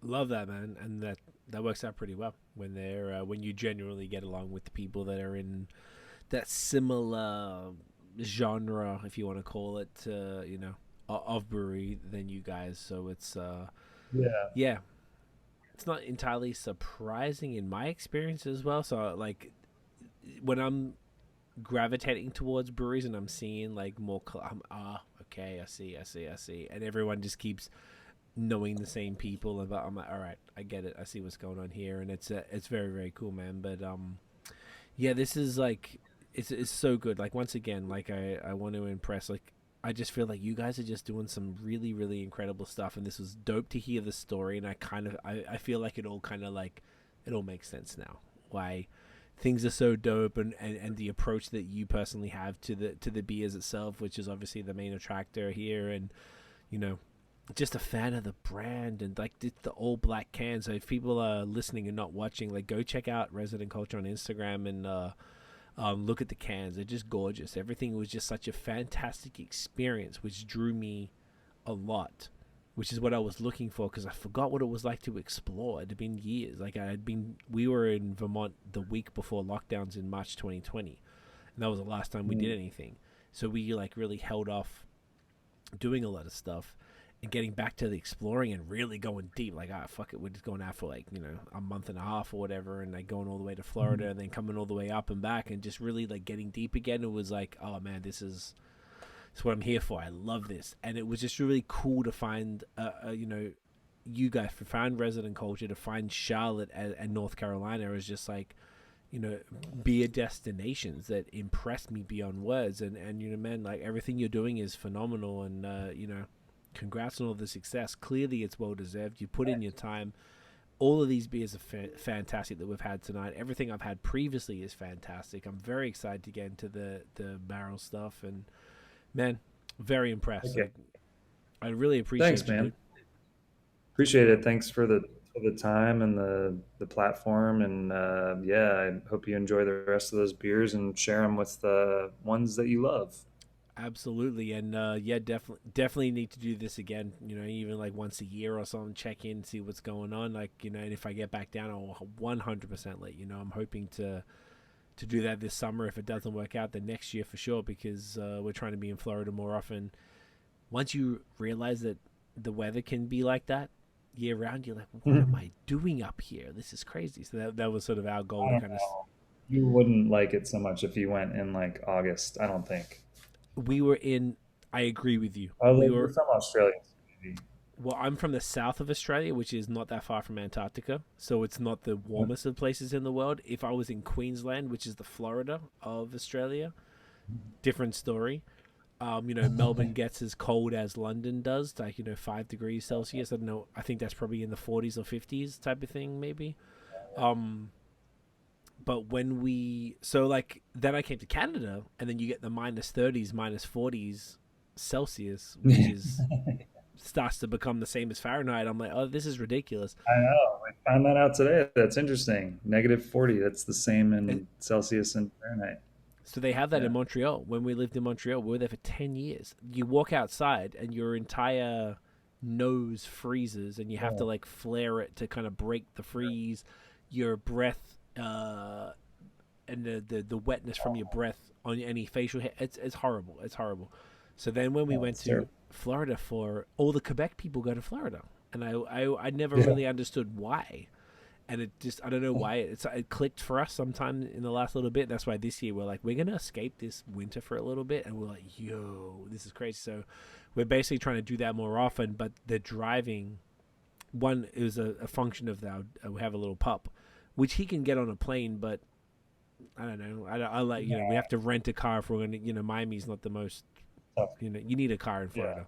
Love that, man, and that works out pretty well when they're when you genuinely get along with the people that are in that similar genre, if you want to call it, you know, of brewery than you guys. So it's Yeah. yeah, it's not entirely surprising in my experience as well. So like when I'm gravitating towards breweries and I'm seeing like more, okay, I see, and everyone just keeps knowing the same people, and I'm like, all right, I get it, I see what's going on here, and it's very very cool, man. But yeah, this is like it's so good. Like once again, like I want to impress. Like I just feel like you guys are just doing some really really incredible stuff, and this was dope to hear the story. And I feel like it all kind of like it all makes sense now. Why things are so dope, and the approach that you personally have to the beers itself, which is obviously the main attractor here, and you know, just a fan of the brand, and like the all black cans. So if people are listening and not watching, like go check out Resident Culture on Instagram and look at the cans. They're just gorgeous. Everything was just such a fantastic experience, which drew me a lot, which is what I was looking for, because I forgot what it was like to explore. It had been years. Like we were in Vermont the week before lockdowns in March 2020, and that was the last time we did anything. So we like really held off doing a lot of stuff and getting back to the exploring and really going deep. Like, fuck it, we're just going out for like, you know, a month and a half or whatever, and like going all the way to Florida and then coming all the way up and back and just really like getting deep again. It was like, oh man, this is what I'm here for. I love this. And it was just really cool to find, you know, you guys, to find Resident Culture, to find Charlotte and North Carolina is just like, you know, beer destinations that impressed me beyond words. And you know, man, like everything you're doing is phenomenal. And, you know, congrats on all the success. Clearly it's well deserved. You put in your time. All of these beers are fantastic that we've had tonight. Everything I've had previously is fantastic. I'm very excited to get into the barrel stuff, and man, very impressed. Okay. I really appreciate Thanks, you, man. dude. Appreciate it. Thanks for the time and the platform, and yeah, I hope you enjoy the rest of those beers and share them with the ones that you love. Absolutely. And yeah, definitely need to do this again, you know, even like once a year or something. Check in, see what's going on, like, you know. And if I get back down, I'll 100% let you know. I'm hoping to do that this summer. If it doesn't work out, then next year for sure, because we're trying to be in Florida more often. Once you realize that the weather can be like that year round, you're like, what am I doing up here? This is crazy. So that was sort of our goal I to don't kind of. know. You wouldn't like it so much if you went in like August, I don't think. We were in. I agree with you. Oh, We you're were. from Australia. Well, I'm from the south of Australia, which is not that far from Antarctica, so it's not the warmest of places in the world. If I was in Queensland, which is the Florida of Australia, different story. You know, Melbourne gets as cold as London does, like, you know, 5 degrees Celsius. I don't know. I think that's probably in the 40s or 50s type of thing, maybe. But when like, then I came to Canada, and then you get the minus 30s, minus 40s Celsius, which is starts to become the same as Fahrenheit. I'm like, oh, this is ridiculous. I know. I found that out today. That's interesting. -40. That's the same And in Celsius and Fahrenheit. so they have that Yeah. in Montreal. When we lived in Montreal, we were there for 10 years. You walk outside and your entire nose freezes, and you have to like flare it to kind of break the freeze. Your breath, and the wetness from your breath on any facial hair, it's horrible. It's horrible. So then when we went It's to terrible. Florida, for all the Quebec people go to Florida, and I never Yeah. really understood why. And it just, I don't know why it clicked for us sometime in the last little bit. That's why this year we're like, we're gonna escape this winter for a little bit, and we're like, yo, this is crazy. So we're basically trying to do that more often. But the driving, one, it was a function of that. We have a little pup, which he can get on a plane, but I don't know. I like, you know, we have to rent a car if we're gonna, you know, Miami's not the most, Tough. you know, you need a car in Florida.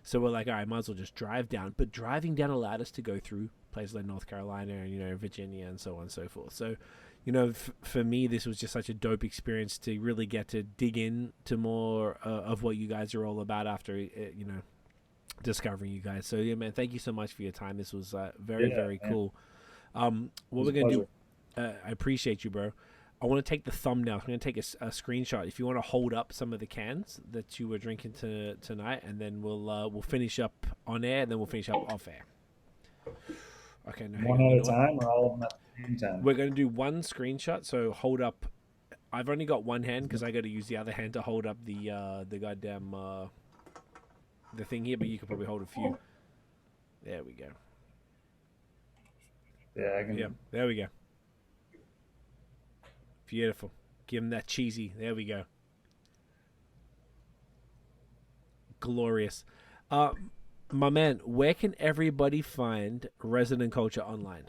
So we're like, all right, might as well just drive down. But driving down allowed us to go through places like North Carolina and, you know, Virginia and so on and so forth. So, you know, for me, this was just such a dope experience to really get to dig in to more of what you guys are all about after, you know, discovering you guys. So, yeah, man, thank you so much for your time. This was very, very cool. What we're going to do, I appreciate you, bro. I want to take the thumbnail. I'm going to take a screenshot. If you want to hold up some of the cans that you were drinking tonight, and then we'll finish up on air, and then we'll finish up off air. Okay, no, One at a time or all of them at the same time? we're going to do one screenshot. So hold up. I've only got one hand because I got to use the other hand to hold up the goddamn the thing here. But you could probably hold a few. There we go. Yeah, I can. Yeah, there we go. Beautiful. Give him that cheesy. There we go. Glorious. My man, where can everybody find Resident Culture online?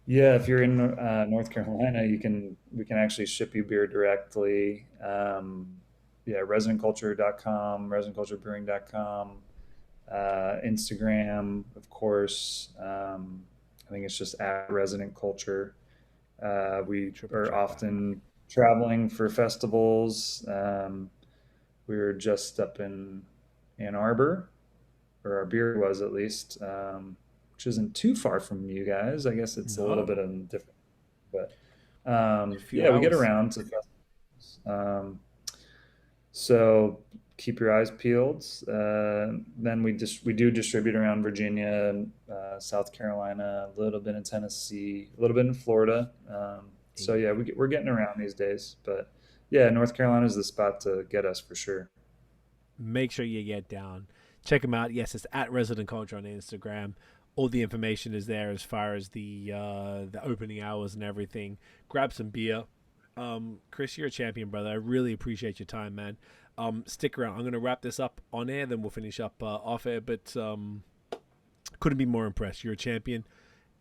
Yeah, if you're in North Carolina, we can actually ship you beer directly. Yeah, residentculture.com, residentculturebrewing.com, Instagram, of course. I think it's just at Resident Culture. We Triple are check often traveling for festivals. We were just up in Ann Arbor, or our beer was at least, which isn't too far from you guys. I guess it's a little No, bit of different, but a few yeah, we get hours. around to festivals. So keep your eyes peeled. Then we do distribute around Virginia, South Carolina, a little bit in Tennessee, a little bit in Florida. So yeah, we're getting around these days. But yeah, North Carolina is the spot to get us for sure. Make sure you get down. Check them out. Yes, it's at Resident Culture on Instagram. All the information is there as far as the opening hours and everything. Grab some beer. Chris, you're a champion, brother. I really appreciate your time, man. Stick around. I'm gonna wrap this up on air, then we'll finish up off air. But couldn't be more impressed. You're a champion.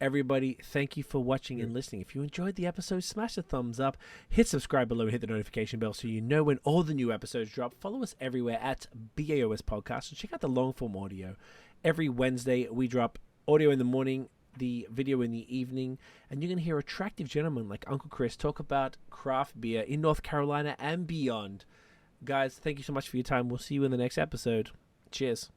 Everybody, thank you for watching and listening. If you enjoyed the episode, smash the thumbs up, hit subscribe below, hit the notification bell so you know when all the new episodes drop. Follow us everywhere at BAOS Podcast and check out the long form audio. Every Wednesday, we drop audio in the morning, the video in the evening, and you're going to hear attractive gentlemen like Uncle Chris talk about craft beer in North Carolina and beyond. Guys, thank you so much for your time. We'll see you in the next episode. Cheers.